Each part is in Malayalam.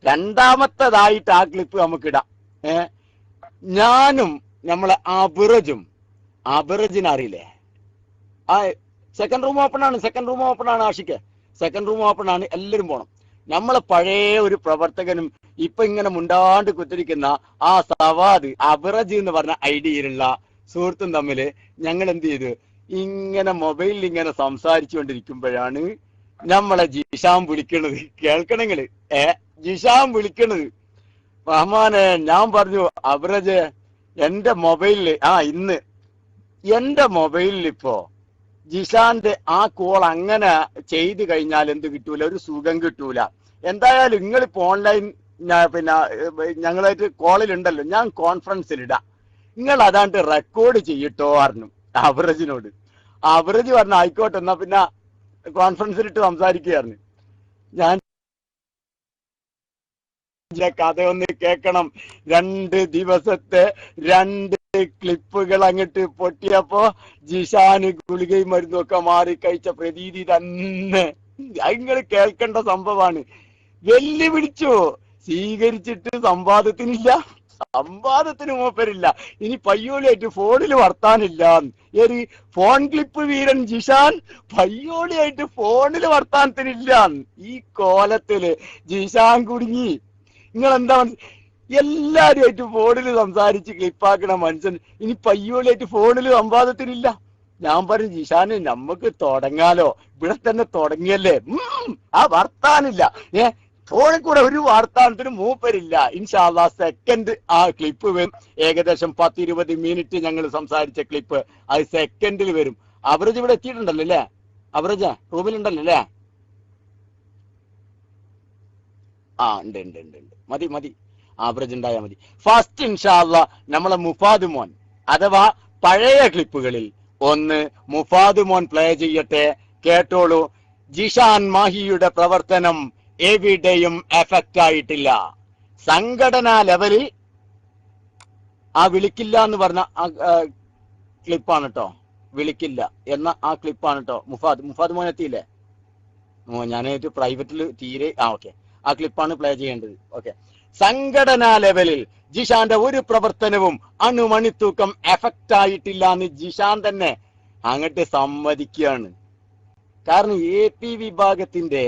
രണ്ടാമത്തേതായിട്ട് ആ ക്ലിപ്പ് നമുക്കിടാം. ഞാനും നമ്മളെ അബിറജിന് അറിയില്ലേ? ആ സെക്കൻഡ് റൂം ഓപ്പൺ ആണ് ആഷിക്ക്. സെക്കൻഡ് റൂം ഓപ്പൺ ആണ്, എല്ലാവരും പോണം. നമ്മളെ പഴയ ഒരു പ്രവർത്തകനും ഇപ്പൊ ഇങ്ങനെ മുണ്ടാണ്ട് കുത്തിരിക്കുന്ന ആ സവാദ് അബിറജ് എന്ന് പറഞ്ഞ ഐഡിയയിലുള്ള സുഹൃത്തും തമ്മില് ഞങ്ങൾ എന്ത് ചെയ്തു, ഇങ്ങനെ മൊബൈലിൽ ഇങ്ങനെ സംസാരിച്ചുകൊണ്ടിരിക്കുമ്പോഴാണ് നമ്മളെ ജിഷാൻ വിളിക്കണത്. കേൾക്കണെങ്കില് ജിഷാൻ വിളിക്കണത്. റഹ്മാനെ, ഞാൻ പറഞ്ഞു അബിറജ് എന്റെ മൊബൈലില് ഇന്ന് എന്റെ മൊബൈലിൽ ഇപ്പോ ജിഷാന്റെ ആ കോൾ അങ്ങനെ ചെയ്ത് കഴിഞ്ഞാൽ എന്ത് കിട്ടൂല, ഒരു സുഖം കിട്ടൂല. എന്തായാലും നിങ്ങളിപ്പോ ഓൺലൈൻ പിന്നെ ഞങ്ങളായിട്ട് കോളിലുണ്ടല്ലോ, ഞാൻ കോൺഫറൻസിലിടാം, നിങ്ങൾ അതാണ്ട് റെക്കോർഡ് ചെയ്യട്ടോ പറഞ്ഞു അബിറജിനോട്. അബിറജ് പറഞ്ഞു ആയിക്കോട്ടെ, എന്നാ പിന്നെ കോൺഫറൻസിലിട്ട് സംസാരിക്കുകയായിരുന്നു. ഞാൻ കഥയൊന്ന് കേൾക്കണം. 2 ദിവസത്തെ 2 ക്ലിപ്പുകൾ അങ്ങോട്ട് പൊട്ടിയപ്പോ ജിഷാന് ഗുളികയും മരുന്നും ഒക്കെ മാറി കഴിച്ച പ്രതീതി തന്നെ. നിങ്ങൾ കേൾക്കേണ്ട സംഭവമാണ്. വെല്ലുവിളിച്ചു, സ്വീകരിച്ചിട്ട് സംവാദത്തിന് മൂപ്പരില്ല. ഇനി പയ്യോളിയായിട്ട് ഫോണിൽ വർത്താനില്ല. ഒരു ഫോൺ ക്ലിപ്പ് വീരൻ ജിഷാൻ പയ്യോളിയായിട്ട് ഫോണിൽ വർത്താനത്തിനില്ല. ഈ കോലത്തില് ജിഷാൻ കുടുങ്ങി. നിങ്ങൾ എന്താ എല്ലാരുമായിട്ട് ഫോണിൽ സംസാരിച്ച് ക്ലിപ്പാക്കണ മനുഷ്യൻ ഇനി പയ്യോളിയായിട്ട് ഫോണിൽ സംവാദത്തിനില്ല. ഞാൻ പറഞ്ഞു ജിഷാന് നമുക്ക് തുടങ്ങാലോ, ഇവിടെ തന്നെ തുടങ്ങിയല്ലേ, ആ വർത്താനില്ല. ഫോണിൽ കൂടെ ഒരു വാർത്താനത്തിന് മൂപ്പരില്ല. ഇൻഷാ അല്ലാഹ് സെക്കൻഡ് ആ ക്ലിപ്പ് വരും. ഏകദേശം 10-20 മിനിറ്റ് ഞങ്ങൾ സംസാരിച്ച ക്ലിപ്പ് അത് സെക്കൻഡിൽ വരും. അബിറജ് ഇവിടെ എത്തിയിട്ടുണ്ടല്ലോ അല്ലേ? അബിറജ് റൂമിലുണ്ടല്ലോ അല്ലേ? ഉണ്ട്. മതി ആവറേജ് ഉണ്ടായാൽ മതി. ഫസ്റ്റ് ഇൻഷാ അല്ലാഹ് നമ്മളെ മുഫാദ് മോൻ അഥവാ പഴയ ക്ലിപ്പുകളിൽ ഒന്ന് മുഫാദ് മോൻ പ്ലേ ചെയ്യട്ടെ, കേട്ടോളൂ. ജിഷാൻ മാഹിയുടെ പ്രവർത്തനം എവിടെയും എഫക്റ്റ് ആയിട്ടില്ല. സംഘടനാ ലെവലിൽ ആ വിളിക്കില്ല എന്ന് പറഞ്ഞ ക്ലിപ്പാണ് കേട്ടോ, വിളിക്കില്ല എന്ന ആ ക്ലിപ്പാണ് കേട്ടോ. മുഫാദ് മോൻ എത്തിയില്ലേ? ഞാനായിട്ട് പ്രൈവറ്റിൽ തീരെ ഓക്കെ, ആ ക്ലിപ്പാണ് പ്ലേ ചെയ്യേണ്ടത്. ഓക്കെ, സംഘടനാ ലെവലിൽ ജിഷാന്റെ ഒരു പ്രവർത്തനവും അണുമണിത്തൂക്കം എഫക്റ്റ് ആയിട്ടില്ല എന്ന് ജിഷാൻ തന്നെ അങ്ങോട്ട് സമ്മതിക്കുകയാണ്. കാരണം AP വിഭാഗത്തിന്റെ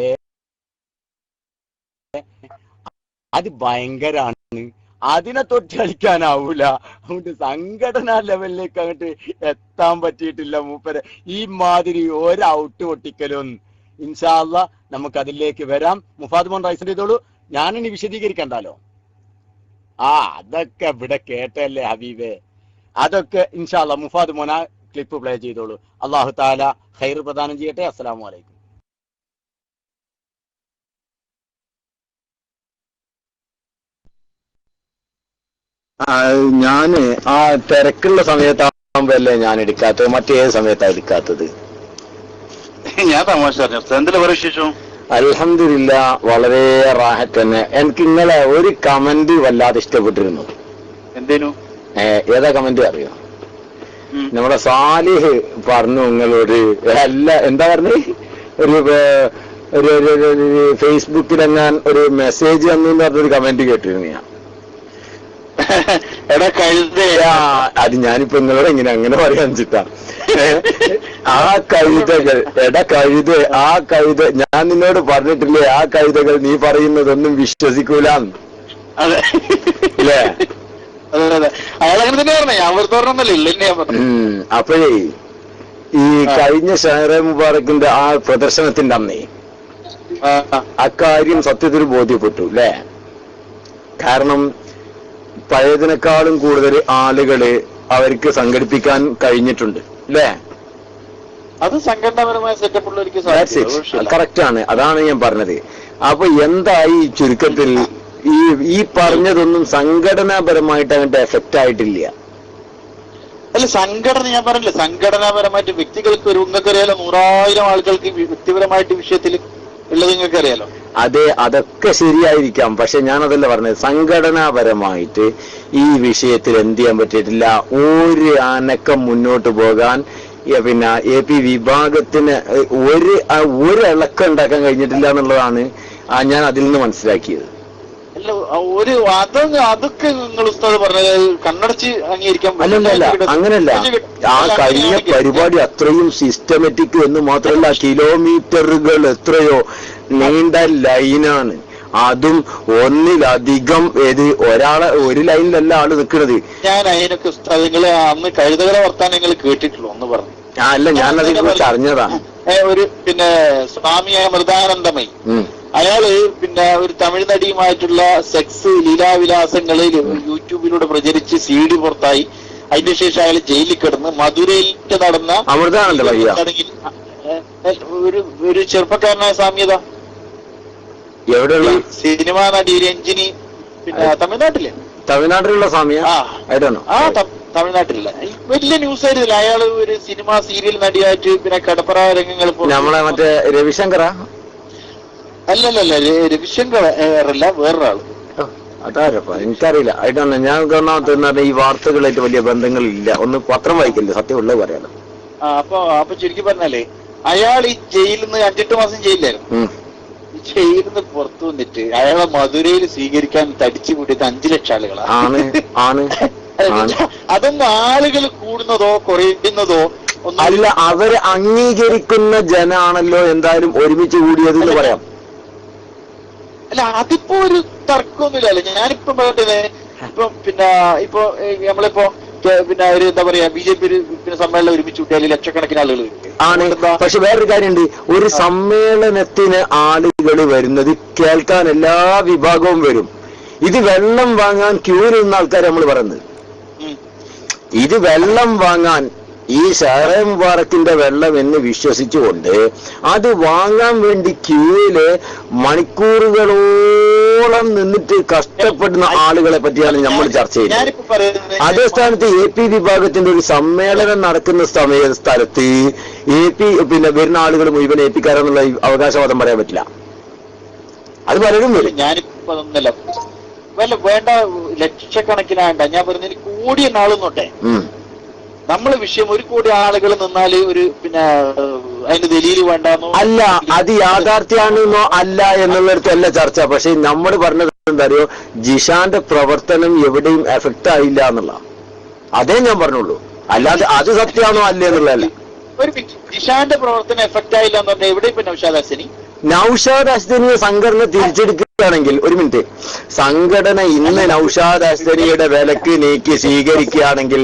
അത് ഭയങ്കരാണ്, അതിനെ തൊട്ട് കളിക്കാനാവൂല. അതുകൊണ്ട് സംഘടനാ ലെവലിലേക്ക് അങ്ങോട്ട് എത്താൻ പറ്റിയിട്ടില്ല മൂപ്പര്. ഈ മാതിരി ഒരു ഔട്ട് പൊട്ടിക്കലും ഇൻഷാ അല്ലാഹ് നമുക്ക് അതിലേക്ക് വരാം. മുഫാദ് മോൻ റൈസ് ചെയ്തോളൂ, ഞാനിനി വിശദീകരിക്കണ്ടല്ലോ. അതൊക്കെ ഇവിടെ കേട്ടല്ലേ ഹബീബേ, അതൊക്കെ ഇൻഷാ അല്ലാഹ് മുഫാദ് മോൻ ആ ക്ലിപ്പ് പ്ലേ ചെയ്തോളൂ. അല്ലാഹു തആല ഖൈർ പ്രദാനം ചെയ്യട്ടെ. അസ്സലാമു അലൈക്കും. ഞാന് ആ തിരക്കുള്ള സമയത്താകുമ്പല്ലേ ഞാൻ എടുക്കാത്തത്, മറ്റേത് സമയത്താണ് എടുക്കാത്തത്? ഞാൻ തമാശ പറഞ്ഞു. അൽഹംദുലില്ലാ വളരെ റാഹത്ത് തന്നെ. എനിക്ക് ഇന്നലെ ഒരു കമന്റ് വല്ലാതെ ഇഷ്ടപ്പെട്ടിരുന്നു. എന്തേനു? ഏതാ കമന്റ് അറിയോ? നമ്മുടെ സാലിഹ് പറഞ്ഞു നിങ്ങളോട് എന്താ പറഞ്ഞു, ഒരു ഫേസ്ബുക്കിൽ ഞാൻ ഒരു മെസ്സേജ് തന്നു പറഞ്ഞൊരു കമന്റ് കേട്ടിരുന്നു ഞാൻ. അത് ഞാനിപ്പോ നിങ്ങളോട് എങ്ങനെ അങ്ങനെ പറയാൻ വെച്ചിട്ടാ. ആ കവിതകൾ ആ കവിത ഞാൻ നിന്നോട് പറഞ്ഞിട്ടില്ലേ, ആ കവിതകൾ നീ പറയുന്നതൊന്നും വിശ്വസിക്കൂല അല്ലേ? അപ്പോഴേ ഈ കഴിഞ്ഞ ഷഹറെ മുബാറക്കിന്റെ ആ പ്രദർശനത്തിന്റെ അന്നേ അക്കാര്യം സത്യത്തിൽ ബോധ്യപ്പെട്ടു അല്ലേ? കാരണം പഴയതിനേക്കാളും കൂടുതൽ ആളുകള് അവർക്ക് സംഘടിപ്പിക്കാൻ കഴിഞ്ഞിട്ടുണ്ട് അല്ലേ? അത് സംഘടനാപരമായ സെറ്റപ്പുള്ള കറക്റ്റ് ആണ്, അതാണ് ഞാൻ പറഞ്ഞത്. അപ്പൊ എന്തായി ചുരുക്കത്തിൽ ഈ പറഞ്ഞതൊന്നും സംഘടനാപരമായിട്ട് അങ്ങോട്ട് എഫക്റ്റ് ആയിട്ടില്ല. അല്ല സംഘടന ഞാൻ പറഞ്ഞില്ലേ, സംഘടനാപരമായിട്ട് വ്യക്തികൾക്ക് ഒരു നിങ്ങൾക്കറിയാലോ 100,000 ആളുകൾക്ക് വ്യക്തിപരമായിട്ട് വിഷയത്തിൽ ഉള്ളത് നിങ്ങൾക്ക് അറിയാലോ. അതെ, അതൊക്കെ ശരിയായിരിക്കാം. പക്ഷെ ഞാനതല്ല പറഞ്ഞത്, സംഘടനാപരമായിട്ട് ഈ വിഷയത്തിൽ എന്ത് ചെയ്യാൻ പറ്റിയിട്ടില്ല. ഒരു അനക്കം മുന്നോട്ട് പോകാൻ പിന്നെ AP വിഭാഗത്തിന് ഒരു ഇളക്കം ഉണ്ടാക്കാൻ കഴിഞ്ഞിട്ടില്ല എന്നുള്ളതാണ് ഞാൻ അതിൽ നിന്ന് മനസ്സിലാക്കിയത്. അല്ല ഒരു അതൊക്കെ നിങ്ങൾ ഉസ്താദ് പറഞ്ഞത് കണ്ണടച്ച് അംഗീകരിക്കാൻ അല്ലല്ല അങ്ങനല്ല. ആ കഴിഞ്ഞ പരിപാടി അത്രയും സിസ്റ്റമാറ്റിക് എന്ന് മാത്രമല്ല, കിലോമീറ്ററുകൾ എത്രയോ നീണ്ട ലൈനാണ്. അതും ഒന്നിലധികം ഒരു ലൈനിലല്ല ആള് നിൽക്കുന്നത്. ഞാൻ അതിനൊക്കെ ഉസ്താദ് നിങ്ങൾ അന്ന് കഴുതകളെ വർത്താനം നിങ്ങൾ കേട്ടിട്ടുള്ളൂ ഒന്ന് പറഞ്ഞു. അല്ല, ഞാൻ അതിനെ കുറിച്ച് അറിഞ്ഞതാണ്. ഒരു പിന്നെ സ്വാമിയായ മൃദാനന്ദമയി അയാള് പിന്നെ ഒരു തമിഴ് നടിയുമായിട്ടുള്ള സെക്സ് ലീലാവിലാസങ്ങള് യൂട്യൂബിലൂടെ പ്രചരിച്ച് CD പുറത്തായി. അതിന്റെ ശേഷം അയാൾ ജയിലിൽ കിടന്ന് മധുരയിൽ നടന്ന ചടങ്ങിൽ ഒരു ചെറുപ്പക്കാരനായ സാമ്യത എവിടെയുള്ള സിനിമാ നടി രഞ്ജിനി, പിന്നെ തമിഴ്നാട്ടിലുള്ള സാമ്യ തമിഴ്നാട്ടിലില്ല, വലിയ ന്യൂസ് ആയിരുന്നില്ല. അയാള് ഒരു സിനിമ സീരിയൽ നടിയായിട്ട് പിന്നെ കടപ്പറ രംഗങ്ങൾ നമ്മളെ മറ്റേ രവിശങ്കറാ? അല്ലല്ല, രവിശങ്കർ അല്ല, വേറൊരാള്. അതാരപ്പാ എനിക്കറിയില്ല. ആയിട്ടാണ് ഞാൻ ഒന്നാമത്തെ ഈ വാർത്തകളായിട്ട് വലിയ ബന്ധങ്ങളില്ല. ഒന്ന് പത്രം വായിക്കില്ല, സത്യമുള്ളത് പറയാലോ. അപ്പൊ ചുരുക്കി പറഞ്ഞാലേ അയാൾ ഈ ജയിലിൽ നിന്ന് 5-8 മാസം ജയിലിലായിരുന്നു. ജയിലിൽ നിന്ന് പുറത്തു വന്നിട്ട് അയാളെ മധുരയിൽ സ്വീകരിക്കാൻ തടിച്ചു കൂട്ടിയത് 5 ലക്ഷം ആളുകളാണ്. അതൊന്നും ആളുകൾ കൂടുന്നതോ കുറയുന്നതോ അല്ല, അവരെ അംഗീകരിക്കുന്ന ജനാണല്ലോ എന്തായാലും ഒരുമിച്ച് കൂടിയത് എന്ന് പറയാം. അല്ല, അതിപ്പോ ഒരു തർക്കമൊന്നുമില്ലല്ലോ. ഞാനിപ്പോ പറഞ്ഞത് ഇപ്പൊ നമ്മളിപ്പോ പിന്നെ ഒരു എന്താ പറയാ BJP പിന്നെ സമ്മേളനം ഒരുമിച്ച് കൂട്ടിയാൽ ലക്ഷക്കണക്കിന് ആളുകൾ ആണ്. പക്ഷെ വേറൊരു കാര്യമുണ്ട്, ഒരു സമ്മേളനത്തിന് ആളുകൾ വരുന്നത് കേൾക്കാൻ എല്ലാ വിഭാഗവും വരും. ഇത് വെള്ളം വാങ്ങാൻ ക്യൂ നിന്ന ആൾക്കാർ നമ്മൾ പറയുന്നത്. ഇത് വെള്ളം വാങ്ങാൻ ഈ ഷഹറെ മുബാറക്കിന്റെ വെള്ളം എന്ന് വിശ്വസിച്ചുകൊണ്ട് അത് വാങ്ങാൻ വേണ്ടി ക്യൂവില് മണിക്കൂറുകളോളം നിന്നിട്ട് കഷ്ടപ്പെടുന്ന ആളുകളെ പറ്റിയാണ് നമ്മൾ ചർച്ച ചെയ്യുന്നത്. അതേ സ്ഥാനത്ത് AP വിഭാഗത്തിന്റെ ഒരു സമ്മേളനം നടക്കുന്ന സ്ഥലത്ത് AP പിന്നെ വരുന്ന ആളുകൾ മുഴുവൻ AP കാരെന്നുള്ള അവകാശവാദം പറയാൻ പറ്റില്ല. അത് പലരും വരും. ഞാനിപ്പോ വേണ്ട ലക്ഷക്കണക്കിനാണ്ട ഞാൻ പറഞ്ഞതിന് കൂടിയ നാളെന്നോട്ടെ നമ്മളെ വിഷയം 1 കോടി ആളുകൾ നിന്നാല് ഒരു പിന്നെ അതിന്റെ ദലീല് വേണ്ടെന്നോ അല്ല, അത് യാഥാർത്ഥ്യാണെന്നോ അല്ല എന്നുള്ളിടത്തല്ല ചർച്ച. പക്ഷെ നമ്മൾ പറഞ്ഞത് എന്താ അറിയോ, ജിഷാന്റെ പ്രവർത്തനം എവിടെയും എഫക്ട് ആയില്ല എന്നുള്ള അതേ ഞാൻ പറഞ്ഞുള്ളൂ. അല്ലാതെ അത് സത്യമാണോ അല്ലേ എന്നുള്ളതല്ല. ഒരു ജിഷാന്റെ പ്രവർത്തനം എഫക്ട് ആയില്ല എന്ന് പറഞ്ഞാൽ എവിടെ ഇപ്പൊ നൗഷാദ് അസ്തനിയെ സംഘടന തിരിച്ചെടുക്കുകയാണെങ്കിൽ, ഒരു മിനിറ്റ്, സംഘടന ഇന്ന് നൗഷാദ് അസ്തനിയുടെ വിലക്ക് നീക്കി സ്വീകരിക്കുകയാണെങ്കിൽ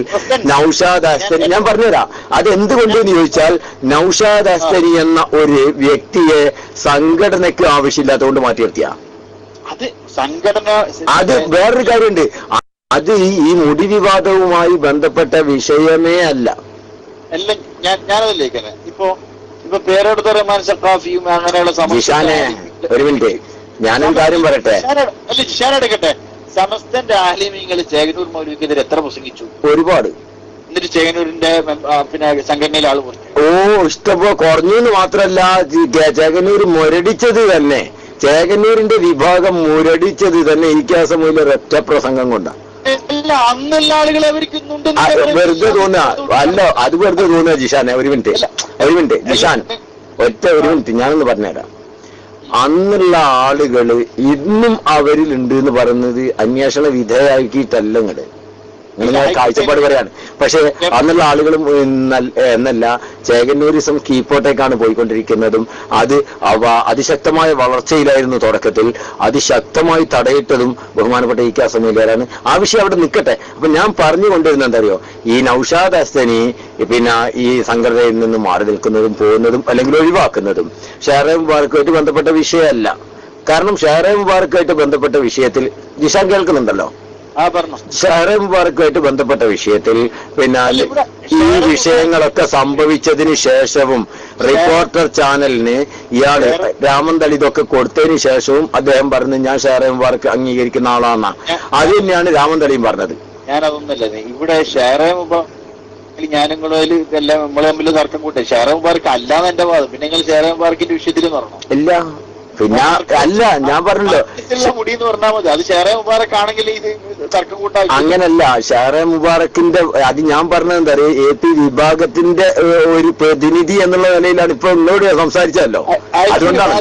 നൗഷാദ് അസ്തനി, ഞാൻ പറഞ്ഞുതരാം അതെന്തുകൊണ്ടെന്ന് ചോദിച്ചാൽ, നൗഷാദ് അസ്തനി എന്ന ഒരു വ്യക്തിയെ സംഘടനയ്ക്ക് ആവശ്യമില്ലാത്തതുകൊണ്ട് മാറ്റി നിർത്തിയ അത് വേറൊരു കാര്യമുണ്ട്. അത് ഈ മുടി വിവാദവുമായി ബന്ധപ്പെട്ട വിഷയമേ അല്ല. ഞാനതിലേക്ക് ഇപ്പൊ പേരെടുത്ത റഹ്മാൻ സഖാഫിയും അങ്ങനെയുള്ള ജിഷാനെ ഒരു മിനിറ്റ് ഞാനും കാര്യം പറയട്ടെ. അല്ല ജിഷാനെടുക്കട്ടെ, സമസ്തന്റെ ആലിമീങ്ങൾ ചേകനൂർ മൗലവിക്കെതിരെ എത്ര പ്രസംഗിച്ചു? ഒരുപാട്. എന്നിട്ട് ചേകനൂരിന്റെ പിന്നെ സംഘടനയിലെ ആള് പറഞ്ഞു. ഇഷ്ടപ്പോ കുറഞ്ഞു എന്ന് മാത്രല്ല, ചേകനൂർ മുരടിച്ചത് തന്നെ, ചേകനൂരിന്റെ വിഭാഗം മുരടിച്ചത് തന്നെ ഇരിക്കാസം മുതൽ ഒരൊറ്റ പ്രസംഗം കൊണ്ടാണ്. അന്നുള്ള ആളുകൾ അവരിക്കുന്നുണ്ട് വെറുതെ തോന്നുക. അല്ല, അത് വെറുതെ തോന്നുക ജിഷാനെ. ഒരു മിനിറ്റ് ജിഷാൻ, ഒരു മിനിറ്റ് ഞാനൊന്ന് പറഞ്ഞുതരാം. അന്നുള്ള ആളുകള് ഇന്നും അവരിലുണ്ട് എന്ന് പറയുന്നത് അന്വേഷണ വിധേയമാക്കിയിട്ടല്ല ഇങ്ങട് നിങ്ങൾ കാഴ്ചപ്പാട് പറയാണ്. പക്ഷെ അന്നുള്ള ആളുകളും എന്നല്ല, ചേകന്നൂരിസം കീപ്പോട്ടേക്കാണ് പോയിക്കൊണ്ടിരിക്കുന്നതും. അത് അതിശക്തമായ വളർച്ചയിലായിരുന്നു തുടക്കത്തിൽ, അതിശക്തമായി തടയിട്ടതും ബഹുമാനപ്പെട്ട ഇ സമീലാരാണ്. ആ വിഷയം അവിടെ നിൽക്കട്ടെ. അപ്പൊ ഞാൻ പറഞ്ഞുകൊണ്ടിരുന്ന എന്തറിയോ, ഈ നൗഷാദ് അസ്തനി പിന്നെ ഈ സംഘടനയിൽ നിന്ന് മാറി നിൽക്കുന്നതും പോകുന്നതും അല്ലെങ്കിൽ ഒഴിവാക്കുന്നതും ഷഹറെ മുബാറക്കുമായിട്ട് ബന്ധപ്പെട്ട വിഷയമല്ല. കാരണം ഷഹറെ മുബാറക്കുമായിട്ട് ബന്ധപ്പെട്ട വിഷയത്തിൽ ജിഷാൻ കേൾക്കുന്നുണ്ടല്ലോ, ഷഹറെ മുബാറക്കുമായിട്ട് ബന്ധപ്പെട്ട വിഷയത്തിൽ പിന്നെ ഈ വിഷയങ്ങളൊക്കെ സംഭവിച്ചതിന് ശേഷവും റിപ്പോർട്ടർ ചാനലിന് ഇയാള് രാമന്തളി ഇതൊക്കെ കൊടുത്തതിന് ശേഷവും അദ്ദേഹം പറഞ്ഞു ഞാൻ ഷഹറെ മുബാറക്ക് അംഗീകരിക്കുന്ന ആളാണെന്നാ. അത് തന്നെയാണ് രാമന്തളിയും പറഞ്ഞത്. ഞാനതൊന്നല്ലേ ഇവിടെ ഷഹറെ മുബാറക്ക് ഞാനിങ്ങളതിൽ എല്ലാം നമ്മളെ തമ്മിൽ തർക്കം കൂട്ടെ. ഷഹറെ മുബാറക്ക് അല്ലാന്ന് എന്റെ വാദം. പിന്നെ നിങ്ങൾ ഷഹറെ മുബാറക്കിന്റെ വിഷയത്തിൽ പറഞ്ഞു ഇല്ല. പിന്നെ അല്ല, ഞാൻ പറഞ്ഞല്ലോ മുടി എന്ന് പറഞ്ഞാൽ മതി. അത് ഷഹറെ മുബാറക്ക് ആണെങ്കിൽ ഇത് തർക്കം കൂട്ടാക്കി. അങ്ങനല്ല, ഷാറെ മുബാറക്കിന്റെ അത് ഞാൻ പറഞ്ഞത് എന്താ പറയുക, AP വിഭാഗത്തിന്റെ ഒരു പ്രതിനിധി എന്നുള്ള നിലയിലാണ് ഇപ്പൊ നിങ്ങളോട് സംസാരിച്ചല്ലോ. അതുകൊണ്ടാണ്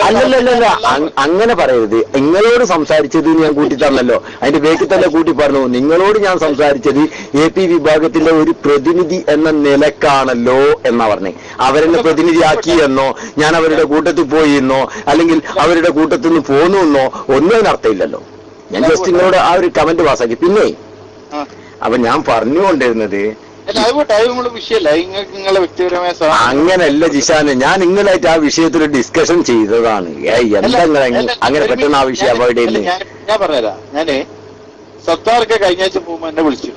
അല്ലല്ല അങ്ങനെ പറയരുത്. നിങ്ങളോട് സംസാരിച്ചത് ഞാൻ കൂട്ടി തന്നല്ലോ, അതിന്റെ ബേക്കിൽ തന്നെ കൂട്ടി പറഞ്ഞു. നിങ്ങളോട് ഞാൻ സംസാരിച്ചത് AP വിഭാഗത്തിന്റെ ഒരു പ്രതിനിധി എന്ന നിലക്കാണല്ലോ എന്നാ പറഞ്ഞേ. അവരെന്നെ പ്രതിനിധിയാക്കി എന്നോ ഞാൻ അവരുടെ കൂട്ടത്തിൽ പോയി എന്നോ അല്ലെങ്കിൽ അവരുടെ കൂട്ടത്തിൽ നിന്ന് പോന്നു എന്നോ ഒന്നും അതിനർത്ഥമില്ലല്ലോ. ഞാൻ ജസ്റ്റ് നിങ്ങളോട് ആ ഒരു കമന്റ് പാസ്സാക്കി. പിന്നെ അപ്പൊ ഞാൻ പറഞ്ഞുകൊണ്ടിരുന്നത് അങ്ങനല്ല ജിഷാന്, ഞാൻ നിങ്ങളായിട്ട് ആ വിഷയത്തിൽ ഡിസ്കഷൻ ചെയ്തതാണ്. എന്താ അങ്ങനെ പെട്ടെന്ന് ആ വിഷയം അവോയ്ഡ് ചെയ്യുന്നത്? ഞാൻ പറഞ്ഞുതരാം. ഞാന് സത്താർക്ക് കഴിഞ്ഞ ആഴ്ച പോകുമ്പോ എന്നെ വിളിച്ചു.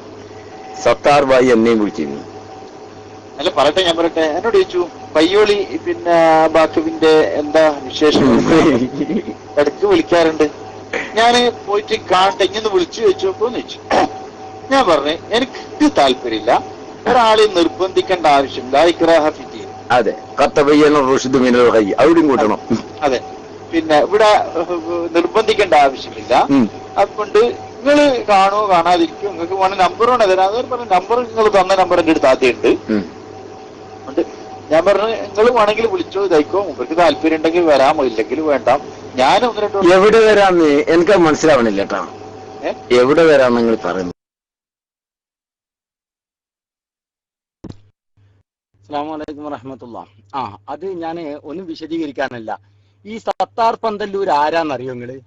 സത്താർ ഭായി എന്നെയും വിളിച്ചിരുന്നു. അല്ല പറയട്ടെ, ഞാൻ പറയട്ടെ. എന്നോട് ചോദിച്ചു പയ്യോളി പിന്നെ ബാക്കുവിന്റെ എന്താ വിശേഷം, ഇടയ്ക്ക് വിളിക്കാറുണ്ട്. ഞാന് പോയിട്ട് കാണട്ടെ, ഇങ്ങനെ വിളിച്ചു വെച്ചോന്ന് ചോദിച്ചു. ഞാൻ പറഞ്ഞു എനിക്ക് താല്പര്യമില്ല, ഒരാളെ നിർബന്ധിക്കേണ്ട ആവശ്യമില്ല. അതെ, അവിടെയും കൂട്ടണം. അതെ, പിന്നെ ഇവിടെ നിർബന്ധിക്കേണ്ട ആവശ്യമില്ല. അതുകൊണ്ട് നിങ്ങൾ കാണുമോ കാണാതിരിക്കും, നിങ്ങൾക്ക് വേണം നമ്പർ വേണം തരാം. അവർ പറഞ്ഞു നമ്പർ നിങ്ങൾ തന്ന നമ്പർ എന്റെ അടുത്ത് ആദ്യമുണ്ട്. ഞാൻ പറഞ്ഞു നിങ്ങൾ വേണമെങ്കിൽ വിളിച്ചോ, ഇതായിക്കോ, നിങ്ങൾക്ക് താല്പര്യം ഉണ്ടെങ്കിൽ വരാമോ, ഇല്ലെങ്കിൽ വേണ്ട. ഞാൻ ഒന്ന് രണ്ടു എവിടെ വരാന്ന് എനിക്ക് മനസ്സിലാവണില്ല കേട്ടോ. എവിടെ വരാന്ന് നിങ്ങൾ പറയുന്നു? അസ്സലാമു അലൈക്കും വറഹ്മത്തുള്ളാഹ്. അത് ഞാൻ ഒന്നും വിശദീകരിക്കാനല്ല. ഈ സത്താർ പന്തല്ലൂർ ആരാന്നറിയോ നിങ്ങള്?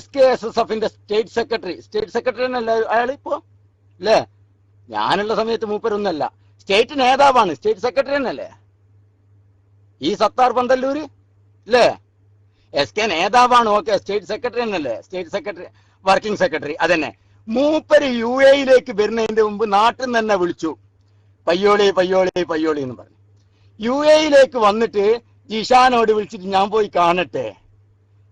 SKSSFന്റെ സ്റ്റേറ്റ് സെക്രട്ടറി എന്നല്ല അയാൾ ഇപ്പോ അല്ലേ? ഞാനുള്ള സമയത്ത് മൂപ്പരൊന്നല്ല, സ്റ്റേറ്റ് നേതാവാണ്, സ്റ്റേറ്റ് സെക്രട്ടറി എന്നല്ലേ ഈ സത്താർ പന്തല്ലൂര് അല്ലേ? SK നേതാവാണ്, ഓക്കെ. സ്റ്റേറ്റ് സെക്രട്ടറി എന്നല്ലേ? സ്റ്റേറ്റ് സെക്രട്ടറി, വർക്കിംഗ് സെക്രട്ടറി അതന്നെ. മൂപ്പര് UAE വരുന്നതിന്റെ മുമ്പ് നാട്ടിൽ നിന്ന് തന്നെ വിളിച്ചു, പയ്യോളി എന്ന് പറഞ്ഞു. UAE വന്നിട്ട് ജിഷാനോട് വിളിച്ചിട്ട് ഞാൻ പോയി കാണട്ടെ,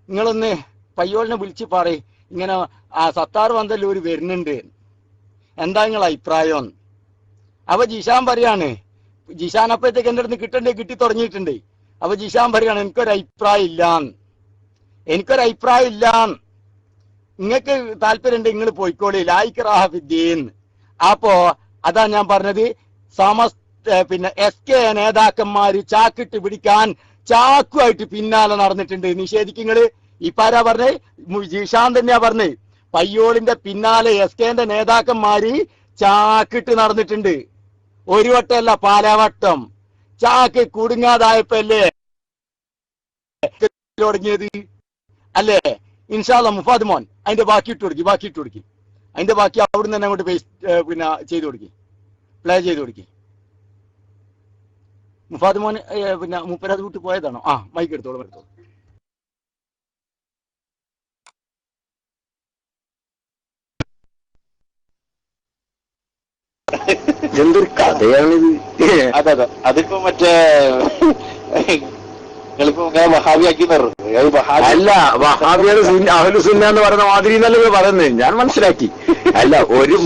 നിങ്ങളൊന്ന് പയ്യോളിനെ വിളിച്ച് പറയും ഇങ്ങനെ ആ സത്താർ പന്തല്ലൂര് വരുന്നുണ്ട്, എന്താ നിങ്ങളെ അഭിപ്രായം? അപ്പൊ ജിഷാൻ പറയാണ്, ജിഷാൻ അപ്പോഴത്തേക്ക് എന്റെ അടുത്ത് കിട്ടി തുടങ്ങിയിട്ടുണ്ട്. അപ്പൊ ജിഷാൻ പറയാണ് എനിക്കൊരഭിപ്രായം ഇല്ല, നിങ്ങൾക്ക് താല്പര്യം ഉണ്ട് നിങ്ങൾ പോയിക്കോളി, ലായിക്റാഹ ഫിദ്ദീൻ. അപ്പോ അതാ ഞാൻ പറഞ്ഞത്, പിന്നെ SK നേതാക്കന്മാര് ചാക്കിട്ട് പിടിക്കാൻ ചാക്കുമായിട്ട് പിന്നാലെ നടന്നിട്ടുണ്ട്. നിഷേധിക്കുങ്ങള് ഇപ്പാരാ പറഞ്ഞേ? ജിഷാൻ തന്നെയാ പറഞ്ഞേ. പയ്യോളിന്റെ പിന്നാലെ SKന്റെ നേതാക്കന്മാര് ചാക്കിട്ട് നടന്നിട്ടുണ്ട്. ഒരു വട്ടമല്ല, പാലാവട്ടം. ചാക്ക് കുടുങ്ങാതായപ്പല്ലേ തുടങ്ങിയത് അല്ലേ? ഇൻഷാ അല്ലാഹ് മുഫാദ് മോൻ അതിന്റെ ബാക്കി ഇട്ട് കൊടുക്കി. അതിന്റെ ബാക്കി അവിടുന്ന് തന്നെ അങ്ങോട്ട് പിന്നെ ചെയ്തു കൊടുക്കി, പ്ലേ ചെയ്ത് കൊടുക്കി. മുഫാദ് മോൻ പിന്നെ മുപ്പരത് വിട്ട് പോയതാണോ? മൈക്ക് എടുത്തോളൂ. എന്തൊരു കഥയാണിത്. അതെ, അതിപ്പോ മറ്റേ വഹാബിയാക്കി അല്ല, വഹാബിയാണ് അഹ്ലു സുന്ന എന്ന് പറയുന്ന മാതിരി എന്നല്ലേ പറയുന്നത്. ഞാൻ മനസ്സിലാക്കി. അല്ല, ഒരു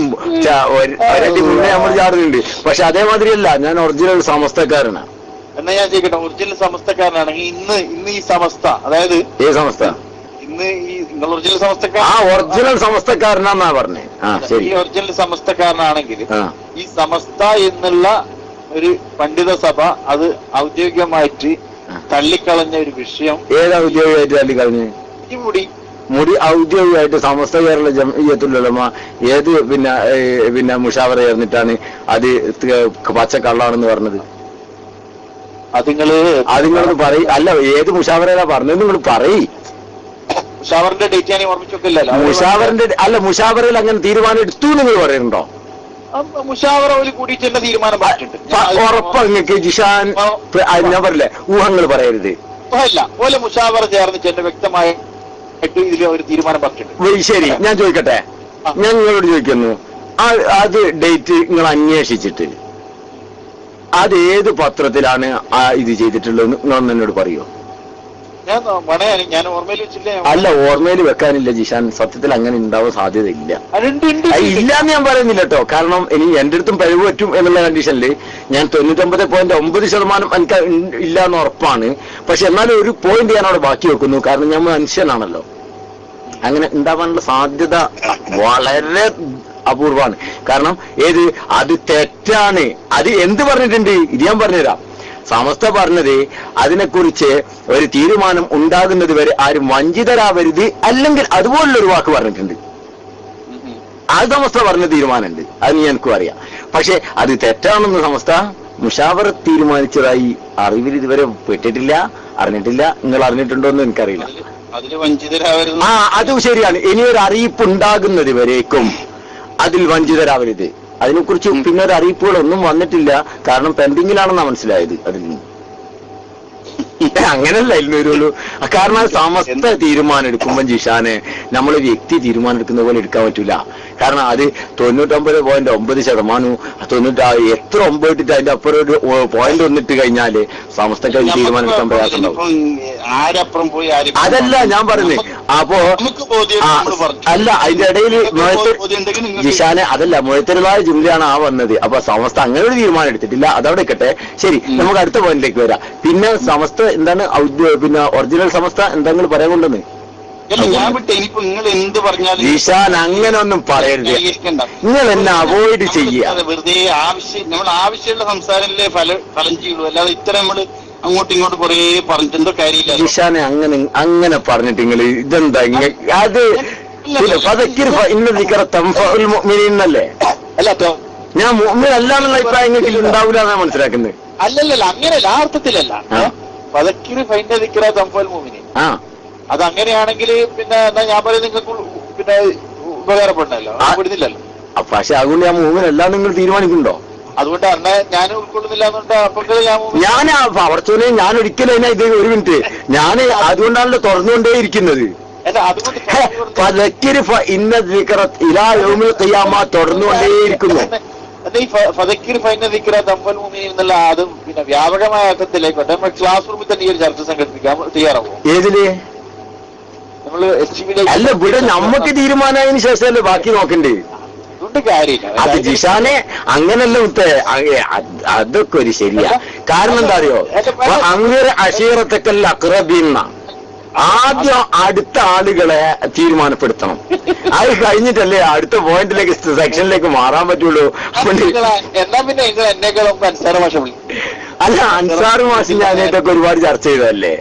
ഒരടി മുന്നേ നമ്മൾ ചാടുന്നുണ്ട്. പക്ഷെ അതേമാതിരിയല്ല, ഞാൻ ഒറിജിനൽ സമസ്തക്കാരനാണ്. എന്നാ ഞാൻ ചോദിക്കട്ടെ, ഒറിജിനൽ സമസ്തക്കാരനാണെങ്കിൽ ഇന്ന് ഈ സമസ്ത, അതായത് ഏ സമസ്ത, ഇന്ന് ഈ നിങ്ങൾ ഒറിജിനൽ സമസ്തക്കാരൻ, ഒറിജിനൽ സമസ്തക്കാരനാന്നാ പറഞ്ഞേ. ഈ ഒറിജിനൽ സമസ്തക്കാരനാണെങ്കിൽ ഈ സമസ്ത എന്നുള്ള ഒരു പണ്ഡിത സഭ അത് ഔദ്യോഗികമായിട്ട് തള്ളിക്കളഞ്ഞ ഒരു വിഷയം. ഏത് ഔദ്യോഗികമായിട്ട് തള്ളിക്കളഞ്ഞ്? ഈ മുടി ഔദ്യോഗികമായിട്ട് സമസ്ത കേരള ജംഇയ്യത്തുൽ ഉലമ ഏത് പിന്നെ മുഷാവറ ചേർന്നിട്ടാണ് അത് പച്ചക്കള്ളാണെന്ന് പറഞ്ഞത്? അത് നിങ്ങളൊന്ന് പറയും. അല്ല, ഏത് മുഷാവറ പറഞ്ഞത് നിങ്ങൾ പറയും. മുഷാവറിന്റെ ഡേറ്റ് ഞാൻ ഓർമ്മിച്ചോക്കില്ലല്ലോ. മുഷാവറയിൽ അങ്ങനെ തീരുമാനം എടുത്തു നിങ്ങൾ പറയുന്നുണ്ടോ? മുഷാവറ ഒരു കൂടിയിട്ട് തീരുമാനം ഉറപ്പാ നിങ്ങൾക്ക് ജിഷാൻ? ഞാൻ പറയില്ലേ, ഊഹങ്ങൾ പറയരുത്. അല്ല, പോലെ മുഷാവറ ചേർന്നിട്ട് എന്റെ വ്യക്തമായ ഇതിൽ ഒരു തീരുമാനം പറഞ്ഞിട്ടുണ്ട്. ശരി, ഞാൻ ചോദിക്കട്ടെ, ഞാൻ നിങ്ങളോട് ചോദിക്കുന്നു, അത് ഡേറ്റ് നിങ്ങൾ അന്വേഷിച്ചിട്ട് അത് ഏത് പത്രത്തിലാണ് ഇത് ചെയ്തിട്ടുള്ളത് നിങ്ങൾ എന്നോട് പറയുമോ? ഞാൻ ഓർമ്മയിൽ വെച്ചില്ല. അല്ല, ഓർമ്മയിൽ വെക്കാനില്ല ജിഷാൻ, സത്യത്തിൽ അങ്ങനെ ഉണ്ടാവാൻ സാധ്യത ഇല്ല. ഇല്ലാന്ന് ഞാൻ പറയുന്നില്ല കേട്ടോ. കാരണം ഇനി എന്റെ അടുത്തും പിഴവ് പറ്റും എന്നുള്ള കണ്ടീഷനിൽ ഞാൻ 99.9% എനിക്ക് ഇല്ല എന്ന് ഉറപ്പാണ്. പക്ഷെ എന്നാലും ഒരു പോയിന്റ് ഞാൻ അവിടെ ബാക്കി വെക്കുന്നു. കാരണം ഞാൻ മനുഷ്യനാണല്ലോ. അങ്ങനെ ഉണ്ടാവാനുള്ള സാധ്യത വളരെ അപൂർവമാണ്. കാരണം ഏത് അത് തെറ്റാണ്. അത് എന്ത് പറഞ്ഞിട്ടുണ്ട് ഇത് ഞാൻ പറഞ്ഞുതരാം. സമസ്ത പറഞ്ഞത് അതിനെക്കുറിച്ച് ഒരു തീരുമാനം ഉണ്ടാകുന്നത് വരെ ആരും വഞ്ചിതരാവരുത്, അല്ലെങ്കിൽ അതുപോലുള്ളൊരു വാക്ക് പറഞ്ഞിട്ടുണ്ട്. അത് സമസ്ത പറഞ്ഞ തീരുമാനമുണ്ട്, അത് എനിക്കും അറിയാം. പക്ഷെ അത് തെറ്റാണെന്ന് സമസ്ത മുഷാവറത്ത് തീരുമാനിച്ചതായി അറിവിൽ ഇതുവരെ പെട്ടിട്ടില്ല, അറിഞ്ഞിട്ടില്ല. നിങ്ങൾ അറിഞ്ഞിട്ടുണ്ടോ എന്ന് എനിക്കറിയില്ല. ആ അത് ശരിയാണ്. ഇനിയൊരു അറിയിപ്പ് ഉണ്ടാകുന്നത് വരേക്കും അതിൽ വഞ്ചിതരാവരുത്. അതിനെക്കുറിച്ച് പിന്നെ ഒരു അറിയിപ്പുകളൊന്നും വന്നിട്ടില്ല. കാരണം പെൻഡിങ്ങിലാണെന്നാണ് മനസ്സിലായത്. അതിൽ നിന്ന് അങ്ങനല്ല വരുള്ളൂ. കാരണം സമസ്ത തീരുമാനം എടുക്കുമ്പോൾ ജിഷാനെ നമ്മൾ വ്യക്തി തീരുമാനം എടുക്കുന്ന പോലെ എടുക്കാൻ പറ്റൂല. കാരണം അത് 99.9%, 90 എത്ര 9 ഇട്ടിട്ട് അതിന്റെ അപ്പുറം ഒരു പോയിന്റ് ഒന്നിട്ട് കഴിഞ്ഞാല് സമസ്തക്ക് തീരുമാനം എടുക്കാൻ പ്രയാസമുണ്ടാവും. അതല്ല ഞാൻ പറഞ്ഞത്. അപ്പോ അല്ല അതിന്റെ ഇടയിൽ ജിഷാനെ അതല്ല മുഴത്തരുതായ ജുംലയാണ് ആ വന്നത്. അപ്പൊ സമസ്ത അങ്ങനെ ഒരു തീരുമാനം എടുത്തിട്ടില്ല. അതവിടെ നിൽക്കട്ടെ. ശരി, നമുക്ക് അടുത്ത പോയിന്റിലേക്ക് വരാം. പിന്നെ സമസ്ത എന്താണ് പിന്നെ ഒറിജിനൽ സമസ്ത എന്തെങ്കിലും പറയാൻ കൊണ്ടെന്ന് ജിഷാൻ അങ്ങനെ ഒന്നും പറയരുത്. നിങ്ങൾ എന്നെ അവോയ്ഡ് ചെയ്യുക. വെറുതെ നമ്മൾ ആവശ്യമുള്ള സംസാരത്തിലെ ഫലം ചെയ്യുള്ളൂ. അല്ലാതെ ഇത്ര നമ്മള് അങ്ങോട്ടും ഇങ്ങോട്ടും കുറേ പറഞ്ഞിട്ട് എന്തോ കാര്യമില്ല. ജിഷാനെ അങ്ങനെ പറഞ്ഞിട്ട് നിങ്ങൾ ഇതെന്താ അത് ഇന്നല്ലേ? അല്ല ഞാൻ മുഅ്മിൻ അല്ല എന്നുള്ള അഭിപ്രായം നിങ്ങൾക്ക് ഉണ്ടാവില്ല എന്നാണ് മനസ്സിലാക്കുന്നത്. അല്ലല്ല അങ്ങനെയല്ല, ആ അർത്ഥത്തിലല്ല. ഫദക്കിർ ഫൈന ദിക്റ തൻഫഉൽ മുഅ്മിനീൻ. അത് അങ്ങനെയാണെങ്കിൽ പിന്നെ എന്നാ ഞാൻ പറയുന്നത് നിങ്ങൾക്ക് പിന്നെ ഉപകാരപ്പെടണല്ലോ, പെടുന്നില്ലല്ലോ. പക്ഷെ അതുകൊണ്ട് ഞാൻ മുഅ്മിൻ അല്ല നിങ്ങൾ തീരുമാനിക്കുന്നുണ്ടോ? അതുകൊണ്ട് അന്ന് ഞാൻ ഉൾക്കൊള്ളുന്നില്ല എന്നുകൊണ്ട് ഞാൻ അവർച്ചോനെ ഞാൻ ഒരിക്കലും ഇത് ഒരു മിനിറ്റ് ഞാൻ അതുകൊണ്ടാണല്ലോ തുറന്നുകൊണ്ടേ ഇരിക്കുന്നത്. തുടർന്നുകൊണ്ടേയിരിക്കുന്നു. എന്നുള്ള അതും പിന്നെ വ്യാപകമായ അർത്ഥത്തിലേക്കോട്ടെ നമ്മൾ ക്ലാസ് റൂമിൽ തന്നെ ഈ ഒരു ചർച്ച സംഘടിപ്പിക്കാൻ തയ്യാറാവും. ഏതില്? നമ്മള് അല്ല ഇവിടെ നമുക്ക് തീരുമാനമായതിനു ശേഷമല്ലേ ബാക്കി നോക്കണ്ടേ? അതുകൊണ്ട് കാര്യമില്ല. അത് ജിഷാനെ അങ്ങനല്ല മുത്തേ, അതൊക്കെ ഒരു ശരിയാ. കാരണം എന്താ അറിയോ, അങ്ങനെ അഷീറത്തക്കല്ല അക്രബീന്ന ആദ്യം അടുത്ത ആളുകളെ തീരുമാനപ്പെടുത്തണം. അത് കഴിഞ്ഞിട്ടല്ലേ അടുത്ത പോയിന്റിലേക്ക് സെക്ഷനിലേക്ക് മാറാൻ പറ്റുള്ളൂ. എന്നാ പിന്നെ എന്നേക്കാളും അൻസാർ മാഷ അല്ല അൻസാർ മാഷ് ഞാനായിട്ടൊക്കെ ഒരുപാട് ചർച്ച ചെയ്തതല്ലേ.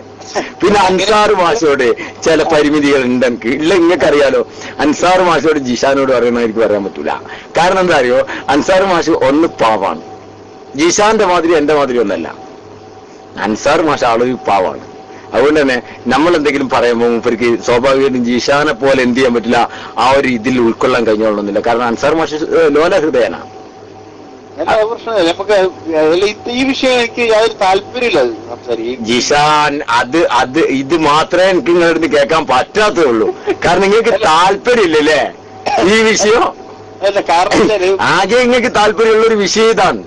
പിന്നെ അൻസാർ മാഷോട് ചില പരിമിതികൾ ഉണ്ട് എനിക്ക് ഇല്ല. ഇങ്ങക്കറിയാലോ അൻസാർ മാഷോട് ജിഷാനോട് പറയണ എനിക്ക് പറയാൻ പറ്റൂല. കാരണം എന്താ അറിയോ, അൻസാർ മാഷ് ഒന്ന് പാവാണ്. ജിഷാന്റെ മാതിരി എന്റെ മാതിരി ഒന്നല്ല. അൻസാർ മാഷ് ആളൊരു പാവാണ്. അതുകൊണ്ട് തന്നെ നമ്മൾ എന്തെങ്കിലും പറയുമ്പോൾ മൂപ്പർക്ക് സ്വാഭാവികമായിട്ടും ജിഷാനെ പോലെ എന്ത് ചെയ്യാൻ പറ്റില്ല, ആ ഒരു ഇതിൽ ഉൾക്കൊള്ളാൻ കഴിഞ്ഞോളണമെന്നില്ല. കാരണം അൻസാർ മാഷ് ലോല ഹൃദയനാണ്. നമുക്ക് ഈ വിഷയം എനിക്ക് യാതൊരു താല്പര്യമില്ല ജിഷാൻ. ഇത് മാത്രമേ എനിക്ക് നിങ്ങളുടെ കേൾക്കാൻ പറ്റാത്തേ ഉള്ളൂ. കാരണം നിങ്ങൾക്ക് താല്പര്യമില്ലല്ലേ ഈ വിഷയം. ആകെ നിങ്ങൾക്ക് താല്പര്യമുള്ള ഒരു വിഷയം ഇതാണ്.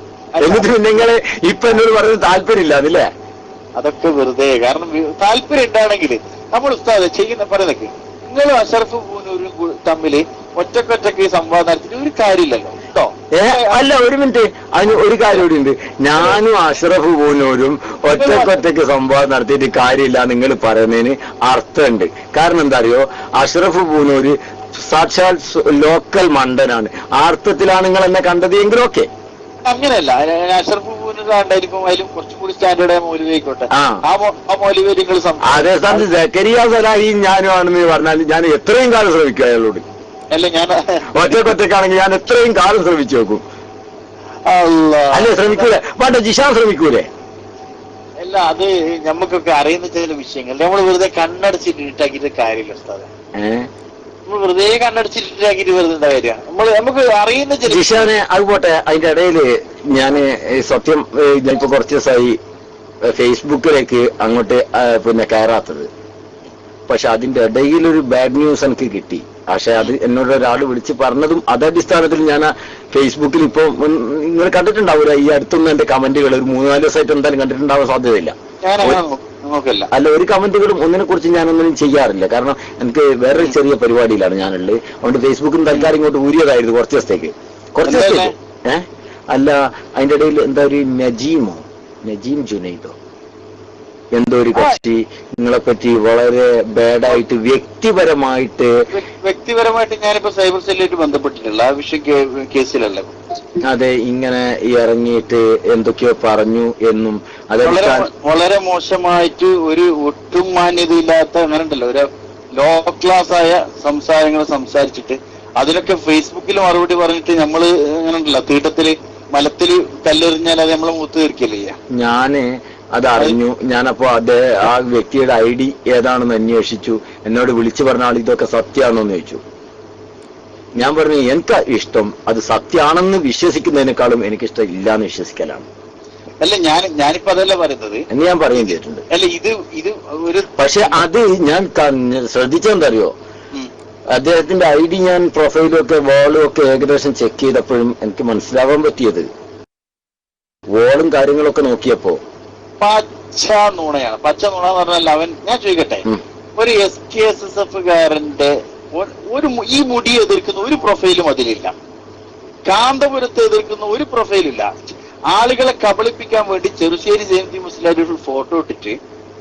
എന്നിട്ട് നിങ്ങള് ഇപ്പൊ എന്നോട് പറയുന്നത് താല്പര്യമില്ല അതില്ലേ? അതൊക്കെ വെറുതെ. കാരണം താല്പര്യം ഉണ്ടാണെങ്കിൽ നമ്മൾ ഉസ്താദ് ചെയ്യുന്ന പറയുന്നൊക്കെ നിങ്ങളും അഷറഫ് പൂനൂരും തമ്മില് ഒറ്റക്കൊറ്റക്ക് സംവാദം നടത്തിയിട്ട് ഒരു കാര്യമില്ലല്ലോ കേട്ടോ. അല്ല ഒരു മിനിറ്റ്, അതിന് ഒരു കാര്യം കൂടി ഉണ്ട്. ഞാനും അഷറഫ് പൂനൂരും ഒറ്റക്കൊറ്റക്ക് സംവാദം നടത്തിയിട്ട് കാര്യമില്ല നിങ്ങൾ പറയുന്നതിന് അർത്ഥമുണ്ട്. കാരണം എന്താ അറിയോ, അഷറഫ് പൂനൂര് സാക്ഷാൽ ലോക്കൽ മണ്ടനാണ്. ആ അർത്ഥത്തിലാണ് നിങ്ങൾ എന്നെ കണ്ടത് എങ്കിലും ഓക്കെ. അങ്ങനെയല്ല, അഷറഫ് പൂനൂരാണ്ടായിരിക്കും അതിലും കുറച്ചുകൂടി സ്റ്റാൻഡേർഡ് മൗലവിയായിക്കോട്ടെ. ആ മൗലവി നിങ്ങൾ അതേ സ്ഥാനത്ത് സക്കരിയ സലാഹി ഞാനും ആണെന്ന് പറഞ്ഞാൽ ഞാൻ എത്രയും കാലം ശ്രമിക്കും അയാളോട്. അല്ല ഞാൻ ഒറ്റക്കൊറ്റക്കാണെങ്കിൽ ഞാൻ എത്രയും കാലം ശ്രമിച്ചു നോക്കും. അല്ലേ ശ്രമിക്കൂലേ? വേണ്ട ജിഷാൻ ശ്രമിക്കൂലേ? അല്ല അത് നമുക്കൊക്കെ അറിയുന്ന ചില വിഷയങ്ങൾ നമ്മൾ വെറുതെ കണ്ണടച്ചിട്ട് ഇട്ടാക്കിയിട്ട് കാര്യമില്ല ഉസ്താദേ. നമ്മൾ വെറുതെ കണ്ണടച്ചിട്ടാക്കിയിട്ട് വെറുതെ കാര്യമാണ്. നമുക്ക് അറിയുന്ന ചില ജിഷാനെ അത് പോട്ടെ. അതിന്റെ ഇടയിൽ ഞാന് സത്യം ഞാനിപ്പോ കുറച്ച് ദിവസമായി ഫേസ്ബുക്കിലേക്ക് അങ്ങോട്ട് പിന്നെ കയറാത്തത്. പക്ഷെ അതിന്റെ ഇടയിൽ ഒരു ബാഡ് ന്യൂസ് എനിക്ക് കിട്ടി. പക്ഷെ അത് എന്നോട് ഒരാൾ വിളിച്ച് പറഞ്ഞതും അതടിസ്ഥാനത്തിൽ ഞാൻ ഫേസ്ബുക്കിൽ ഇപ്പൊ നിങ്ങൾ കണ്ടിട്ടുണ്ടാവില്ല. ഈ അടുത്തൊന്നും എന്റെ കമന്റുകൾ ഒരു 3-4 ദിവസമായിട്ട് എന്തായാലും കണ്ടിട്ടുണ്ടാവാൻ സാധ്യതയില്ല. അല്ല ഒരു കമന്റുകളും ഒന്നിനെ കുറിച്ച് ഞാനൊന്നും ചെയ്യാറില്ല. കാരണം എനിക്ക് വേറെ ചെറിയ പരിപാടിയിലാണ് ഞാനുള്ളത്. അതുകൊണ്ട് ഫേസ്ബുക്കിൽ തൽക്കാലം ഇങ്ങോട്ട് ഊരിയതായിരുന്നു കുറച്ച് ദിവസത്തേക്ക്. അല്ല അതിന്റെ ഇടയിൽ എന്താ ഒരു നജീം ജുനൈദോ എന്തോ ഒരു കക്ഷി നിങ്ങളെ പറ്റി വളരെ ബാഡായിട്ട് വ്യക്തിപരമായിട്ട് ഞാനിപ്പോ സൈബർ സെല്ലുമായിട്ട് ബന്ധപ്പെട്ടിട്ടുള്ള ആ വിഷയം കേസിലല്ല. അതെ, ഇങ്ങനെ ഇറങ്ങിയിട്ട് എന്തൊക്കെയോ പറഞ്ഞു എന്നും വളരെ മോശമായിട്ട് ഒരു ഒട്ടും മാന്യതയില്ലാത്ത അങ്ങനെ ഉണ്ടല്ലോ ഒരു ലോ ക്ലാസ് ആയ സംസാരങ്ങൾ സംസാരിച്ചിട്ട് അതിലൊക്കെ ഫേസ്ബുക്കിൽ മറുപടി പറഞ്ഞിട്ട് നമ്മള് അങ്ങനെ ഉണ്ടല്ലോ തീട്ടത്തില് മലത്തില് കല്ലെറിഞ്ഞാൽ അത് നമ്മളെ മുഖത്ത് തീർക്കല്ലേ ചെയ്യാം. ഞാന് അതറിഞ്ഞു. ഞാനപ്പോ ആ വ്യക്തിയുടെ ID ഏതാണെന്ന് അന്വേഷിച്ചു. എന്നോട് വിളിച്ചു പറഞ്ഞ ആൾ ഇതൊക്കെ സത്യമാണോന്ന് ചോദിച്ചു. ഞാൻ പറഞ്ഞു എനിക്ക് ഇഷ്ടം അത് സത്യമാണെന്ന് വിശ്വസിക്കുന്നതിനേക്കാളും എനിക്കിഷ്ടം ഇല്ലാന്ന് വിശ്വസിക്കലാണ്. അല്ല ഞാനിപ്പോ അതല്ല പറയുന്നത് എന്ന് ഞാൻ പറയുകയും ചെയ്തിട്ടുണ്ട്. അല്ല ഇത് ഒരു പക്ഷെ അത് ഞാൻ ശ്രദ്ധിച്ചെന്തറിയോ, അദ്ദേഹത്തിന്റെ ID ഞാൻ പ്രൊഫൈലും ഒക്കെ വാളും ഒക്കെ ഏകദേശം ചെക്ക് ചെയ്തപ്പോഴും എനിക്ക് മനസ്സിലാവാൻ പറ്റിയത് വോളും കാര്യങ്ങളൊക്കെ നോക്കിയപ്പോ പച്ച നുണയാണ്. പച്ച നുണ എന്ന് പറഞ്ഞാൽ ഞാൻ ചോദിക്കട്ടെ, ഒരു SKSSF-കാരന്റെ ഈ മുടി എതിർക്കുന്ന ഒരു പ്രൊഫൈലും അതിലില്ല. കാന്തപുരത്ത് എതിർക്കുന്ന ഒരു പ്രൊഫൈലില്ല. ആളുകളെ കബളിപ്പിക്കാൻ വേണ്ടി ചെറുശ്ശേരി ജയന്തി മുസ്ലിയാർ ഒരു ഫോട്ടോ ഇട്ടിട്ട്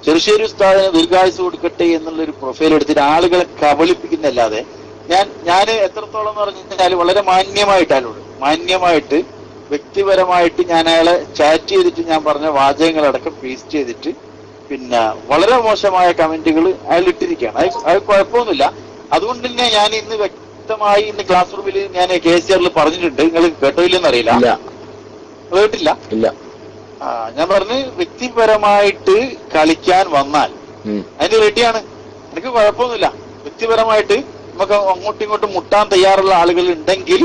ചെറുശ്ശേരി ഉസ്താദിന് ദീർഘായുസ് കൊടുക്കട്ടെ എന്നുള്ളൊരു പ്രൊഫൈൽ എടുത്തിട്ട് ആളുകളെ കബളിപ്പിക്കുന്നല്ലാതെ ഞാൻ എത്രത്തോളം എന്ന് പറഞ്ഞാൽ വളരെ മാന്യമായിട്ട് വ്യക്തിപരമായിട്ട് ഞാൻ അയാളെ ചാറ്റ് ചെയ്തിട്ട് ഞാൻ പറഞ്ഞ വാചകങ്ങളടക്കം പേസ്റ്റ് ചെയ്തിട്ട് പിന്നെ വളരെ മോശമായ കമന്റുകൾ അയാൾ ഇട്ടിരിക്കുകയാണ്. അത് കുഴപ്പമൊന്നുമില്ല. അതുകൊണ്ട് തന്നെ ഞാൻ ഇന്ന് വ്യക്തമായി ഇന്ന് ക്ലാസ് റൂമിൽ ഞാൻ KCR പറഞ്ഞിട്ടുണ്ട്. നിങ്ങൾ കേട്ടില്ലെന്ന് അറിയില്ല, കേട്ടില്ല. ഞാൻ പറഞ്ഞ് വ്യക്തിപരമായിട്ട് കളിക്കാൻ വന്നാൽ അതിന് റെഡിയാണ്, എനിക്ക് കുഴപ്പമൊന്നുമില്ല. വ്യക്തിപരമായിട്ട് നമുക്ക് അങ്ങോട്ടും ഇങ്ങോട്ടും മുട്ടാൻ തയ്യാറുള്ള ആളുകൾ ഉണ്ടെങ്കിൽ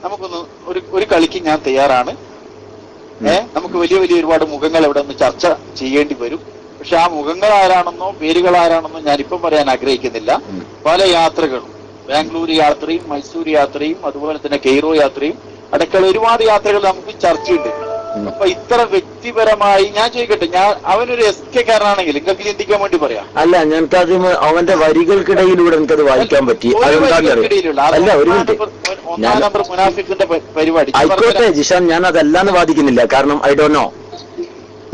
നമുക്കൊന്ന് ഒരു കളിക്ക് ഞാൻ തയ്യാറാണ്. നമുക്ക് വലിയ ഒരുപാട് മുഖങ്ങൾ ഇവിടെ ഒന്ന് ചർച്ച ചെയ്യേണ്ടി വരും. പക്ഷെ ആ മുഖങ്ങൾ ആരാണെന്നോ പേരുകൾ ആരാണെന്നോ ഞാനിപ്പം പറയാൻ ആഗ്രഹിക്കുന്നില്ല. പല യാത്രകളും, ബാംഗ്ലൂർ യാത്രയും മൈസൂർ യാത്രയും അതുപോലെ തന്നെ കെയ്റോ യാത്രയും അടക്കമുള്ള ഒരുപാട് യാത്രകൾ നമുക്ക് ചർച്ചയുണ്ട്. അപ്പൊ ഇത്ര വ്യക്തിപരമായി ഞാൻ ചോദിക്കട്ടെ, അവനൊരു SK-കാരനാണെങ്കിൽ നിങ്ങൾക്ക് ചിന്തിക്കാൻ വേണ്ടി പറയാം. അല്ല, ഞങ്ങൾക്കത് അവന്റെ വരികൾക്കിടയിലൂടെ എനിക്കത് വായിക്കാൻ പറ്റി. അല്ല, ഒരു മിനിറ്റ്, പരിപാടി ആയിക്കോട്ടെ ജിഷാൻ, ഞാൻ അതല്ലാന്ന് വാദിക്കുന്നില്ല. കാരണം ഐ ഡോണ്ട് നോ,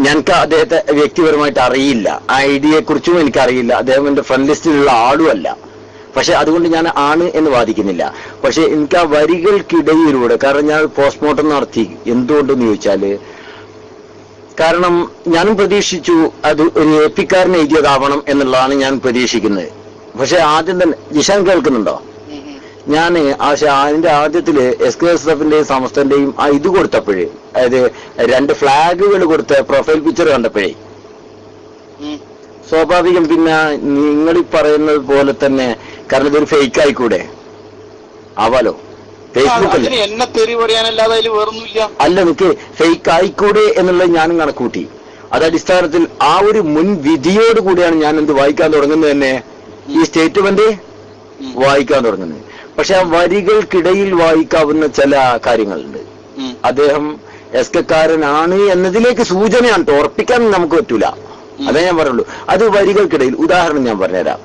ഞങ്ങൾക്ക് അദ്ദേഹത്തെ വ്യക്തിപരമായിട്ട് അറിയില്ല. ആ ID-യെ കുറിച്ചും എനിക്കറിയില്ല. അദ്ദേഹം എന്റെ ഫ്രണ്ട് ലിസ്റ്റിലുള്ള ആളുമല്ല. പക്ഷെ അതുകൊണ്ട് ഞാൻ ആണ് എന്ന് വാദിക്കുന്നില്ല. പക്ഷെ എനിക്ക് ആ വരികൾക്കിടയിലൂടെ, കാരണം ഞാൻ പോസ്റ്റ്മോർട്ടം നടത്തി. എന്തുകൊണ്ടെന്ന് ചോദിച്ചാല്, കാരണം ഞാനും പ്രതീക്ഷിച്ചു അത് ഒരു AP-കാരൻ എഴുതിയതാവണം എന്നുള്ളതാണ് ഞാൻ പ്രതീക്ഷിക്കുന്നത്. പക്ഷെ ആദ്യം തന്നെ ജിഷാൻ കേൾക്കുന്നുണ്ടോ? ഞാൻ അതിന്റെ ആദ്യത്തില് SKSF-ന്റെയും സമസ്തന്റെയും ഇത് കൊടുത്തപ്പോഴേ, അതായത് 2 ഫ്ലാഗുകൾ കൊടുത്ത പ്രൊഫൈൽ പിക്ചർ കണ്ടപ്പോഴേ സ്വാഭാവികം പിന്നെ നിങ്ങൾ പറയുന്നത് പോലെ തന്നെ, കാരണം ഇതൊരു ഫേക്ക് ആയിക്കൂടെ ആവാലോ, ഫേസ്ബുക്കിൽ അല്ല, എനിക്ക് ഫേക്ക് ആയിക്കൂടെ എന്നുള്ളത് ഞാനും കണക്കൂട്ടി. അത് അടിസ്ഥാനത്തിൽ ആ ഒരു മുൻ വിധിയോട് കൂടിയാണ് ഞാൻ എന്ത് വായിക്കാൻ തുടങ്ങുന്നത് തന്നെ, ഈ സ്റ്റേറ്റ്മെന്റ് വായിക്കാൻ തുടങ്ങുന്നത്. പക്ഷെ ആ വരികൾക്കിടയിൽ വായിക്കാവുന്ന ചില കാര്യങ്ങളുണ്ട്. അദ്ദേഹം SK-കാരനാണ് എന്നതിലേക്ക് സൂചനയാണ്, ഉറപ്പിക്കാൻ നമുക്ക് പറ്റൂല. അതേ ഞാൻ പറയുള്ളൂ. അത് വരികൾക്കിടയിൽ ഉദാഹരണം ഞാൻ പറഞ്ഞുതരാം.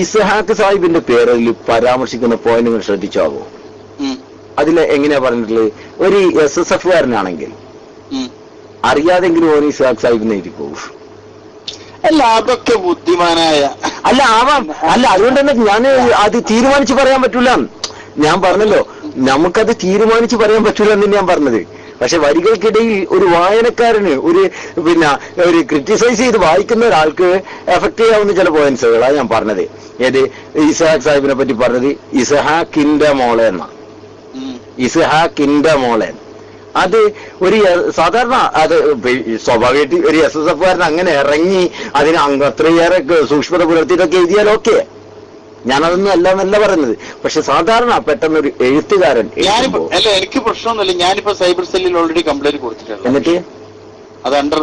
ഇസ്ഹാഖ് സാഹിബിന്റെ പേരിൽ പരാമർശിക്കുന്ന പോയിന്റ് നിങ്ങൾ ശ്രദ്ധിച്ചാവോ? അതിൽ എങ്ങനെയാ പറഞ്ഞിട്ടുള്ളത്? ഒരു SSF-കാരനാണെങ്കിൽ അറിയാതെങ്കിലും ഓൻ ഇസ്ഹാഖ് സാഹിബിനെ എഴുതി പോകും. അല്ല, അതൊക്കെ ബുദ്ധിമാനായ അല്ല ആവാം. അല്ല, അതുകൊണ്ട് തന്നെ ഞാൻ അത് തീരുമാനിച്ച് പറയാൻ പറ്റൂല. ഞാൻ പറഞ്ഞല്ലോ, നമുക്കത് തീരുമാനിച്ച് പറയാൻ പറ്റൂല എന്ന് ഞാൻ പറഞ്ഞത്. പക്ഷെ വരികൾക്കിടയിൽ ഒരു വായനക്കാരന് ഒരു ക്രിറ്റിസൈസ് ചെയ്ത് വായിക്കുന്ന ഒരാൾക്ക് എഫക്ട് ചെയ്യാവുന്ന ചില പോയിന്റ്സുകളാണ് ഞാൻ പറഞ്ഞത്. ഏത് ഇസ്ഹാഖ് സാഹിബിനെ പറ്റി പറഞ്ഞത് ഇസ്ഹാഖിന്റെ മോളെ എന്നാ, ഇസ്ഹാഖിന്റെ മോളെ. അത് ഒരു സാധാരണ അത് സ്വാഭാവികമായിട്ട് ഒരു SSF-കാരൻ അങ്ങനെ ഇറങ്ങി അതിന് അത്രയേറെ സൂക്ഷ്മത പുലർത്തിയിട്ടൊക്കെ എഴുതിയാൽ ഓക്കെ, ഞാനതൊന്നും അല്ല പറയുന്നത്. പക്ഷെ സാധാരണ പെട്ടെന്നൊരു എഴുത്തുകാരൻ അല്ല, എനിക്ക് പ്രശ്നമൊന്നുമില്ല. ഞാനിപ്പോ സൈബർ സെല്ലിൽ ഓൾറെഡി കംപ്ലൈന്റ് കൊടുത്തിട്ടുണ്ട്. എന്നിട്ട് അത് അണ്ടർ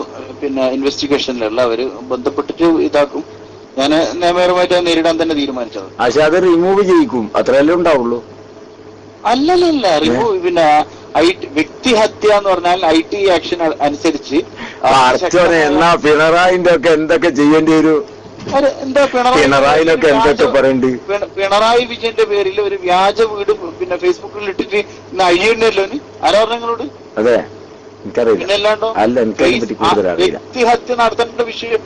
ഇൻവെസ്റ്റിഗേഷനിലുള്ള അവര് ബന്ധപ്പെട്ടിട്ട് ഇതാക്കും. ഞാൻ നിയമപരമായിട്ട് നേരിടാൻ തന്നെ തീരുമാനിച്ചത്. പക്ഷെ അത് റിമൂവ് ചെയ്യിക്കും, അത്രയല്ലേ ഉണ്ടാവുള്ളൂ. അല്ലല്ല, റിമൂവ് വ്യക്തിഹത്യ എന്ന് പറഞ്ഞാൽ IT ആക്ഷൻ അനുസരിച്ച് എന്നാ പിണറായിന്റെ ഒക്കെ എന്തൊക്കെ ചെയ്യേണ്ടി വരും? എന്താ പിണറായിനൊക്കെ എന്തൊക്കെ പറയണ്ട്? പിണറായി വിജയന്റെ പേരിൽ ഒരു വ്യാജ വീട് ഫേസ്ബുക്കിൽ ഇട്ടിട്ട് അഴിയണ്ടല്ലോ. ആരാ പറഞ്ഞ നിങ്ങളോട്? അതെ, എനിക്കറിയില്ല. പിന്നല്ലാണ്ടോ അല്ല, എനിക്കതിനെ പറ്റി കൂടുതൽ അറിയില്ല. വ്യക്തിഹത്യ നടത്തേണ്ട വിഷയം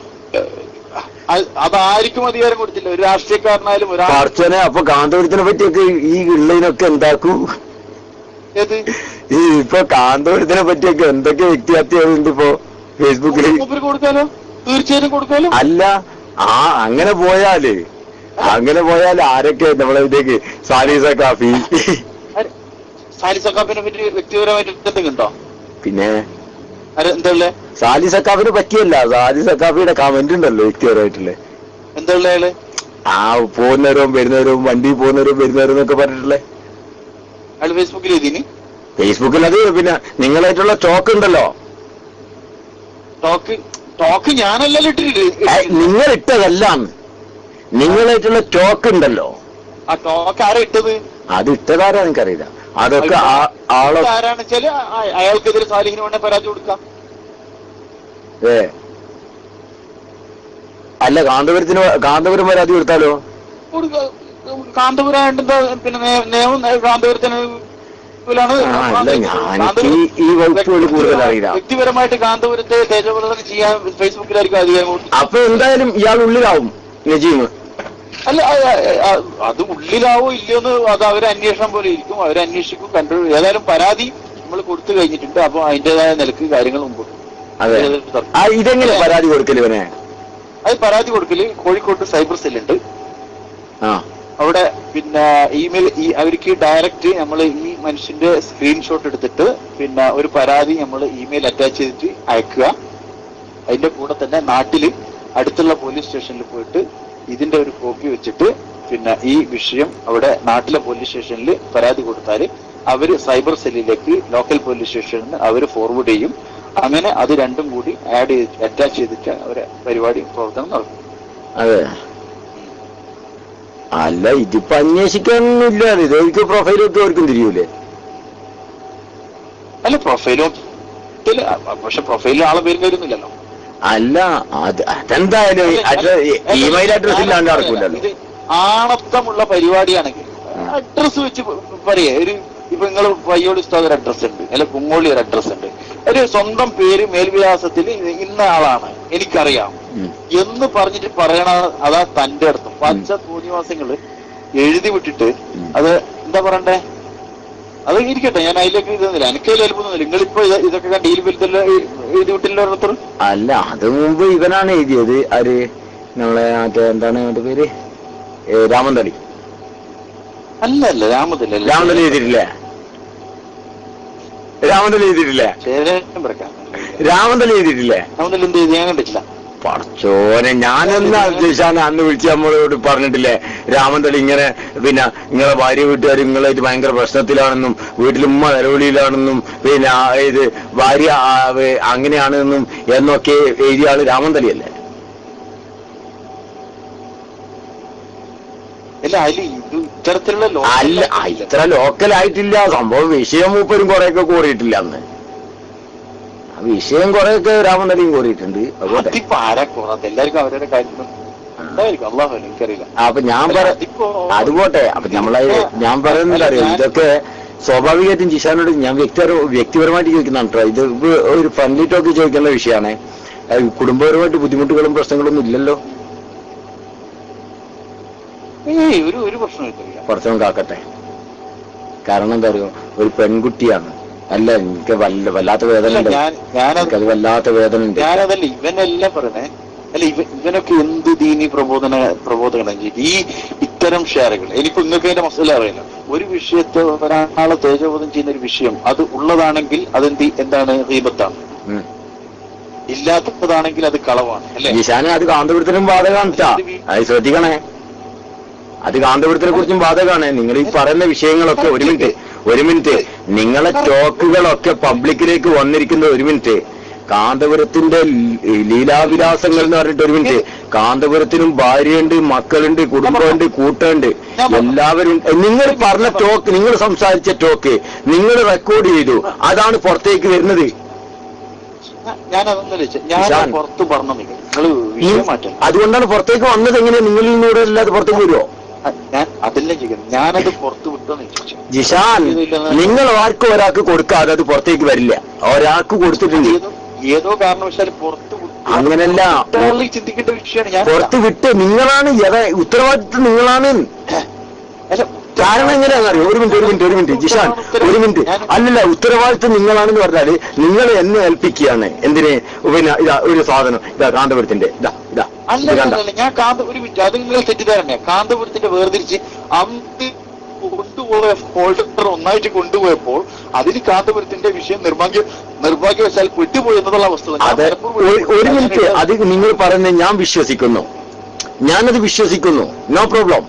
അതാർക്കും അധികാരം കൊടുത്തില്ല. ഒരു രാഷ്ട്രീയക്കാരനായാലും പറച്ചോനെ. അപ്പൊ കാന്തപുരത്തിനെ പറ്റിയൊക്കെ ഈ ഉള്ളതിനൊക്കെ എന്താക്കൂ? ഏത് ഈ ഇപ്പൊ കാന്തപുരത്തിനെ പറ്റിയൊക്കെ എന്തൊക്കെ വ്യക്തിഹത്യുണ്ട് ഇപ്പൊ ഫേസ്ബുക്കിൽ? കൊടുക്കാലോ, തീർച്ചയായിട്ടും കൊടുക്കാലോ. അല്ല, അങ്ങനെ പോയാൽ ആരൊക്കെ നമ്മളതിലേക്ക് സാലിസ കാഫി സാലിസക്കാഫിനെ പറ്റി വ്യക്തിപരമായിട്ട് എന്തെങ്കിലും ഉണ്ടോ? പിന്നെ എന്താ സാലിസക്കാഫിനെ പറ്റിയല്ല, സാലിസക്കാഫിയുടെ കമന്റ് ഉണ്ടല്ലോ വ്യക്തിപരമായിട്ടുള്ള. എന്താ അയാള് പോകുന്നവരും വരുന്നവരും, വണ്ടി പോകുന്നവരും വരുന്നവരും എന്നൊക്കെ പറഞ്ഞിട്ടുള്ളേ. അയാൾ ഫേസ്ബുക്കിൽ എഴുതിന്. ഫേസ്ബുക്കിൽ അത് പിന്നെ നിങ്ങളായിട്ടുള്ള ടോക്ക് ഉണ്ടല്ലോ. ടോക്ക് ഞാനല്ലല്ലോ ഇട്ടിട്ടില്ല. നിങ്ങൾ ഇട്ടതല്ല, നിങ്ങളായിട്ടുള്ള ടോക്ക് ഉണ്ടല്ലോ. ആ ടോക്ക് ആരാ ഇട്ടത്? അത് ഇട്ടതാരാ എനിക്കറിയില്ല. അതൊക്കെ ആരാണ് വെച്ചാല് അയാൾക്കെതിരെ സാലിഹിന് വേണേ പരാതി കൊടുക്കാം. അല്ല, കാന്തപുരം പരാതി കൊടുത്താലോ? കാന്തപുരം പിന്നെ നിയമം കാന്തപുരത്തിന് വ്യക്തിപരമായിട്ട് കാന്തപുരത്തെ തേജോവധനം ചെയ്യാൻ ഫേസ്ബുക്കിലായിരിക്കും അധികാരം. അപ്പൊ എന്തായാലും ഇയാൾ ഉള്ളിലാവും നജീം. അല്ല, അത് ഉള്ളിലാവോ ഇല്ലയോന്ന് അത് അവരെ അന്വേഷണം പോലെ ഇരിക്കും. അവരെ അന്വേഷിക്കും, കണ്ടു. ഏതായാലും പരാതി നമ്മൾ കൊടുത്തു കഴിഞ്ഞിട്ടുണ്ട്. അപ്പൊ അതിന്റേതായ നിലക്ക് കാര്യങ്ങൾ മുമ്പോട്ട്. ഇതെങ്ങനെ പരാതി കൊടുക്കല്? അത് പരാതി കൊടുക്കല് കോഴിക്കോട്ട് സൈബർ സെല്ലുണ്ട്. അവിടെ പിന്നെ ഇമെയിൽ അവർക്ക് ഡയറക്റ്റ് നമ്മൾ ഈ മനുഷ്യന്റെ സ്ക്രീൻഷോട്ട് എടുത്തിട്ട് പിന്നെ ഒരു പരാതി നമ്മൾ ഇമെയിൽ അറ്റാച്ച് ചെയ്തിട്ട് അയക്കുക. അതിന്റെ കൂടെ തന്നെ നാട്ടില് അടുത്തുള്ള പോലീസ് സ്റ്റേഷനിൽ പോയിട്ട് ഇതിന്റെ ഒരു കോപ്പി വെച്ചിട്ട് പിന്നെ ഈ വിഷയം അവിടെ നാട്ടിലെ പോലീസ് സ്റ്റേഷനിൽ പരാതി കൊടുത്താൽ അവര് സൈബർ സെല്ലിലേക്ക് ലോക്കൽ പോലീസ് സ്റ്റേഷനിൽ അവര് ഫോർവേഡ് ചെയ്യും. അങ്ങനെ അത് രണ്ടും കൂടി അറ്റാച്ച് ചെയ്തിട്ട് അവരെ പരിപാടി പ്രവർത്തനം നടക്കും. അതെ. അല്ല, ഇതിപ്പോ അന്വേഷിക്കാനൊന്നുമില്ല. ഇതൊക്കെ പ്രൊഫൈലൊക്കെ അവർക്കും തിരിയൂലേ? അല്ല, പ്രൊഫൈലും പക്ഷെ പ്രൊഫൈലിൽ ആളെ പേരും വരുന്നില്ലല്ലോ. അല്ല, അതെന്തായാലും ഇമെയിൽ അഡ്രസ് ഇല്ലാണ്ട് നടക്കൂലല്ലോ. ഇത് ആണത്തമുള്ള പരിപാടിയാണെങ്കിൽ അഡ്രസ് വെച്ച് പറയേ. ഇപ്പൊ നിങ്ങൾ വയ്യോളി ഉസ്താദ് ഒരു അഡ്രസ് ഉണ്ട്, അല്ലെ കുങ്ങോളി ഒരു അഡ്രസ് ഉണ്ട്. ഒരു സ്വന്തം പേര് മേൽവിലാസത്തിൽ ഇന്ന ആളാണ് എനിക്കറിയാം എന്ന് പറഞ്ഞിട്ട് പറയണ അതാ തന്റെ അടുത്തും. പച്ച തോന്നിവാസങ്ങള് എഴുതി വിട്ടിട്ട് അത് എന്താ പറയണ്ടേ, അത് ഇരിക്കട്ടെ, ഞാൻ അതിലേക്ക് ഇതൊന്നുമില്ല. എനിക്കതിൽ അത്ഭുതമൊന്നുമില്ല. നിങ്ങളിപ്പോ ഇതൊക്കെ കണ്ടീൽ എഴുതി വിട്ടില്ല ഓരോരുത്തർ. അല്ല, അത് മുമ്പ് ഇവനാണ് എഴുതിയത്. ആര്? നമ്മളെ എന്താണ് അവന്റെ പേര്? രാമന്തളി. അല്ല രാമന്തളി എഴുതിയിട്ടില്ലേ? രാമന്തളി എഴുതിയിട്ടില്ലേ? രാമന്തളി എഴുതിയിട്ടില്ലേ? രാമന്തളി എന്ത് എഴുതി? ഞാൻ കണ്ടിട്ടില്ല. പടച്ചോനെ, ഞാനെന്നാ ദേശാണ് അന്ന് വിളിച്ച് നമ്മളോട് പറഞ്ഞിട്ടില്ലേ രാമന്തളി ഇങ്ങനെ പിന്നെ നിങ്ങളെ ഭാര്യ വീട്ടുകാർ നിങ്ങളായിട്ട് ഭയങ്കര പ്രശ്നത്തിലാണെന്നും വീട്ടിലുമ്മ നിലവിളിയിലാണെന്നും പിന്നെ ഇത് ഭാര്യ അങ്ങനെയാണെന്നും എന്നൊക്കെ എഴുതിയ ആള് രാമന്തളിയല്ലേ? അല്ല, ഇത്ര ലോക്കലായിട്ടില്ല സംഭവം. വിഷയം മൂപ്പരും കുറെയൊക്കെ കോറിയിട്ടില്ല അന്ന്. വിഷയം കുറെയൊക്കെ രാമന്തളിയും കോറിയിട്ടുണ്ട്. എല്ലാവർക്കും അവരുടെ കാര്യം. അപ്പൊ അതുപോട്ടെ. അപ്പൊ ഞാൻ പറയുന്നത് അറിയാം, ഇതൊക്കെ സ്വാഭാവികമായിട്ടും ജിഷാനോട് ഞാൻ വ്യക്തിപരമായിട്ട് ചോദിക്കുന്നതാണ് കേട്ടോ. ഇത് ഒരു ഫ്രണ്ട്ലി ടോക്ക് ചോദിക്കേണ്ട വിഷയമാണ്. കുടുംബപരമായിട്ട് ബുദ്ധിമുട്ടുകളും പ്രശ്നങ്ങളൊന്നും ഇല്ലല്ലോ. ഒരു പ്രശ്നമില്ല. പ്രശ്നം കാക്കട്ടെ. കാരണം എന്താ അറിയോ, ഒരു പെൺകുട്ടിയാണ്. അല്ല, എനിക്ക് വല്ലാത്ത വേദന ഉണ്ട്. അത് വല്ലാത്ത വേദന ഉണ്ട്. ഞാനതല്ല ഇവനെല്ലാം പറഞ്ഞേ. അല്ല, ഇവനൊക്കെ എന്ത് ദീനി പ്രബോധനം ചെയ്യും ഈ ഇത്തരം ഷെയറുകൾ. എനിക്ക് നിങ്ങൾക്ക് അതിന്റെ മസല അറിയില്ല. ഒരു വിഷയത്തെ ഒരാളെ തേജോബോധം ചെയ്യുന്ന ഒരു വിഷയം അത് ഉള്ളതാണെങ്കിൽ എന്താണ് ഗീബത്താണ്, ഇല്ലാത്തതാണെങ്കിൽ അത് കളവാണ്. അല്ലെ? അത് കാന്തപുരത്തിനും ബാധകമാണ്. അത് ശ്രദ്ധിക്കണേ. അത് കാന്തപുരത്തിനെ കുറിച്ചും ബാധകമാണ്. നിങ്ങൾ ഈ പറയുന്ന വിഷയങ്ങളൊക്കെ ഒരു മിനിറ്റ് നിങ്ങളെ ടോക്കുകളൊക്കെ പബ്ലിക്കിലേക്ക് വന്നിരിക്കുന്ന ഒരു മിനിറ്റ്. കാന്തപുരത്തിന്റെ ലീലാവിലാസങ്ങൾ എന്ന് പറഞ്ഞിട്ട് ഒരു മിനിറ്റ്. കാന്തപുരത്തിനും ഭാര്യയുണ്ട്, മക്കളുണ്ട്, കുടുംബമുണ്ട്, കൂട്ടുണ്ട്, എല്ലാവരും. നിങ്ങൾ പറഞ്ഞ ടോക്ക്, നിങ്ങൾ സംസാരിച്ച ടോക്ക് നിങ്ങൾ റെക്കോർഡ് ചെയ്തു. അതാണ് പുറത്തേക്ക് വരുന്നത്. അതുകൊണ്ടാണ് പുറത്തേക്ക് വന്നത്. എങ്ങനെയാ നിങ്ങളിൽ നിന്നൂടെ അല്ലാതെ പുറത്തേക്ക് വരുമോ? അതെല്ലാം ചെയ്യുന്നത്. ഞാനത് പുറത്ത് വിട്ടോന്ന് ചോദിച്ചു. ജിഷാൻ, നിങ്ങൾ ആർക്കും ഒരാൾക്ക് കൊടുക്കാതെ അത് പുറത്തേക്ക് വരില്ല. ഒരാൾക്ക് കൊടുത്തിട്ടുണ്ട്, ഏതോ കാരണവശാൽ പുറത്ത് അങ്ങനല്ല, ചിന്തിക്കേണ്ട വിഷയമാണ്. ഞാൻ പുറത്ത് വിട്ട് നിങ്ങളാണ് ഉത്തരവാദിത്വം, നിങ്ങളാണ്. കാരണം എങ്ങനെയാണെന്നറിയോ? ഒരു മിനിറ്റ് ജിഷാൻ, ഒരു മിനിറ്റ്. അല്ലല്ല, ഉത്തരവാദിത്വം നിങ്ങളാണെന്ന് പറഞ്ഞാല് നിങ്ങൾ എന്നെ ഏൽപ്പിക്കുകയാണ്. എന്തിന്? പിന്നെ ഇതാ ഒരു സാധനം, ഇതാ കാന്തപുരത്തിന്റെ ഇതാ അല്ല, ഞാൻ ഒരു മിനിറ്റ്, അത് നിങ്ങൾ തെറ്റിദ്ധാരണ. കാന്തപുരത്തിന്റെ വേർതിരിച്ച് അന്ന് കൊണ്ടുപോയ ഫോൾഡർ ഒന്നായിട്ട് കൊണ്ടുപോയപ്പോൾ അതിൽ കാന്തപുരത്തിന്റെ വിഷയം നിർഭാഗ്യവശാൽ വിട്ടുപോയി എന്നുള്ള വസ്തുത. ഒരു മിനിറ്റ്, അത് നിങ്ങൾ പറയുന്നത് ഞാൻ വിശ്വസിക്കുന്നു, ഞാനത് വിശ്വസിക്കുന്നു, നോ പ്രോബ്ലം.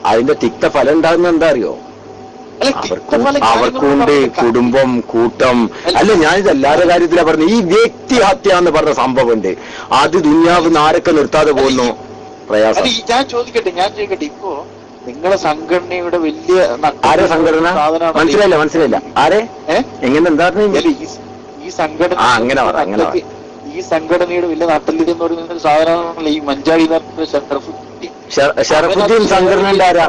അതിന്റെ തിക്ത ഫലം ഉണ്ടാകുന്ന എന്താ അറിയോ? അവർക്കുണ്ട് കുടുംബം, കൂട്ടം. അല്ല, ഞാനിത് എല്ലാവരുടെ കാര്യത്തിലാ പറഞ്ഞത്. ഈ വ്യക്തിഹത്യ എന്ന് പറഞ്ഞ സംഭവം ഉണ്ട്, അത് ദുനിയാവ് ആരൊക്കെ നിർത്താതെ പോകുന്നു, പ്രയാസം. ഞാൻ ചോദിക്കട്ടെ, ഇപ്പോ നിങ്ങളെ സംഘടനയുടെ വലിയ ആരെ സംഘടന? മനസ്സിലായില്ല ആരെ? എങ്ങനെ? എന്താ ഈ സംഘടന അങ്ങനെ ഈ സംഘടനയുടെ വലിയ നട്ടല് എന്ന് പറയുന്ന ഒരു സാധനമാണല്ലോ ഈ മഞ്ചാടി ഷറഫുദ്ദീൻ. സംഘടനയുടെ ആരാ?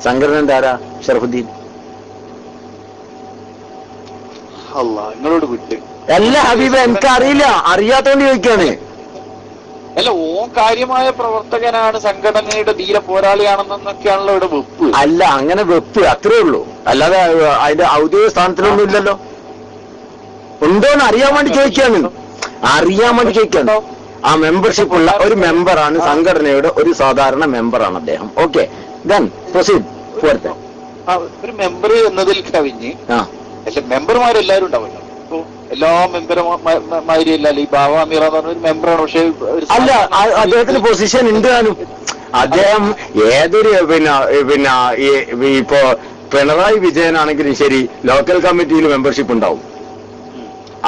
സംഘടനയുടെ ആരാ ഷറഫുദ്ദീൻ? അല്ലാ, നിങ്ങളോട് വിട്ട്. അല്ല ഹബീബ, എനിക്കറിയില്ല, അറിയാത്തോണ്ട് ചോദിക്കാണ്. അല്ല, ഓൻ കാര്യമായ പ്രവർത്തകനാണ്, സംഘടനയുടെ ധീര പോരാളിയാണെന്നൊക്കെയാണല്ലോ ഇവിടെ വെപ്പ്. അല്ല, അങ്ങനെ വെപ്പ്, അത്രേ ഉള്ളൂ. അല്ലാതെ അതിന്റെ ഔദ്യോഗിക സ്ഥാനത്തിലൊന്നും ഇല്ലല്ലോ. ഉണ്ടോന്ന് അറിയാൻ വേണ്ടി ചോദിക്കാണ്, ആ മെമ്പർഷിപ്പ് ഉള്ള ഒരു മെമ്പറാണ്, സംഘടനയുടെ ഒരു സാധാരണ മെമ്പറാണ് അദ്ദേഹം. Okay, then proceed fourth. ഒരു മെമ്പർ എന്നതിൽ കവിഞ്ഞ് മെമ്പർമാരെല്ലാരും ഉണ്ടാവല്ലോ. ഇപ്പൊ എല്ലാ മെമ്പർമാരിയല്ല, ഈ ബാവ അമീറ എന്ന് പറഞ്ഞ ഒരു മെമ്പറാണ്. പക്ഷെ അല്ല, അദ്ദേഹത്തിന് പൊസിഷൻ ഉണ്ട് താനും. അദ്ദേഹം ഏതൊരു ഇപ്പോ പിണറായി വിജയനാണെങ്കിലും ശരി, ലോക്കൽ കമ്മിറ്റിയിൽ മെമ്പർഷിപ്പ് ഉണ്ടാവും.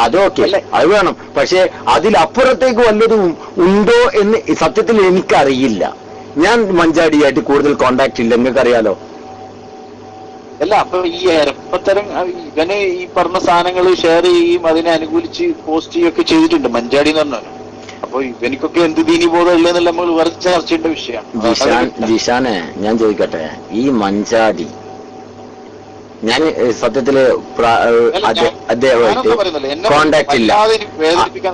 അതൊക്കെ അത് വേണം. പക്ഷെ അതിലപ്പുറത്തേക്ക് വല്ലതും ഉണ്ടോ എന്ന് സത്യത്തിൽ എനിക്കറിയില്ല. ഞാൻ മഞ്ചാടിയായിട്ട് കൂടുതൽ കോണ്ടാക്ട് ഇല്ല, നിങ്ങൾക്കറിയാലോ. അല്ല, അപ്പൊ ഈ എരപ്പത്തരം ഇവന് ഈ പറഞ്ഞ സാധനങ്ങൾ ഷെയർ ചെയ്യുകയും അതിനെ അനുകൂലിച്ച് പോസ്റ്റ് ചെയ്യുകയൊക്കെ ചെയ്തിട്ടുണ്ട് മഞ്ചാടി എന്ന് പറഞ്ഞാൽ. അപ്പൊ ഇവനിക്കൊക്കെ എന്ത് ദീനിബോധം ഇല്ലെന്നുള്ള നമ്മൾ വേറെ ചർച്ച ചെയ്യേണ്ട വിഷയമാണ്. ജിഷാനെ, ഞാൻ ചോദിക്കട്ടെ, ഈ മഞ്ചാടി ഞാൻ സത്യത്തില് അദ്ദേഹമായിട്ട് കോണ്ടാക്ട് ഇല്ല. വേദനിപ്പിക്കാൻ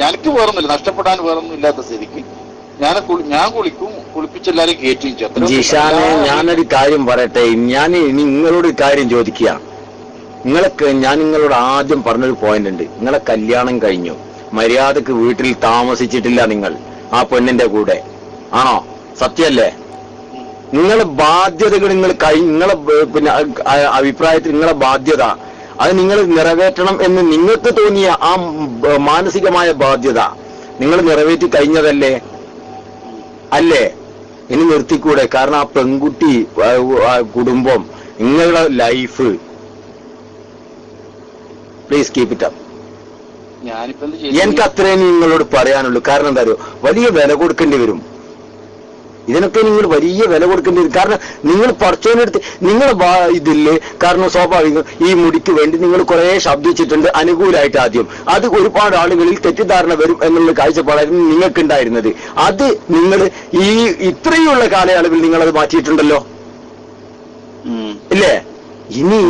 ഞാനിക്ക് വേറൊന്നുമില്ല, നഷ്ടപ്പെടാൻ വേറൊന്നും ഇല്ലാത്ത സ്ഥിതിക്ക് ഞാൻ കുളിപ്പിച്ചെല്ലാരും കയറ്റി. ജിഷാനെ, ഞാനൊരു കാര്യം പറയട്ടെ. ഞാൻ നിങ്ങളോട് കാര്യം ചോദിക്കുക. ഞാൻ നിങ്ങളോട് ആദ്യം പറഞ്ഞൊരു പോയിന്റ് ഉണ്ട്. നിങ്ങളെ കല്യാണം കഴിഞ്ഞു, മര്യാദക്ക് വീട്ടിൽ താമസിച്ചിട്ടില്ല നിങ്ങൾ ആ പെണ്ണിന്റെ കൂടെ, ആണോ? സത്യല്ലേ? നിങ്ങളെ ബാധ്യതകൾ നിങ്ങളെ പിന്നെ അഭിപ്രായത്തിൽ നിങ്ങളെ ബാധ്യത അത് നിങ്ങൾ നിറവേറ്റണം എന്ന് നിങ്ങൾക്ക് തോന്നിയ ആ മാനസികമായ ബാധ്യത നിങ്ങൾ നിറവേറ്റി കഴിഞ്ഞതല്ലേ? അല്ലേ? ഇനി നിർത്തിക്കൂടെ? കാരണം ആ പെൺകുട്ടി, കുടുംബം, നിങ്ങളുടെ life, please keep it up. എനിക്ക് അത്രയും നിങ്ങളോട് പറയാനുള്ളൂ. കാരണം എന്താ അറിയോ? വലിയ വില കൊടുക്കേണ്ടി വരും ഇതിനൊക്കെ. നിങ്ങൾ വലിയ വില കൊടുക്കേണ്ടി വരും. കാരണം നിങ്ങൾ പടച്ചോനെടുത്ത് നിങ്ങളെ ഇതില്ലേ. കാരണം സ്വാഭാവികം ഈ മുടിക്ക് വേണ്ടി നിങ്ങൾ കുറെ ശബ്ദിച്ചിട്ടുണ്ട് അനുകൂലമായിട്ട് ആദ്യം. അത് ഒരുപാട് ആളുകളിൽ തെറ്റിദ്ധാരണ വരും എന്നുള്ള കാഴ്ചപ്പാടായിരുന്നു നിങ്ങൾക്കുണ്ടായിരുന്നത്. അത് നിങ്ങൾ ഈ ഇത്രയുള്ള കാലയളവിൽ നിങ്ങളത് മാറ്റിയിട്ടുണ്ടല്ലോ, ഇല്ലേ? ഇനി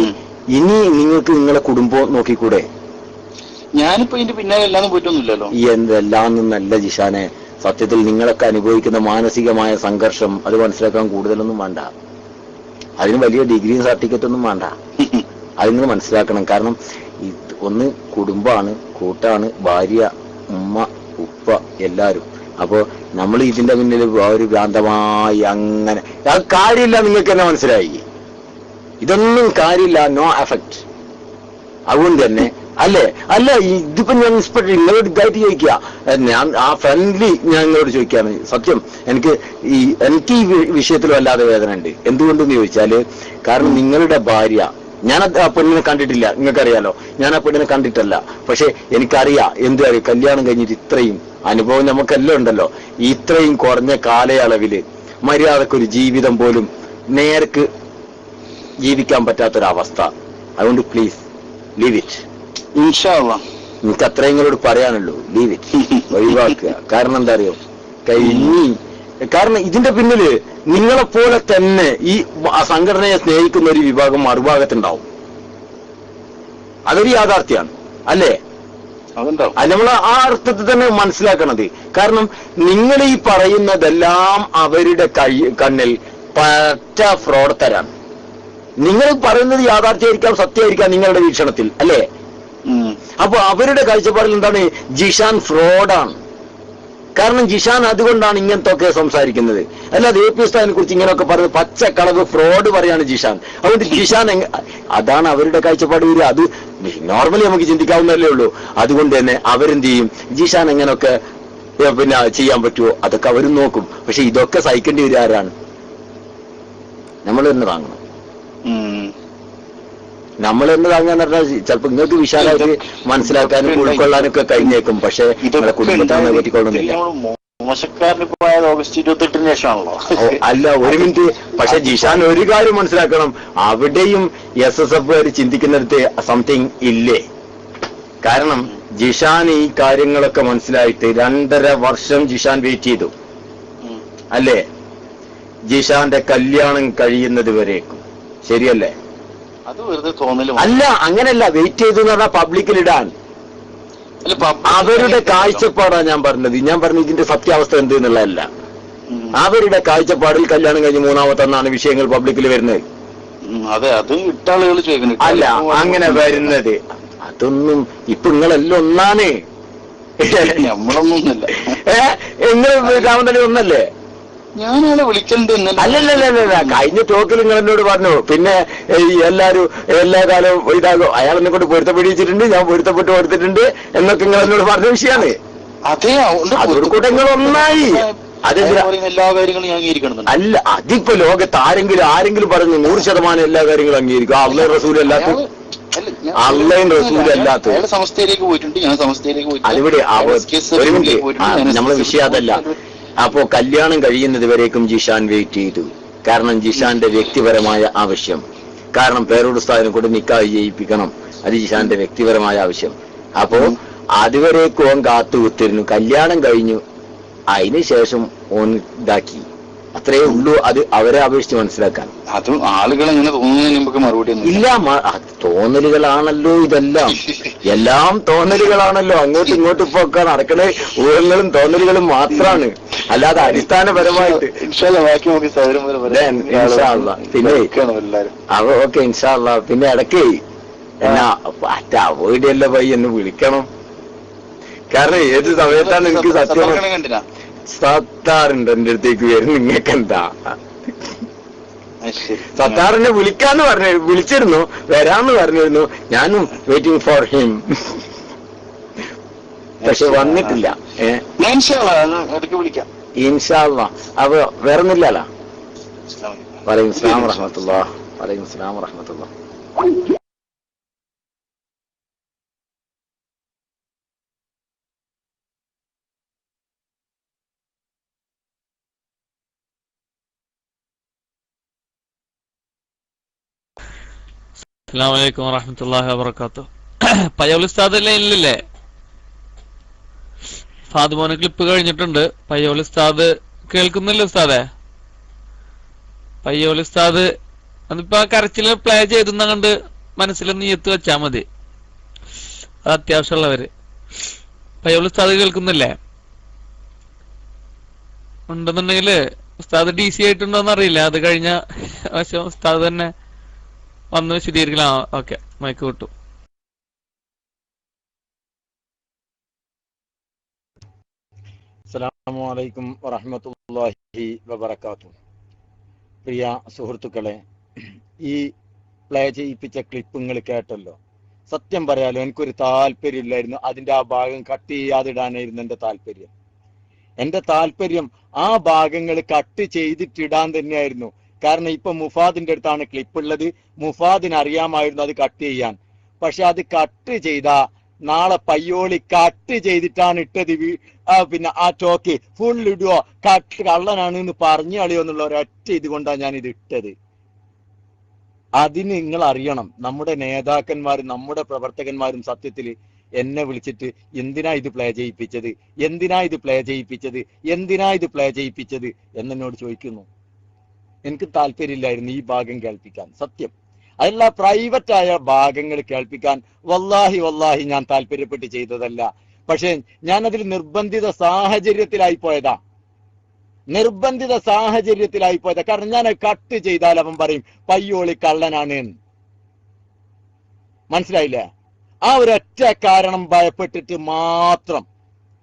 നിങ്ങൾക്ക് നിങ്ങളെ കുടുംബം നോക്കിക്കൂടെ? ഞാനിപ്പോ ഇതിന്റെ പിന്നാലെ എല്ലാന്നും പോയിട്ടൊന്നുമില്ലല്ലോ. എന്തെല്ലാന്നും നല്ല ജിഷാനെ, സത്യത്തിൽ നിങ്ങളൊക്കെ അനുഭവിക്കുന്ന മാനസികമായ സംഘർഷം അത് മനസ്സിലാക്കാൻ കൂടുതലൊന്നും വേണ്ട. അതിന് വലിയ ഡിഗ്രിയും സർട്ടിഫിക്കറ്റ് ഒന്നും വേണ്ട. അത് നിങ്ങൾ മനസ്സിലാക്കണം. കാരണം ഒന്ന് കുടുംബമാണ്, കൂട്ടാണ്, ഭാര്യ, ഉമ്മ, ഉപ്പ, എല്ലാരും. അപ്പോ നമ്മൾ ഇതിന്റെ മുന്നിൽ ഒരു ഭ്രാന്തമായി അങ്ങനെ അത് കാര്യമില്ല. നിങ്ങൾക്ക് തന്നെ മനസ്സിലായി, ഇതൊന്നും കാര്യമില്ല, നോ എഫക്ട്. അതുകൊണ്ട് തന്നെ അല്ല ഇതിപ്പോ ഞാൻ ഇൻസ്പെക്ടർ നിങ്ങളോട് ഇതായിട്ട് ചോദിക്കുക. ഞാൻ ആ ഫ്രണ്ട്ലി ഞാൻ നിങ്ങളോട് ചോദിക്കുകയാണ്. സത്യം എനിക്ക് ഈ വിഷയത്തിൽ വല്ലാതെ വേദന ഉണ്ട്. എന്തുകൊണ്ടെന്ന് ചോദിച്ചാല്, കാരണം നിങ്ങളുടെ ഭാര്യ, ഞാൻ ആ പെണ്ണിനെ കണ്ടിട്ടില്ല, നിങ്ങൾക്കറിയാലോ. ഞാൻ ആ പെണ്ണിനെ കണ്ടിട്ടല്ല. പക്ഷെ എനിക്കറിയാം, അറിയാം, കല്യാണം കഴിഞ്ഞിട്ട് ഇത്രയും അനുഭവം നമുക്കെല്ലാം ഉണ്ടല്ലോ. ഇത്രയും കുറഞ്ഞ കാലയളവില് മര്യാദക്കൊരു ജീവിതം പോലും നേർക്ക് ജീവിക്കാൻ പറ്റാത്തൊരവസ്ഥ. അതുകൊണ്ട് പ്ലീസ് ലീവ് ഇറ്റ്. ഇൻഷാ അല്ലാഹ്. എനിക്ക് അത്രയും നിങ്ങളോട് പറയാനുള്ളൂ, ലീവ് ഇറ്റ്, ഒഴിവാക്കുക. കാരണം എന്താ അറിയോ, കാരണം ഇതിന്റെ പിന്നില് നിങ്ങളെപ്പോലെ തന്നെ ഈ സംഘടനയെ സ്നേഹിക്കുന്ന ഒരു വിഭാഗം മറുഭാഗത്തുണ്ടാവും. അതൊരു യാഥാർത്ഥ്യമാണ് അല്ലേ? നമ്മൾ ആ അർത്ഥത്തിൽ തന്നെ മനസ്സിലാക്കണത്. കാരണം നിങ്ങൾ ഈ പറയുന്നതെല്ലാം അവരുടെ കണ്ണിൽ പറ്റ ഫ്രോഡത്തരാണ്. നിങ്ങൾ പറയുന്നത് യാഥാർത്ഥ്യമായിരിക്കാം, സത്യമായിരിക്കാം നിങ്ങളുടെ വീക്ഷണത്തിൽ അല്ലേ? അപ്പൊ അവരുടെ കാഴ്ചപ്പാടിൽ എന്താണ്? ജിഷാൻ ഫ്രോഡാണ്. കാരണം ജിഷാൻ അതുകൊണ്ടാണ് ഇങ്ങനത്തെ ഒക്കെ സംസാരിക്കുന്നത്. അല്ലാതെ എ പി ഉസ്താദിനെ കുറിച്ച് ഇങ്ങനെയൊക്കെ പറയുന്നത് പച്ചക്കളവ് ഫ്രോഡ് പറയാണ് ജിഷാൻ. അതുകൊണ്ട് ജിഷാൻ അതാണ് അവരുടെ കാഴ്ചപ്പാട് വരിക. അത് നോർമലി നമുക്ക് ചിന്തിക്കാവുന്നതല്ലേ ഉള്ളൂ. അതുകൊണ്ട് തന്നെ അവരെന്ത് ചെയ്യും? ജിഷാൻ എങ്ങനെയൊക്കെ പിന്നെ ചെയ്യാൻ പറ്റുമോ അതൊക്കെ അവരും നോക്കും. പക്ഷെ ഇതൊക്കെ സഹിക്കേണ്ടി വരിക ആരാണ്? നമ്മൾ തന്നെ താങ്ങണം. നമ്മൾ എന്ന് താങ്ങാന്ന് പറഞ്ഞാൽ ചിലപ്പോ നിങ്ങൾക്ക് വിശാലമായിട്ട് മനസ്സിലാക്കാനും ഉൾക്കൊള്ളാനൊക്കെ കഴിഞ്ഞേക്കും. പക്ഷെ നിങ്ങളുടെ കുടുംബത്തിനെ പറ്റിക്കൊള്ളുന്നില്ല. അല്ല, ഒരു മിനിറ്റ്. പക്ഷെ ജിഷാൻ ഒരു കാര്യം മനസ്സിലാക്കണം, അവിടെയും SSF ചിന്തിക്കുന്നിടത്ത് സംതിങ് ഇല്ലേ? കാരണം ജിഷാൻ ഈ കാര്യങ്ങളൊക്കെ മനസ്സിലായിട്ട് 2.5 വർഷം ജിഷാൻ വെയിറ്റ് ചെയ്തു അല്ലേ? ജിഷാന്റെ കല്യാണം കഴിയുന്നത് വരേക്കും. ശരിയല്ലേ? അത് വെറുതെ തോന്നലും അല്ല, അങ്ങനെയല്ല. വെയിറ്റ് ചെയ്തു എന്ന് പറഞ്ഞാൽ പബ്ലിക്കിൽ ഇടാൻ. അവരുടെ കാഴ്ചപ്പാടാണ് ഞാൻ പറഞ്ഞത്. ഞാൻ പറഞ്ഞ ഇതിന്റെ സത്യാവസ്ഥ എന്ത് എന്നുള്ളതല്ല. അവരുടെ കാഴ്ചപ്പാടിൽ കല്യാണം കഴിഞ്ഞ് 3ാമത്തെ അന്നാണ് വിഷയങ്ങൾ പബ്ലിക്കിൽ വരുന്നത്. അതെ, അത് ഇട്ടാളുകൾ ചോദിക്കുന്നത്. അല്ല, അങ്ങനെ വരുന്നത് അതൊന്നും ഇപ്പൊ നിങ്ങളെല്ലാം ഒന്നാണ്. നമ്മളൊന്നൊന്നുമില്ല. നിങ്ങൾ രാമതലി ഒന്നല്ലേ? ഞാനയാളെ വിളിക്കലുണ്ട്. അല്ലല്ലല്ല, കഴിഞ്ഞ ടോക്കിൽ നിങ്ങൾ എന്നോട് പറഞ്ഞു. പിന്നെ എല്ലാരും എല്ലാ കാലവും ഇതാകും, അയാൾ എന്നെ കൊണ്ട് പൊരുത്തപ്പെടിച്ചിട്ടുണ്ട്, ഞാൻ പൊരുത്തപ്പെട്ട് കൊടുത്തിട്ടുണ്ട് എന്നൊക്കെ നിങ്ങൾ എന്നോട് പറഞ്ഞ വിഷയമാണ്. അതെ, അതോടുകൂടെ നിങ്ങൾ ഒന്നായി. അതെന്തിനാ എല്ലാ കാര്യങ്ങളും ഞാൻ അംഗീകരിക്കണം? അല്ല, അതിപ്പോ ലോകത്ത് ആരെങ്കിലും പറഞ്ഞു 100% എല്ലാ കാര്യങ്ങളും അംഗീകരിക്കും. അള്ളയും റസൂലും അല്ലാത്ത അള്ളയും റസൂലും അല്ലാത്ത സമസ്തയിലേക്ക് പോയിട്ടുണ്ട്, ഞാൻ സമസ്തയിലേക്ക് പോയിട്ടുണ്ട്. അതിവിടെ ഒരു മിനിറ്റ്, നമ്മളെ വിഷയം അതല്ല. അപ്പോ കല്യാണം കഴിയുന്നത് വരേക്കും ജിഷാൻ വെയിറ്റ് ചെയ്തു. കാരണം ജിഷാന്റെ വ്യക്തിപരമായ ആവശ്യം. കാരണം പേരോട് ഉസ്താദിനെ കൊണ്ട് നിക്കാഹ് ചെയ്യിപ്പിക്കണം, അത് ജിഷാന്റെ വ്യക്തിപരമായ ആവശ്യം. അപ്പോ അതുവരേക്കും ഓൻ കാത്തുകുത്തിരുന്നു. കല്യാണം കഴിഞ്ഞു, അതിനുശേഷം ഓൻ ഇതാക്കി. അത്രയേ ഉള്ളൂ. അത് അവരെ അപേക്ഷിച്ച് മനസ്സിലാക്കാൻ. അതും ആളുകൾ എങ്ങനെ തോന്നുന്നതിന് നമുക്ക് മറുപടി ഇല്ല. തോന്നലുകളാണല്ലോ ഇതെല്ലാം. എല്ലാം തോന്നലുകളാണല്ലോ. അങ്ങോട്ടും ഇങ്ങോട്ടും ഇപ്പൊ ഒക്കെ നടക്കണ ഊഹങ്ങളും തോന്നലുകളും മാത്രമാണ്, അല്ലാതെ അടിസ്ഥാനപരമായിട്ട്. പിന്നെ ഓക്കെ, ഇൻഷാ അള്ളാ. പിന്നെ ഇടയ്ക്ക് എന്നാ അവോയ്ഡ് ചെയ്യല്ല പോയി എന്ന് വിളിക്കണം. കാരണം ഏത് സമയത്താണ് എനിക്ക് സത്യം സത്താറുണ്ട് എന്റെ അടുത്തേക്ക് വരും. നിങ്ങൾക്ക് എന്താ? സത്താറിനെ വിളിക്കാന്ന് വിളിച്ചിരുന്നു, വരാന്ന് പറഞ്ഞിരുന്നു. ഞാനും വെയിറ്റിംഗ് ഫോർ ഹിം. പക്ഷെ വന്നിട്ടില്ല. ഇൻഷാ അള്ളാ. അപ്പൊ വേറൊന്നുമില്ലല്ലോ. വലൈക്കും സ്സലാം വറഹ്മത്തുള്ളാഹി. വലൈക്കും സ്സലാം വറഹ്മത്തുള്ളാഹി. അസ്സലാമു അലൈക്കും വറഹ്മത്തുള്ളാഹി വബറകാതുഹു. പയ്യോളി ഉസ്താദ് ഇല്ലേ? ഫാദുമോനെ ക്ലിപ്പ് കഴിഞ്ഞിട്ടുണ്ട്. പയ്യോളി ഉസ്താദ് കേൾക്കുന്നില്ല ഉസ്താദെ? പയ്യോളി ഉസ്താദ് അതിപ്പോ ആ കരച്ചില് പ്ലേ ചെയ്തെന്ന കണ്ട് മനസ്സിൽ നീയത്ത് വെച്ചാ മതി. അത് അത്യാവശ്യമുള്ളവര്. പയ്യോളി ഉസ്താദ് കേൾക്കുന്നില്ലേ? ഉണ്ടെന്നുണ്ടെങ്കില് ഉസ്താദ് DC ആയിട്ടുണ്ടോന്ന് അറിയില്ല. അത് കഴിഞ്ഞ വശം ഉസ്താദ് തന്നെ വന്ന് വിശദീകരിക്കണം. ഓക്കെ, മൈക്ക് വിട്ടു. അസ്സലാമു അലൈക്കും വറഹ്മത്തുള്ളാഹി വബറകാതുഹു. പ്രിയ സുഹൃത്തുക്കളെ, ഈ പ്ലേ ചെയ്യിപ്പിച്ച ക്ലിപ്പ് നിങ്ങൾ കേട്ടല്ലോ. സത്യം പറയാലോ, എനിക്കൊരു താല്പര്യമില്ലായിരുന്നു. അതിന്റെ ആ ഭാഗം കട്ട് ചെയ്യാതിടാനായിരുന്നു എന്റെ താല്പര്യം ആ ഭാഗങ്ങൾ കട്ട് ചെയ്തിട്ടിടാൻ തന്നെയായിരുന്നു. കാരണം ഇപ്പൊ മുഫാദിന്റെ അടുത്താണ് ക്ലിപ്പ് ഉള്ളത്. മുഫാദിന് അറിയാമായിരുന്നു അത് കട്ട് ചെയ്യാൻ. പക്ഷെ അത് കട്ട് ചെയ്ത നാളെ പയ്യോളി കട്ട് ചെയ്തിട്ടാണ് ഇട്ടത്. പിന്നെ ആ ടോക്ക് ഫുൾ ഇടുവോ, കള്ളനാണ് എന്ന് പറഞ്ഞു കളിയോ എന്നുള്ള ഒരൊറ്റ ഇതുകൊണ്ടാണ് ഞാൻ ഇത് ഇട്ടത്. അതിന് നിങ്ങൾ അറിയണം, നമ്മുടെ നേതാക്കന്മാരും നമ്മുടെ പ്രവർത്തകന്മാരും സത്യത്തിൽ എന്നെ വിളിച്ചിട്ട് എന്തിനാ ഇത് പ്ലേ ചെയ്യിപ്പിച്ചത്, എന്തിനാ ഇത് പ്ലേ ചെയ്യിപ്പിച്ചത്, എന്തിനാ ഇത് പ്ലേ ചെയ്യിപ്പിച്ചത് എന്നോട് ചോദിക്കുന്നു. എനിക്ക് താല്പര്യമില്ലായിരുന്നു ഈ ഭാഗം കേൾപ്പിക്കാൻ, സത്യം. അതല്ല, പ്രൈവറ്റ് ആയ ഭാഗങ്ങൾ കേൾപ്പിക്കാൻ വല്ലാഹി ഞാൻ താല്പര്യപ്പെട്ട് ചെയ്തതല്ല. പക്ഷെ ഞാനതിൽ നിർബന്ധിത സാഹചര്യത്തിലായി പോയതാ. കാരണം ഞാൻ കട്ട് ചെയ്താൽ അവൻ പറയും പയ്യോളി കള്ളനാണ്. മനസ്സിലായില്ലേ? ആ ഒരൊറ്റ കാരണം ഭയപ്പെട്ടിട്ട് മാത്രം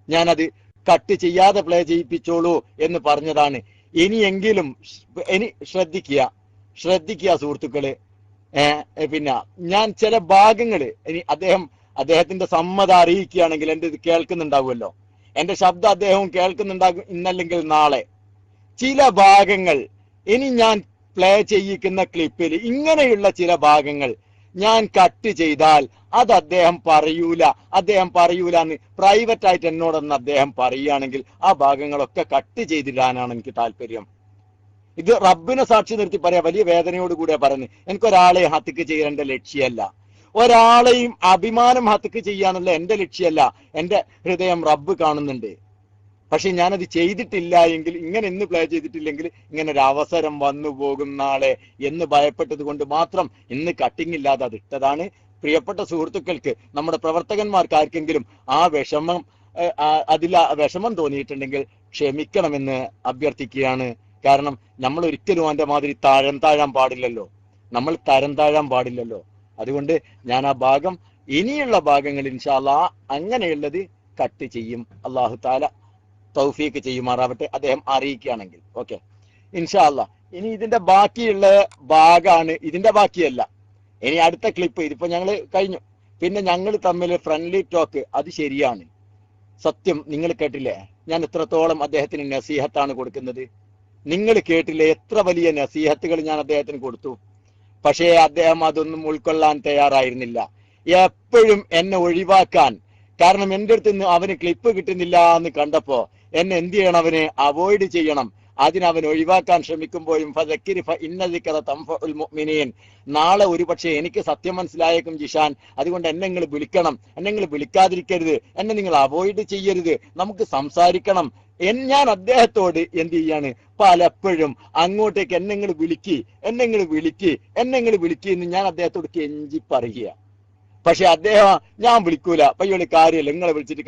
ഞാനത് കട്ട് ചെയ്യാതെ പ്ലേ ചെയ്യിപ്പിച്ചോളൂ എന്ന് പറഞ്ഞതാണ്. ഇനിയെങ്കിലും ശ്രദ്ധിക്കുക സുഹൃത്തുക്കള്. പിന്നെ ഞാൻ ചില ഭാഗങ്ങള് ഇനി അദ്ദേഹത്തിന്റെ സമ്മതം അറിയിക്കുകയാണെങ്കിൽ എന്റെ ഇത് കേൾക്കുന്നുണ്ടാവുമല്ലോ, എന്റെ ശബ്ദം അദ്ദേഹവും കേൾക്കുന്നുണ്ടാകും, ഇന്നല്ലെങ്കിൽ നാളെ. ചില ഭാഗങ്ങൾ ഇനി ഞാൻ പ്ലേ ചെയ്യിക്കുന്ന ക്ലിപ്പിൽ ഇങ്ങനെയുള്ള ചില ഭാഗങ്ങൾ ഞാൻ കട്ട് ചെയ്താൽ അത് അദ്ദേഹം പറയൂല എന്ന് പ്രൈവറ്റ് ആയിട്ട് എന്നോടൊന്ന് അദ്ദേഹം പറയുകയാണെങ്കിൽ ആ ഭാഗങ്ങളൊക്കെ കട്ട് ചെയ്തിടാനാണ് എനിക്ക് താല്പര്യം. ഇത് റബ്ബിനെ സാക്ഷി നിർത്തി പറയാ, വലിയ വേദനയോടുകൂടിയാ പറയുന്നത്. എനിക്കൊരാളെ ഹത്ക്ക് ചെയ്യേണ്ട ലക്ഷ്യമല്ല, ഒരാളെയും അഭിമാനം ഹത്ക്ക് ചെയ്യാന്നുള്ള എന്റെ ലക്ഷ്യമല്ല. എന്റെ ഹൃദയം റബ്ബ് കാണുന്നുണ്ട്. പക്ഷെ ഞാനത് ചെയ്തിട്ടില്ല എങ്കിൽ, ഇങ്ങനെ ഇന്ന് പ്ലേ ചെയ്തിട്ടില്ലെങ്കിൽ ഇങ്ങനെ ഒരു അവസരം വന്നു പോകും നാളെ എന്ന് ഭയപ്പെട്ടത് കൊണ്ട് മാത്രം ഇന്ന് കട്ടിങ് ഇല്ലാതെ അത് ഇട്ടതാണ്. പ്രിയപ്പെട്ട സുഹൃത്തുക്കൾക്ക്, നമ്മുടെ പ്രവർത്തകന്മാർക്ക് ആർക്കെങ്കിലും ആ വിഷമം തോന്നിയിട്ടുണ്ടെങ്കിൽ ക്ഷമിക്കണമെന്ന് അഭ്യർത്ഥിക്കുകയാണ്. കാരണം നമ്മൾ ഒരിക്കലും അവന്റെ മാതിരി താഴാൻ പാടില്ലല്ലോ, നമ്മൾ തരം താഴാൻ പാടില്ലല്ലോ. അതുകൊണ്ട് ഞാൻ ആ ഭാഗം, ഇനിയുള്ള ഭാഗങ്ങൾ ഇൻഷാ അല്ലാഹ് അങ്ങനെയുള്ളത് കട്ട് ചെയ്യും. അല്ലാഹു തആല തൗഫീക്ക് ചെയ്യുമാറാവട്ടെ, അദ്ദേഹം അറിയിക്കുകയാണെങ്കിൽ. ഓക്കെ, ഇൻഷാ അല്ലാഹ്. ഇനി ഇതിന്റെ ബാക്കിയുള്ള ഭാഗമാണ്, ഇതിന്റെ ബാക്കിയല്ല. ഇനി അടുത്ത ക്ലിപ്പ്, ഇതിപ്പോ ഞങ്ങൾ കഴിഞ്ഞു. പിന്നെ ഞങ്ങൾ തമ്മിൽ ഫ്രണ്ട്ലി ടോക്ക്, അത് ശരിയാണ്, സത്യം. നിങ്ങൾ കേട്ടില്ലേ ഞാൻ എത്രത്തോളം അദ്ദേഹത്തിന് നസീഹത്താണ് കൊടുക്കുന്നത്? നിങ്ങൾ കേട്ടില്ലേ എത്ര വലിയ നസീഹത്തുകൾ ഞാൻ അദ്ദേഹത്തിന് കൊടുത്തു? പക്ഷേ അദ്ദേഹം അതൊന്നും ഉൾക്കൊള്ളാൻ തയ്യാറായിരുന്നില്ല. എപ്പോഴും എന്നെ ഒഴിവാക്കാൻ, കാരണം എൻ്റെ അടുത്ത് നിന്ന് അവന് ക്ലിപ്പ് കിട്ടുന്നില്ല എന്ന് കണ്ടപ്പോ എന്നെ എന്ത് ചെയ്യണം, അവനെ അവോയ്ഡ് ചെയ്യണം. അതിനവൻ ഒഴിവാക്കാൻ ശ്രമിക്കുമ്പോഴും നാളെ ഒരുപക്ഷെ എനിക്ക് സത്യം മനസ്സിലായേക്കും ജിഷാൻ, അതുകൊണ്ട് എന്നെ നിങ്ങൾ വിളിക്കണം, എന്നെ നിങ്ങൾ വിളിക്കാതിരിക്കരുത്, എന്നെ നിങ്ങൾ അവോയ്ഡ് ചെയ്യരുത്, നമുക്ക് സംസാരിക്കണം. ഞാൻ അദ്ദേഹത്തോട് എന്ത് ചെയ്യാണ്, പലപ്പോഴും അങ്ങോട്ടേക്ക് എന്നെ വിളിക്ക് എന്ന് ഞാൻ അദ്ദേഹത്തോട് കെഞ്ചി പറയുക. പക്ഷെ അദ്ദേഹം ഞാൻ വിളിക്കൂല, പയ്യോളി കാര്യമില്ല, നിങ്ങളെ വിളിച്ചിട്ട്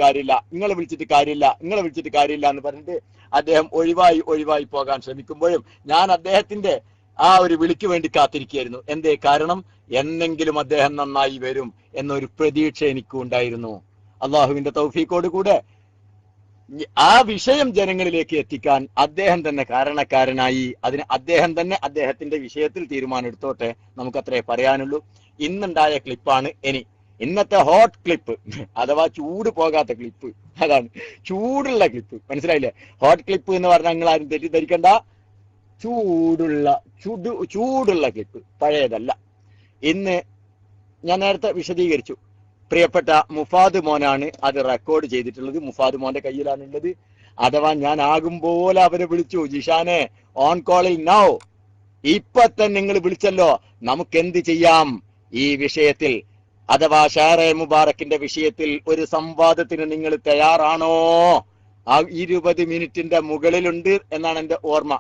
കാര്യമില്ല എന്ന് പറഞ്ഞിട്ട് അദ്ദേഹം ഒഴിവായി പോകാൻ ശ്രമിക്കുമ്പോഴും ഞാൻ അദ്ദേഹത്തിന്റെ ആ ഒരു വിളിക്ക് വേണ്ടി കാത്തിരിക്കുകയായിരുന്നു. എന്തേ? കാരണം എന്നെങ്കിലും അദ്ദേഹം നന്നായി വരും എന്നൊരു പ്രതീക്ഷ എനിക്കും ഉണ്ടായിരുന്നു. അള്ളാഹുവിന്റെ തൗഫീഖോട് കൂടെ ആ വിഷയം ജനങ്ങളിലേക്ക് എത്തിക്കാൻ അദ്ദേഹം തന്നെ കാരണക്കാരനായി. അതിന് അദ്ദേഹം തന്നെ അദ്ദേഹത്തിന്റെ വിഷയത്തിൽ തീരുമാനം എടുത്തോട്ടെ, നമുക്കത്രേ പറയാനുള്ളൂ. ഇന്നുണ്ടായ ക്ലിപ്പാണ് ഇന്നത്തെ ഹോട്ട് ക്ലിപ്പ്, അഥവാ ചൂട് പോകാത്ത ക്ലിപ്പ്. അതാണ് ചൂടുള്ള ക്ലിപ്പ്, മനസ്സിലായില്ലേ? ഹോട്ട് ക്ലിപ്പ് എന്ന് പറഞ്ഞാൽ നിങ്ങൾ ആരും തെറ്റിദ്ധരിക്കണ്ട, ചൂടുള്ള ക്ലിപ്പ്, പഴയതല്ല. ഇന്ന് ഞാൻ നേരത്തെ വിശദീകരിച്ചു, പ്രിയപ്പെട്ട മുഫാദ് മോനാണ് അത് റെക്കോർഡ് ചെയ്തിട്ടുള്ളത്. മുഫാദ് മോന്റെ കയ്യിലാണുള്ളത്. അഥവാ ഞാൻ പോലെ അവരെ വിളിച്ചു, ജിഷാനെ ഓൺ കോളിൽ നൗ, ഇപ്പൊ തന്നെ നിങ്ങൾ വിളിച്ചല്ലോ, നമുക്ക് എന്ത് ചെയ്യാം ഈ വിഷയത്തിൽ, അഥവാ ഷാറെ മുബാറക്കിന്റെ വിഷയത്തിൽ ഒരു സംവാദത്തിന് നിങ്ങൾ തയ്യാറാണോ? ആ 20 മിനിറ്റിന്റെ മുകളിലുണ്ട് എന്നാണ് എന്റെ ഓർമ്മ.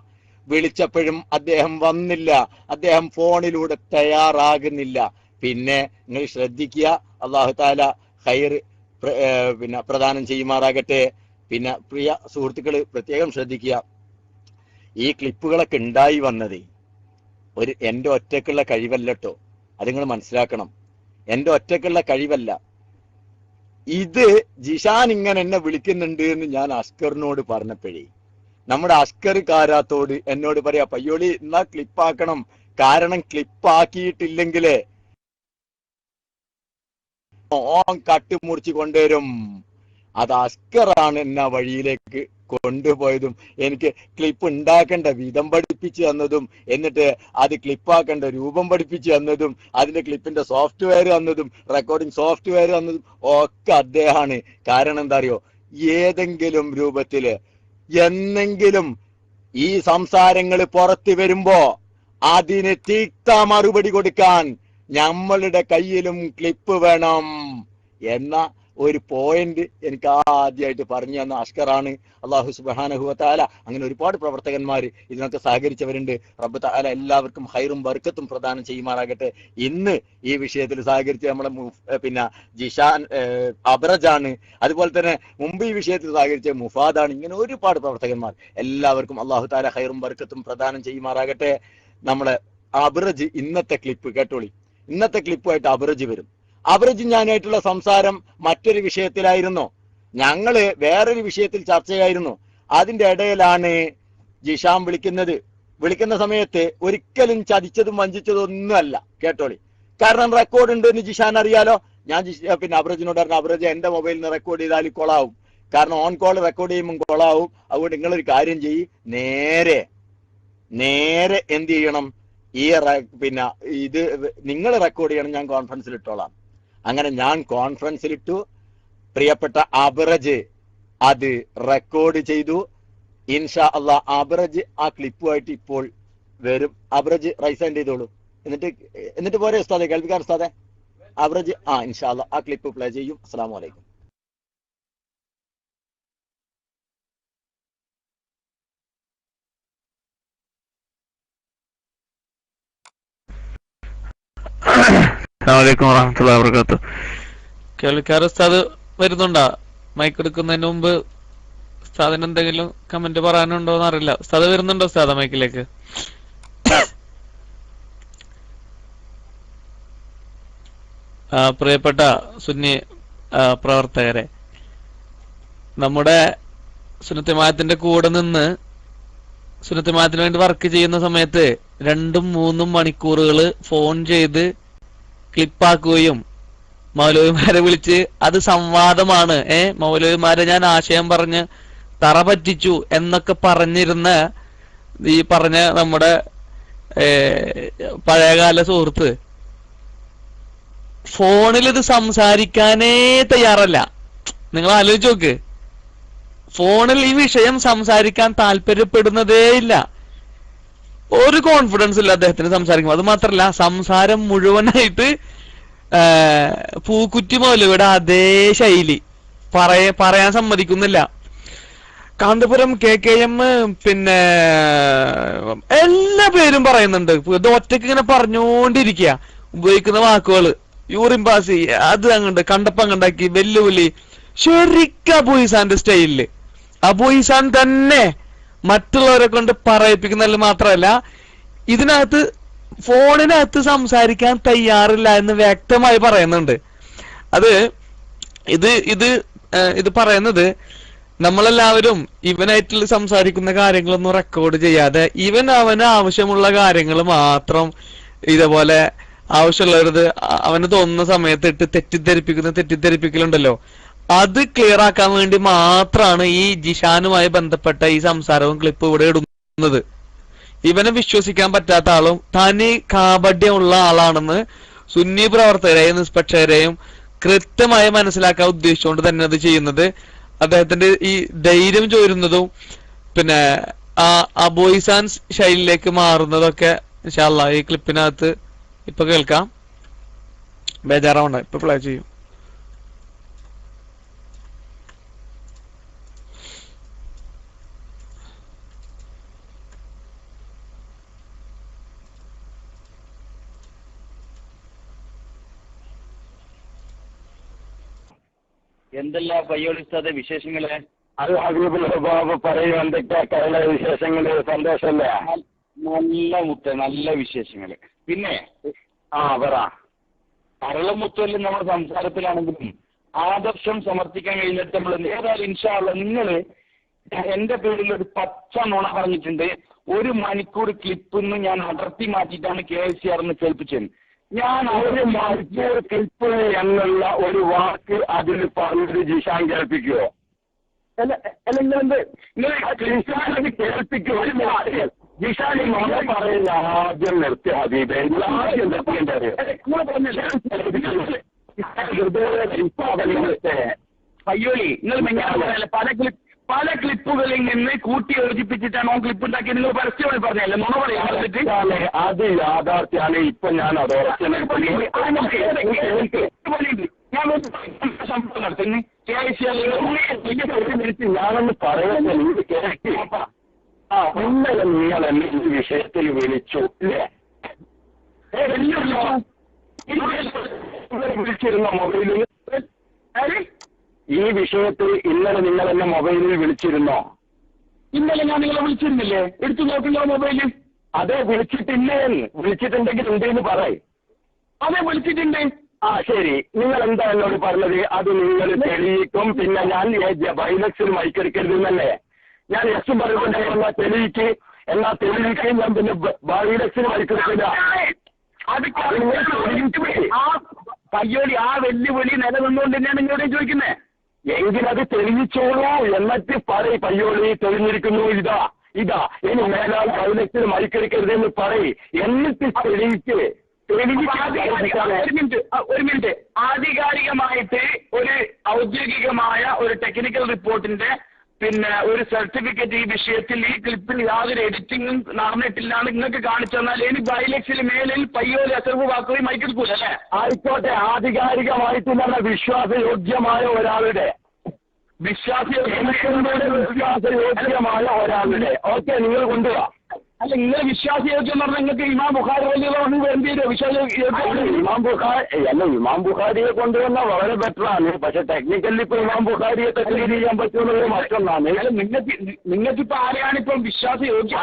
വിളിച്ചപ്പോഴും അദ്ദേഹം വന്നില്ല, അദ്ദേഹം ഫോണിലൂടെ തയ്യാറാകുന്നില്ല. പിന്നെ നിങ്ങൾ ശ്രദ്ധിക്കുക, അല്ലാഹു തആല ഖൈർ പ്രദാനം ചെയ്യുമാറാകട്ടെ. പിന്നെ പ്രിയ സുഹൃത്തുക്കള് പ്രത്യേകം ശ്രദ്ധിക്കുക, ഈ ക്ലിപ്പുകളൊക്കെ ഉണ്ടായി വന്നത് എന്റെ ഒറ്റക്കുള്ള കഴിവല്ലോ, അത് നിങ്ങൾ മനസ്സിലാക്കണം. എന്റെ ഒറ്റക്കുള്ള കഴിവല്ല ഇത്. ജിഷാൻ ഇങ്ങനെ എന്നെ വിളിക്കുന്നുണ്ട് എന്ന് ഞാൻ അസ്കറിനോട് പറഞ്ഞപ്പോഴേ, നമ്മുടെ അസ്കർ കാരാത്തോട് എന്നോട് പറയാ, പയ്യോളി എന്നാ ക്ലിപ്പാക്കണം, കാരണം ക്ലിപ്പാക്കിയിട്ടില്ലെങ്കിലേ ഓൻ കട്ടുമുറിച്ച് കൊണ്ടുവരും. അത് അസ്കറാണ് എന്നെ വഴിയിലേക്ക് കൊണ്ടുപോയതും എനിക്ക് ക്ലിപ്പ് ഉണ്ടാക്കേണ്ട വിധം പഠിപ്പിച്ചു തന്നതും, എന്നിട്ട് അത് ക്ലിപ്പാക്കേണ്ട രൂപം പഠിപ്പിച്ചു തന്നതും, അതിന്റെ ക്ലിപ്പിന്റെ സോഫ്റ്റ്വെയർ തന്നതും, റെക്കോർഡിംഗ് സോഫ്റ്റ്വെയർ തന്നതും ഒക്കെ അദ്ദേഹമാണ്. കാരണം എന്താ അറിയോ, ഏതെങ്കിലും രൂപത്തില് എന്നെങ്കിലും ഈ സംസാരങ്ങൾ പുറത്തു വരുമ്പോ അതിന് തീക്ത മറുപടി കൊടുക്കാൻ നമ്മളുടെ കയ്യിലും ക്ലിപ്പ് വേണം എന്ന ഒരു പോയിന്റ് എനിക്ക് ആദ്യമായിട്ട് പറഞ്ഞു തന്ന അഷ്കറാണ്. അള്ളാഹു സുബ്ഹാനഹു വ തആല അങ്ങനെ ഒരുപാട് പ്രവർത്തകന്മാർ ഇതിനൊക്കെ സഹകരിച്ചവരുണ്ട്. റബ്ബ് തആല എല്ലാവർക്കും ഹൈറും ബർക്കത്തും പ്രദാനം ചെയ്യുമാറാകട്ടെ. ഇന്ന് ഈ വിഷയത്തിൽ സഹകരിച്ച് നമ്മളെ പിന്നെ ജിഷാൻ അബ്രജാണ്, അതുപോലെ തന്നെ മുമ്പ് ഈ വിഷയത്തിൽ സഹകരിച്ച മുഫാദാണ്. ഇങ്ങനെ ഒരുപാട് പ്രവർത്തകന്മാർ, എല്ലാവർക്കും അള്ളാഹു തആല ഹൈറും ബർക്കത്തും പ്രദാനം ചെയ്യുമാറാകട്ടെ. നമ്മളെ അബ്രജ് ഇന്നത്തെ ക്ലിപ്പ് കേട്ടോളി. ഇന്നത്തെ ക്ലിപ്പുമായിട്ട് അബ്രജ് വരും. അബ്രജ് ഞാനായിട്ടുള്ള സംസാരം മറ്റൊരു വിഷയത്തിലായിരുന്നു, ഞങ്ങള് വേറൊരു വിഷയത്തിൽ ചർച്ചയായിരുന്നു. അതിന്റെ ഇടയിലാണ് ജിഷാൻ വിളിക്കുന്ന സമയത്ത് ഒരിക്കലും ചതിച്ചതും വഞ്ചിച്ചതും ഒന്നുമല്ല, കേട്ടോളി. കാരണം റെക്കോർഡ് ഉണ്ട് എന്ന് ജിഷാൻ അറിയാലോ. ഞാൻ പിന്നെ അബ്രജിനോട് പറഞ്ഞു, അബ്രജ് എന്റെ മൊബൈലിൽ നിന്ന് റെക്കോർഡ് ചെയ്താൽ കൊളാവും, കാരണം ഓൺ കോൾ റെക്കോർഡ് ചെയ്യുമ്പോൾ കൊളാവും. അതുകൊണ്ട് നിങ്ങളൊരു കാര്യം ചെയ്യ്, നേരെ എന്ത് ചെയ്യണം, ഈ പിന്നെ ഇത് നിങ്ങൾ റെക്കോർഡ് ചെയ്യണം, ഞാൻ കോൺഫറൻസിൽ ഇട്ടോളാം. അങ്ങനെ ഞാൻ കോൺഫറൻസിലിട്ടു. പ്രിയപ്പെട്ട അബ്രജ് അത് റെക്കോർഡ് ചെയ്തു. ഇൻഷാ അള്ളാഹ് അബ്രജ് ആ ക്ലിപ്പുമായിട്ട് ഇപ്പോൾ വരും. അബ്രജ് റൈസ് ഹാൻഡ് ചെയ്തോളൂ. എന്നിട്ട് പോരെ ഉസ്താദെ, കേൾപ്പിക്കാൻ ഉസ്താദെ. അബ്രജ് ഇൻഷാ അള്ളാഹ് ആ ക്ലിപ്പ് പ്ലേ ചെയ്യും. അസ്സലാമു അലൈക്കും. അസ്സലാമു വറഹ്മത്തുള്ളാഹി വബറകാതുഹു. കേൾക്കാർ ഉസ്താദ് വരുന്നുണ്ടോ? മൈക്ക് എടുക്കുന്നതിന് മുമ്പ് ഉസ്താദിന് എന്തെങ്കിലും കമന്റ് പറയാനുണ്ടോ എന്ന് അറിയില്ല. ഉസ്താദ് വരുന്നുണ്ടോ ഉസ്താദ് മൈക്കിലേക്ക്? പ്രിയപ്പെട്ട സുന്നി പ്രവർത്തകരെ, നമ്മുടെ സുന്നത്ത് ജമാഅത്തിന്റെ കൂടെ നിന്ന് സുന്നത്ത് ജമാഅത്തിന് വേണ്ടി വർക്ക് ചെയ്യുന്ന സമയത്ത് 2-3 മണിക്കൂറുകൾ ഫോൺ ചെയ്ത് ക്ലിപ്പാക്കുകയും മൗലവിമാരെ വിളിച്ച് അത് സംവാദമാണ്, മൗലവിമാരെ ഞാൻ ആശയം പറഞ്ഞ് തറ പറ്റിച്ചു എന്നൊക്കെ പറഞ്ഞിരുന്ന ഈ പറഞ്ഞ നമ്മുടെ പഴയകാല സുഹൃത്ത് ഫോണിൽ ഇത് സംസാരിക്കാനേ തയ്യാറല്ല. നിങ്ങൾ ആലോചിച്ച് നോക്ക്, ഫോണിൽ ഈ വിഷയം സംസാരിക്കാൻ താല്പര്യപ്പെടുന്നതേ ഇല്ല. ഒരു കോൺഫിഡൻസ് ഇല്ല അദ്ദേഹത്തിന് സംസാരിക്കുമ്പോൾ. അത് മാത്രല്ല, സംസാരം മുഴുവനായിട്ട് പൂക്കുറ്റി മൗലവിയുടെ അതേ ശൈലി പറയാൻ സമ്മതിക്കുന്നില്ല. കാന്തപുരം KKM പിന്നെ എല്ലാ പേരും പറയുന്നുണ്ട്. ഇത് ഒറ്റയ്ക്ക് ഇങ്ങനെ പറഞ്ഞുകൊണ്ടിരിക്കുക. ഉപയോഗിക്കുന്ന വാക്കുകള് യൂറിംബാസി, അത് അങ്ങോട്ട് കണ്ടപ്പം കണ്ടാക്കി, വെല്ലുവിളി. ശരിക്കും അബൂയിസാന്റെ സ്റ്റൈലില് അബൂയിസാൻ തന്നെ മറ്റുള്ളവരെ കൊണ്ട് പറയിപ്പിക്കുന്നതിൽ മാത്രമല്ല, ഇതിനകത്ത് ഫോണിനകത്ത് സംസാരിക്കാൻ തയ്യാറില്ല എന്ന് വ്യക്തമായി പറയുന്നുണ്ട്. അത് ഇത് പറയുന്നത് നമ്മളെല്ലാവരും ഇവനായിട്ട് സംസാരിക്കുന്ന കാര്യങ്ങളൊന്നും റെക്കോർഡ് ചെയ്യാതെ അവന് ആവശ്യമുള്ള കാര്യങ്ങൾ മാത്രം ഇതേപോലെ ആവശ്യമുള്ളവരത് അവന് തോന്നുന്ന സമയത്ത് ഇട്ട് തെറ്റിദ്ധരിപ്പിക്കലുണ്ടല്ലോ, അത് ക്ലിയർ ആക്കാൻ വേണ്ടി മാത്രമാണ് ഈ ജിഷാനുമായി ബന്ധപ്പെട്ട ഈ സംസാരവും ക്ലിപ്പ് ഇവിടെ ഇടുന്നത്. ഇവനെ വിശ്വസിക്കാൻ പറ്റാത്ത ആളും തനി കാപഢ്യമുള്ള ആളാണെന്ന് സുന്നി പ്രവർത്തകരെയും നിഷ്പക്ഷരെയും കൃത്യമായി മനസ്സിലാക്കാൻ ഉദ്ദേശിച്ചുകൊണ്ട് തന്നെ അത് ചെയ്യുന്നത്. അദ്ദേഹത്തിന്റെ ഈ ധൈര്യം ചോരുന്നതും പിന്നെ ആ അബോയിസാൻ ശൈലിയിലേക്ക് മാറുന്നതൊക്കെ ഇൻഷാ അല്ലാഹ് ഈ ക്ലിപ്പിനകത്ത് ഇപ്പൊ കേൾക്കാം. ബേജാറാവണ്ട, ഇപ്പൊ പ്ലേ ചെയ്യും. എന്തെല്ലാ പയ്യോളിസ്താദെ വിശേഷങ്ങളെ? അത് ഹബീബുൽ ഹുബാബ് പറയും, എന്തൊക്കെയാ വിശേഷങ്ങള്? സന്തോഷല്ലേ? നല്ല മുത്ത, നല്ല വിശേഷങ്ങള്. പിന്നെ പറ. അരളമുത്തല്ലും നമ്മുടെ സംസാരത്തിലാണെങ്കിലും ആദർശം സമർത്ഥിക്കാൻ കഴിഞ്ഞിട്ട് നമ്മൾ ഏതായാലും ഇൻഷാ അല്ലാഹ് നിങ്ങള് എന്റെ പേരിൽ ഒരു പച്ച നുണ പറഞ്ഞിട്ടുണ്ട്. 1 മണിക്കൂർ ക്ലിപ്പിന്ന് ഞാൻ അടർത്തി മാറ്റിയിട്ടാണ് KSCR കേൾപ്പിച്ചത്. ഞാൻ 1 മണിക്കൂർ ക്ലിപ്പ് എന്നുള്ള ഒരു വാക്ക് അതിൽ പറഞ്ഞത് ജിഷാൻ കേൾപ്പിക്കുവോ? നിങ്ങൾ കേൾപ്പിക്കുമോ? ജിഷാൻ നുണ പറയുന്ന ആദ്യം നിർത്തി ഹബീബ്, ആദ്യം നിർത്തിയേണ്ടത് പയ്യോളി. നിങ്ങൾ പല ക്ലിപ്പുകളിൽ നിന്ന് കൂട്ടി യോജിപ്പിച്ചിട്ടാണ് ക്ലിപ്പ് ഉണ്ടാക്കി നിങ്ങൾ പരസ്യമായി പറഞ്ഞല്ലേ നുണ പറയാൻ? അത് യാഥാർത്ഥ്യമാണ്. ഇപ്പൊ ഞാൻ സംഭവം നടത്തുന്നു ഞാനൊന്ന് പറയുന്നത് നിങ്ങൾക്ക് കേൾക്കി. ഇന്നലെ നിങ്ങൾ എന്നെ ഈ വിഷയത്തിൽ വിളിച്ചു അല്ലേ? വിളിച്ചിരുന്ന മൊബൈലിൽ ഈ വിഷയത്തിൽ ഇന്നലെ നിങ്ങൾ എന്നെ മൊബൈലിൽ വിളിച്ചിരുന്നോ? ഇന്നലെ ഞാൻ നിങ്ങളെ വിളിച്ചിരുന്നില്ലേ? എടുത്തു നോക്കില്ലോ മൊബൈല്. അതെ, വിളിച്ചിട്ടില്ലേ? വിളിച്ചിട്ടുണ്ടെങ്കിൽ ഉണ്ടെന്ന് പറയും. അതെ, വിളിച്ചിട്ടുണ്ട്. ആ ശരി, നിങ്ങൾ എന്താ എന്നോട് പറഞ്ഞത്? അത് നിങ്ങൾ തെളിയിക്കും. പിന്നെ ഞാൻ ബൈലക്സിൽ മൈക്കെടുക്കരുതെന്നല്ലേ ഞാൻ എസ് പറയുന്നുണ്ടായിരുന്ന തെളിയിക്ക്. എന്നാ തെളിയിക്കുകയും ഞാൻ പിന്നെ ബൈലക്സിൽ മൈക്കെടുക്കില്ല. ആ പയ്യോളി ആ വെല്ലുവിളി നിലനിന്നുകൊണ്ട് തന്നെയാണ് നിങ്ങളോട് ചോദിക്കുന്നത്. എങ്കിലത് തെളിയിച്ചോളൂ. എന്നിട്ട് പറയും പയ്യോളി തെളിഞ്ഞിരിക്കുന്നു, ഇതാ ഇനി മേലാൽ ബൈലക്സിൽ മൈക്കെടുക്കരുതെന്ന് പറയും. എന്നിട്ട് തെളിയിക്ക്. ഒരു മിനിറ്റ് ആധികാരികമായിട്ട് ഒരു ഔദ്യോഗികമായ ഒരു ടെക്നിക്കൽ റിപ്പോർട്ടിന്റെ പിന്നെ ഒരു സർട്ടിഫിക്കറ്റ് ഈ വിഷയത്തിൽ ഈ ക്ലിപ്പിൽ യാതൊരു എഡിറ്റിംഗും നടന്നിട്ടില്ലാണ് നിങ്ങൾക്ക് കാണിച്ചു തന്നാൽ ഇനി ബൈലക്സിൽ മേലിൽ പയ്യോലി അസർവ് വാക്കുകയും മൈക്കെടുക്കൂല അല്ലേ? ആയിക്കോട്ടെ, ആധികാരികമായിട്ട് നല്ല വിശ്വാസയോഗ്യമായ ഒരാളുടെ വിശ്വാസയോഗ്യമായ ഒരാളുടെ ഓക്കെ നിങ്ങൾ കൊണ്ടുപോവാ. അല്ല, നിങ്ങൾ വിശ്വാസയോഗ്യം എന്ന് പറഞ്ഞാൽ നിങ്ങൾക്ക് ഇമാം ബുഖാരി വലിയ വേണ്ടി വരും. ഇമാം ബുഖാരിയെ കൊണ്ടുവന്നാൽ വളരെ ബെറ്ററാണ്. പക്ഷെ ടെക്നിക്കലി ഇപ്പൊ ഇമാം ബുഖാരിയെ തക്ലീദ് ചെയ്യാൻ പറ്റുമെന്നുള്ളത് മറ്റൊന്നാണ്. നിങ്ങൾക്കിപ്പോ ആരെയാണ് ഇപ്പം വിശ്വാസയോഗ്യം?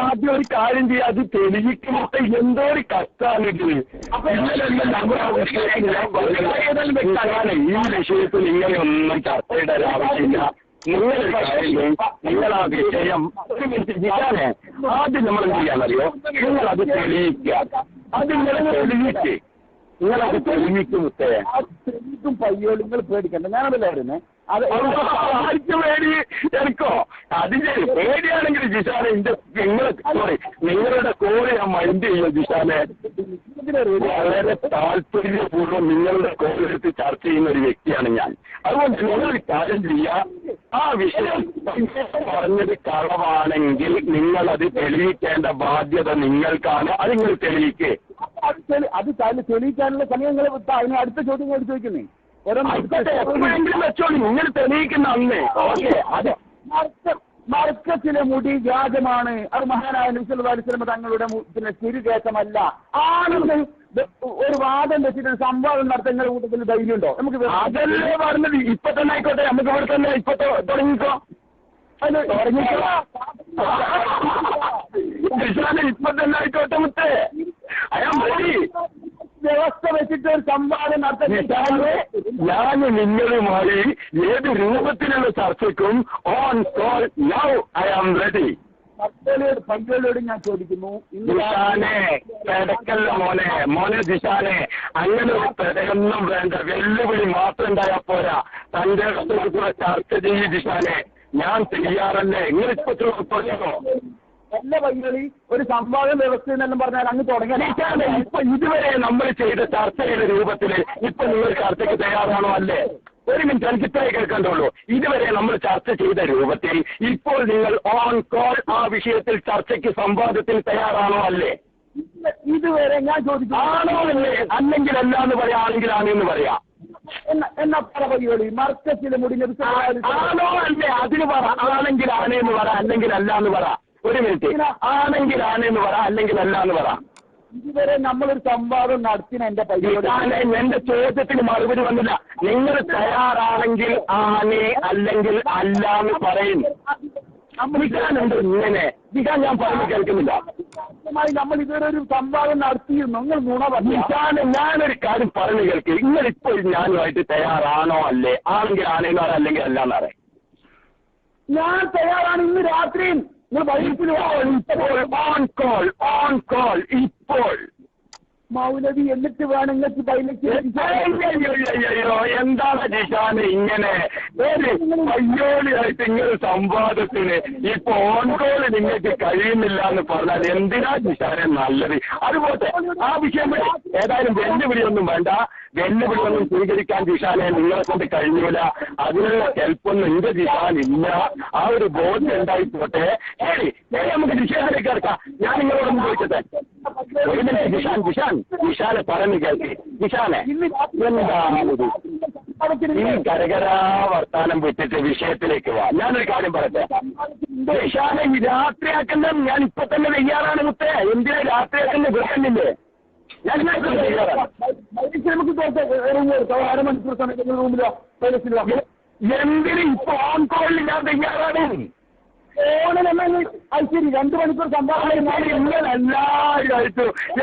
ആദ്യം ഒരു കാര്യം ചെയ്യുക, അത് തെളിയിക്കുമ്പോൾ എന്തോ ഒരു കഷ്ടാണ് ഇത്. ഈ വിഷയത്തിൽ ഇങ്ങനെയൊന്നും ചർച്ചയുടെ ആവശ്യമില്ല. നിങ്ങൾ ആ വിഷയം ആദ്യം നമ്മൾ എന്ത് ചെയ്യാന്നറിയോ? നിങ്ങളത് തെളിയിക്കുക. അത് നിങ്ങളെ തെളിയിക്ക്. നിങ്ങളത് തെളിയിക്കും. തെളിയിക്കും പയ്യോ. നിങ്ങൾ പേടിക്കണ്ട. ഞാനതല്ലായിരുന്നു അത് ആർക്ക് പേടി എനിക്കോ? അത് ശരി, പേടിയാണെങ്കിൽ ജിഷാനെ നിങ്ങളുടെ കോള് ഞാൻ മൈൻഡ് ചെയ്യോ ജിഷാനെ? വളരെ താല്പര്യപൂർവ്വം നിങ്ങളുടെ കോളെടുത്ത് ചർച്ച ചെയ്യുന്ന ഒരു വ്യക്തിയാണ് ഞാൻ. അതുകൊണ്ട് നിങ്ങൾ കാര്യം ചെയ്യാം, ആ വിഷയം പറഞ്ഞത് കളവാണെങ്കിൽ നിങ്ങളത് തെളിയിക്കേണ്ട ബാധ്യത നിങ്ങൾക്കാണ്. അത് നിങ്ങൾ തെളിയിക്കേ. അത് തെളിയിക്കാനുള്ള സമയം നിങ്ങൾ അതിന് അടുത്ത ചോദ്യം കൂടി ചോദിക്കുന്നേ. വെച്ചോളൂ, നിങ്ങൾ തെളിയിക്കുന്ന അന്ന് ഓക്കെ. അതെ, മർക്കസിലെ മുടി വ്യാജമാണ്. അത് മഹാനായ നബി സല്ലല്ലാഹു അലൈഹി വസല്ലം തങ്ങളുടെ പിന്നെ തിരുകേശമല്ല. ആണെന്ന് ഒരു വാദം വെച്ചിട്ട് സംവാദം നടത്തുന്ന കൂട്ടത്തിൽ ധൈര്യമുണ്ടോ? നമുക്ക് അതല്ലേ പറഞ്ഞത്. ഇപ്പൊ തന്നെ ആയിക്കോട്ടെ, നമുക്ക് ഇവിടെ തന്നെ ഇപ്പൊ തുടങ്ങിക്കോ. ഇപ്പൊ തന്നെ ആയിക്കോട്ടെ മുത്തേ. വ്യവസ്ഥ വെച്ചിട്ട് ഒരു സംവാദം നടത്താൻ ഞാൻ നിങ്ങളുമായി ഏത് രൂപത്തിലുള്ള ചർച്ചയ്ക്കും on call now I am ready. പങ്കുകളോട് ഞാൻ ചോദിക്കുന്നു, ജിഷാനെ പെടക്കല്ല മോനെ ജിഷാനെ, അങ്ങനെ ഒരു പെടയൊന്നും വേണ്ട. വെല്ലുവിളി മാത്രം ഉണ്ടായാൽ പോരാ. തന്റെ കൂടെ ചർച്ച ചെയ്യ് ജിഷാനെ. ഞാൻ തയ്യാറല്ലേ? നിങ്ങളിപ്പോ പറഞ്ഞോ എല്ലാ വൈകളി ഒരു സംവാദ വ്യവസ്ഥ എന്നെല്ലാം പറഞ്ഞാൽ അങ്ങ് തുടങ്ങി. ഇപ്പൊ ഇതുവരെ നമ്മൾ ചെയ്ത ചർച്ചയുടെ രൂപത്തിൽ ഇപ്പൊ നിങ്ങൾ ചർച്ചയ്ക്ക് തയ്യാറാണോ? അല്ലേ? ഒരു മിനിറ്റ്, എനിക്ക് ഇത്രേ കേൾക്കണ്ടുള്ളൂ. ഇതുവരെ നമ്മൾ ചർച്ച ചെയ്ത രൂപത്തിൽ ഇപ്പോൾ നിങ്ങൾ ഓൺ കോൾ ആ വിഷയത്തിൽ ചർച്ചയ്ക്ക് സംവാദത്തിന് തയ്യാറാണോ? അല്ലേ? ഇതുവരെ ഞാൻ ചോദിച്ചു ആണോ അല്ലേ? അല്ലെങ്കിൽ അല്ല എന്ന് പറയാം, ആണെങ്കിൽ ആണെന്ന് പറയാം. എന്നാ പറ വൈകളി മർക്കസിലെ മുടിഞ്ഞത് ആണോ അല്ലേ? അതിന് പറ. ആണെങ്കിൽ ആണെന്ന് പറ, അല്ലെങ്കിൽ അല്ല എന്ന് പറ. ഒരു മിനിറ്റ്, ആണെങ്കിൽ ആണെന്ന് പറ, അല്ലെങ്കിൽ അല്ല എന്ന് പറ. ഇതുവരെ നമ്മളൊരു സംവാദം നടത്തിന് എന്റെ പയ്യോട്. എന്റെ ചോദ്യത്തിന് മറുപടി വന്നില്ല. നിങ്ങൾ തയ്യാറാണെങ്കിൽ ആണേ അല്ലെങ്കിൽ അല്ല എന്ന് പറയും. നിൽക്കാനുണ്ട് ഇങ്ങനെ നിൽക്കാൻ ഞാൻ പറഞ്ഞു കേൾക്കുന്നില്ല. നമ്മൾ ഇതുവരെ ഒരു സംവാദം നടത്തിയിരുന്നു. നിങ്ങൾ നുണ പറഞ്ഞു. ഞാനൊരു കാര്യം പറഞ്ഞു കേൾക്കുക. നിങ്ങളിപ്പോൾ ഞാനുമായിട്ട് തയ്യാറാണോ? അല്ലേ? ആണെങ്കിൽ ആണെന്ന് പറ, അല്ലെങ്കിൽ അല്ല എന്ന് പറയാം. ഞാൻ തയ്യാറാണ്. ഇന്ന് രാത്രിയും ഇപ്പോൾ മൗലവി എന്നിട്ട് വേണം നിങ്ങൾക്ക് എന്താണ് ജിഷാന് ഇങ്ങനെ പയ്യോളിയായിട്ട് ഇങ്ങനെ സംവാദത്തിന് ഇപ്പൊ ഓൺകോള് നിങ്ങൾക്ക് കഴിയുന്നില്ല എന്ന് പറഞ്ഞാൽ എന്തിനാ ജിഷാനെ നല്ലത്? അതുപോലെ ആ വിഷയം ഏതായാലും വെല്ലുവിളിയൊന്നും വേണ്ട. വെല്ലുവിളിയൊന്നും സ്വീകരിക്കാൻ ജിഷാനെ നിങ്ങളെ കൊണ്ട് കഴിഞ്ഞില്ല. അതിനുള്ള ഹെൽപ്പൊന്നും എന്റെ ജിഷാൻ ഇല്ല. ആ ഒരു ബോധ്യം ഉണ്ടായിപ്പോട്ടെ. ശരി, നമുക്ക് വിഷയത്തിലേക്ക് കിടക്കാം. ഞാൻ നിങ്ങളോടൊന്ന് ചോദിച്ചത് വിശാലെ പറഞ്ഞു കേൾക്കി. വിശാലെ എന്താണ് ഈ കരകരാ വർത്താനം വിട്ടിട്ട് വിഷയത്തിലേക്ക് വാ. ഞാനൊരു കാര്യം പറയട്ടെ. വിശാലെ ഈ രാത്രിയാക്കുന്ന ഞാൻ ഇപ്പൊ തന്നെ തയ്യാറാണ് മുത്തേ. എന്തിനാ രാത്രിയാക്കുന്ന വിഷയമില്ലേ? ഞാൻ തയ്യാറാണ്. അരമണിക്കൂർ സമയത്ത് റൂമിലോ എന്തിന് ഇപ്പൊ ഓൺ കോളിൽ ഞാൻ തയ്യാറാണ്. അത് ശരി 2 മണിക്കൂർ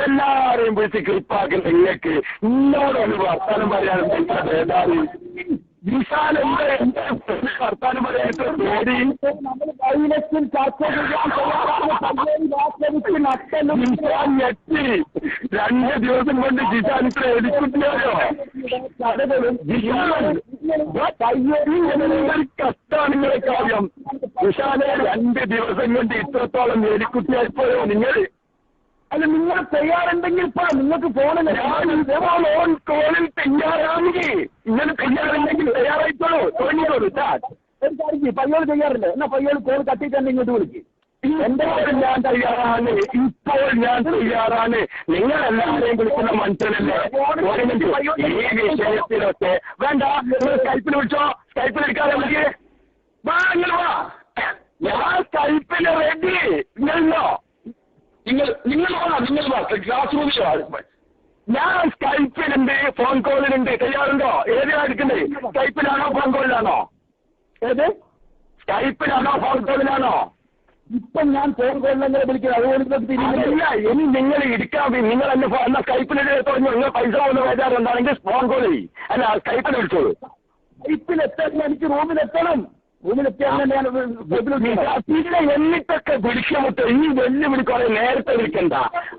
എല്ലാരെയും വിളിച്ച് ക്ലിപ്പാക്കുന്ന നിങ്ങൾക്ക് ഇന്നോടൊന്ന് വർത്താനം പറയാനും വിശാലം വർത്താനം പറയാനായിട്ട് പേടി. വൈലത്തിൽ ചർച്ച ഞെട്ടി 2 ദിവസം കൊണ്ട് ജിഷാൻ ഇത്ര എലിക്കുട്ടിയായോ? കഷ്ടാണ് നിങ്ങളെ കാര്യം. വിശാലെ 2 ദിവസം കൊണ്ട് ഇത്രത്തോളം എലിക്കുട്ടിയായിപ്പോയോ നിങ്ങൾ? അല്ല, നിങ്ങൾ തയ്യാറുണ്ടെങ്കിൽ ഇപ്പൊ നിങ്ങൾക്ക് ഫോണിൽ ഓൺ കോളിൽ തയ്യാറാണെങ്കിൽ ഇങ്ങനെ തയ്യാറുണ്ടെങ്കിൽ തയ്യാറായിക്കോളൂ. തുടങ്ങിക്കോളൂ. ഒരു കാര്യം പയ്യോട് തയ്യാറില്ല എന്നാ പയ്യോട് കോൾ കട്ടിട്ട് തന്നെ ഇങ്ങോട്ട് വിളിക്കും. എന്തെങ്കിലും ഞാൻ തയ്യാറാണ്. ഇപ്പോൾ ഞാൻ തയ്യാറാണ്. നിങ്ങളെല്ലാവരെയും വിളിക്കുന്ന മനുഷ്യനല്ലേ? ഈ വിഷയത്തിലൊക്കെ വേണ്ട. നിങ്ങൾ സ്കൈപ്പിൽ വിളിച്ചോ. സ്കൈപ്പിൽ എടുക്കാതെ വിളിക്കേ. വാ, നിങ്ങൾ വാ. ഞാൻ സ്കൈപ്പിന് റെഡി. നിങ്ങളോ നിങ്ങൾ ക്ലാസ് റൂമിലോ? ഞാൻ സ്കൈപ്പിലുണ്ട്, ഫോൺ കോളിലുണ്ട്. തയ്യാറുണ്ടോ? ഏതിനാ എടുക്കുന്നത്? സ്കൈപ്പിലാണോ ഫോൺ കോളിലാണോ? ഏത് സ്കൈപ്പിലാണോ ഫോൺ കോളിലാണോ? ഇപ്പം ഞാൻ ഫോൺ കോളിലെങ്ങനെ വിളിക്കുന്നത്? അതുകൊണ്ട് തിരിയില്ല. ഇനി നിങ്ങൾ ഇരിക്കാൻ നിങ്ങൾ എന്നെ എന്നാ സ്കൈപ്പിൽ തുടങ്ങി. നിങ്ങൾ പൈസ കൊണ്ട് വേദാറുണ്ടാണെങ്കിൽ ഫോൺ കോൾ ചെയ്യും. അല്ല, സ്കൈപ്പിൽ വിളിച്ചോളൂ. സ്കൈപ്പിലെത്താൻ എനിക്ക് റൂമിലെത്തണം. പിന്നെ എന്നിട്ടൊക്കെ വിളിക്കാമത്തെ ഈ വെല്ലുവിളി കുറെ നേരത്തെ വിളിക്കണ്ട.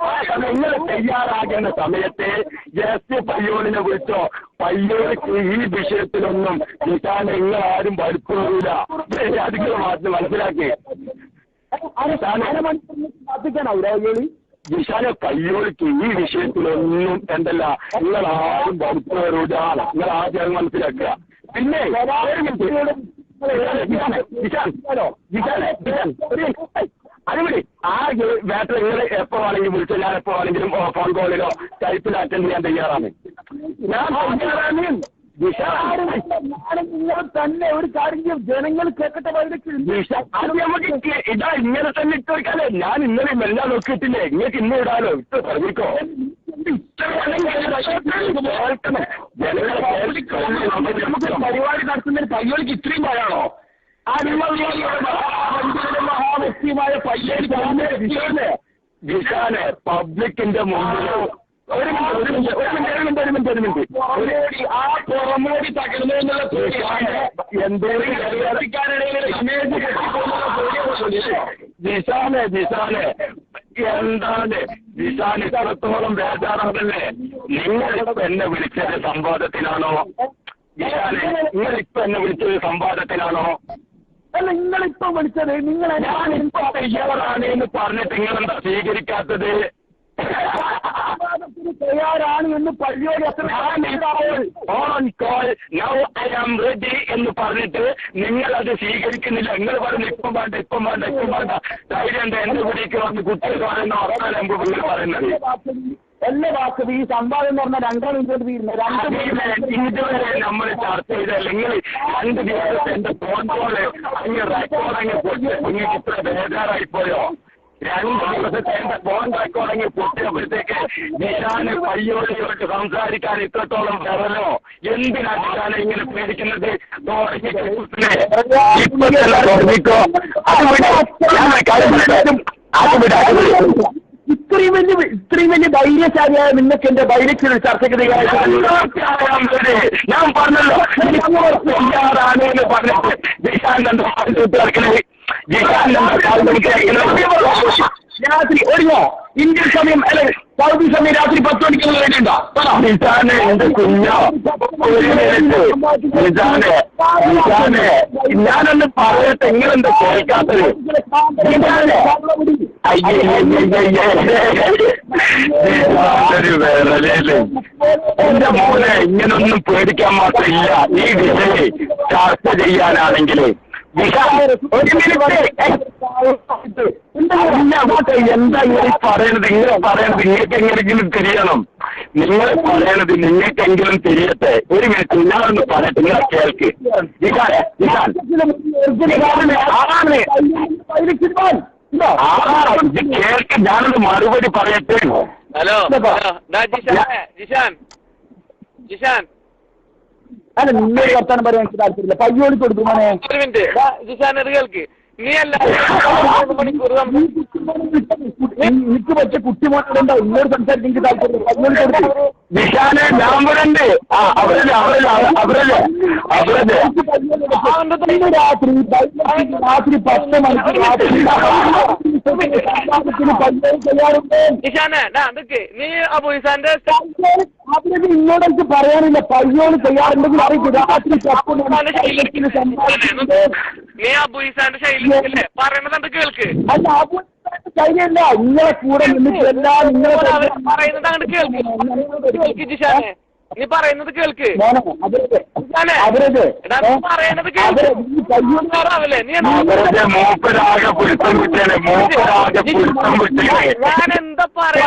ആ സമയം നിങ്ങൾ തയ്യാറാകേണ്ട സമയത്ത് ജസ്റ്റ് പയ്യോളിനെ വിളിച്ചോ. പയ്യോളിക്ക് ഈ വിഷയത്തിലൊന്നും കിട്ടാൻ നിങ്ങൾ ആരും പഠിപ്പില്ല. അതികൾ മാത്രം മനസ്സിലാക്കി വിശാലെ പയ്യോളിക്ക് ഈ വിഷയത്തിലൊന്നും എന്തല്ല നിങ്ങൾ ആരും പഠിപ്പൂല. നിങ്ങൾ ആദ്യം മനസ്സിലാക്കുക. പിന്നെ അതുമതി ആ ബാറ്ററി നിങ്ങൾ എപ്പോ വേണമെങ്കിലും വിളിച്ചോ. ഞാൻ എപ്പോ വേണമെങ്കിലും ഫോൺ കോളിലോ ടൈപ്പിൽ അറ്റൻഡ് ചെയ്യാൻ തയ്യാറാണ്. ഞാൻ തയ്യാറാണ്. നിങ്ങൾ തന്നെ ഒരു കാര്യം ജനങ്ങൾ കേൾക്കട്ടെ. അത് നമുക്ക് ഇതാ ഇങ്ങനെ തന്നെ ഇട്ട് വെക്കാല്ലേ. ഞാൻ ഇന്നലെ എല്ലാം നോക്കിയിട്ടില്ലേ? നിങ്ങൾക്ക് ഇന്ന് ഇടാലോ. ഇട്ട് പറഞ്ഞിക്കോ. നമുക്ക് പരിപാടി നടത്തുന്നതിന് പയ്യോളിക്ക് ഇത്രയും ഭയമാണോ? മഹാവ്യക്തിയുമായ പയ്യോളി വിശാലെ പബ്ലിക്കിന്റെ മുമ്പിൽ ഒരു മിനിറ്റ് ആ പുറമോടി തകർന്നു എന്നുള്ള ജിഷാനെ എന്താണ് ജിഷാൻ ഇത്രത്തോളം ബേജാറാണല്ലേ? നിങ്ങളിപ്പോ എന്നെ വിളിച്ചത് സംവാദത്തിനാണോ? ജിഷാനെ നിങ്ങളിപ്പോ എന്നെ വിളിച്ചത് സംവാദത്തിനാണോ? അല്ല, നിങ്ങളിപ്പോ വിളിച്ചത് ഞാനിപ്പോ തയ്യാറാണ് എന്ന് പറഞ്ഞിട്ട് നിങ്ങളെന്താ സ്വീകരിക്കാത്തത്? തയ്യാറാണ് എന്ന് പയ്യോട് on call now I am ready എന്ന് പറഞ്ഞിട്ട് നിങ്ങൾ അത് സ്വീകരിക്കുന്നില്ല. നിങ്ങൾ പറഞ്ഞു ഇപ്പം വേണ്ട ധൈര്യം എന്റെ കൂടിക്ക് വന്ന് കുട്ടികൾ പറയുന്ന ഉറപ്പാണ് നിങ്ങൾ പറയുന്നത്. എല്ലാ വാക്കും ഈ സംവാദം എന്ന് പറഞ്ഞാൽ 2 മിനിറ്റ് ഇതുവരെ നമ്മൾ ചർച്ച ചെയ്ത നിങ്ങൾ 2 ദിവസത്തെ എന്റെ ഫോൺ കോള് അങ്ങ് റെക്കോർഡ് അങ്ങ് പൊട്ടി നിങ്ങൾക്ക് ഇത്ര ബേജാറായിപ്പോയോ? 2 ദിവസത്തെ എന്റെ ഫോൺ റെക്കോർഡിങ് പൊട്ടിയപ്പോഴത്തേക്ക് ജിഷാന് പയ്യോളിയോട്ട് സംസാരിക്കാൻ ഇത്രത്തോളം വരലോ? എന്തിനാ ജിഷാനെ ഇങ്ങനെ പേടിക്കുന്നത്? ഇപ്പൊ തന്നെ തുടങ്ങിക്കോ. ഇത്രയും വലിയ ധൈര്യശാലിയായ നിങ്ങൾക്ക് എന്റെ ധൈര്യത്തിൽ ചർച്ചയ്ക്ക് ഞാൻ പറഞ്ഞല്ലോ. തയ്യാറാണ് എന്ന് പറഞ്ഞിട്ട് ജിഷാൻ രാത്രി ഒരുങ്ങോ? ഇന്ത്യൻ സമയം അല്ലെ സൗദി സമയം രാത്രി 10 മണിക്ക് വേണ്ടിയുണ്ടോ? എന്റെ കുഞ്ഞോ ഞാനൊന്ന് പറയട്ടെ. നിങ്ങളെന്താ കേൾക്കാത്തത്? ഒരു വേറെല്ലേ എന്റെ മോനെ ഇങ്ങനൊന്നും പേടിക്കാൻ മാത്രമില്ല. ഈ വിഷയം ചർച്ച ചെയ്യാനാണെങ്കിൽ ഒരു മിനിറ്റ് എന്താ ഇങ്ങനെ പറയണത്? നിങ്ങൾക്ക് എങ്ങനെയെങ്കിലും തിരിയണം. നിങ്ങൾ പറയണത് നിങ്ങൾക്കെങ്കിലും തിരിയട്ടെ. ഒരു മിനിറ്റ് ഞാനൊന്ന് പറയട്ടെ, നിങ്ങൾ കേൾക്ക്. കേൾക്ക്, ഞാനൊന്ന് മറുപടി പറയട്ടെ. ഹലോ ജിഷാൻ അല്ല, നിന്നൊരു വർത്താനം പറയാൻ എനിക്ക് താല്പര്യമില്ല. പയ്യോളി കൊടുക്കുമോനെ. ഒരു മിനിറ്റ് ജിഷാൻ ഇത് കേൾക്ക്. നീ അല്ല മണിക്കൂർ എനിക്ക് പറ്റിയ കുട്ടിമോനുണ്ടോ ഇന്നോട് സംസാരിക്കാൻ എനിക്ക് താല്പര്യം. പയ്യോളി കൊടുക്കും നിഷാനെ ഞാമ്പറുണ്ട്. അവരല്ലേ രാത്രി 10 മണിക്ക് ചെയ്യാറുണ്ട്. നിഷാനെ നീ അബുയിസാന്റെ അവരത് ഇന്നോട് എനിക്ക് പറയാനില്ല. പയ്യോളി ചെയ്യാറുണ്ടെങ്കിൽ അറിയിക്കും. രാത്രി 10 മണിക്ക് നീ അബുയിസാന്റെ ശൈലി പറയണത് കേൾക്ക്. അല്ല, ശൈലിയല്ല. നിങ്ങളെ കൂടെ നിന്നിട്ടല്ല. നിങ്ങളെ പറയുന്നത് അങ്ങോട്ട് കേൾക്ക് ജിഷാനെ. നീ പറയുന്നത് കേൾക്ക്. പറയുന്നത് ഞാൻ എന്താ പറയാ?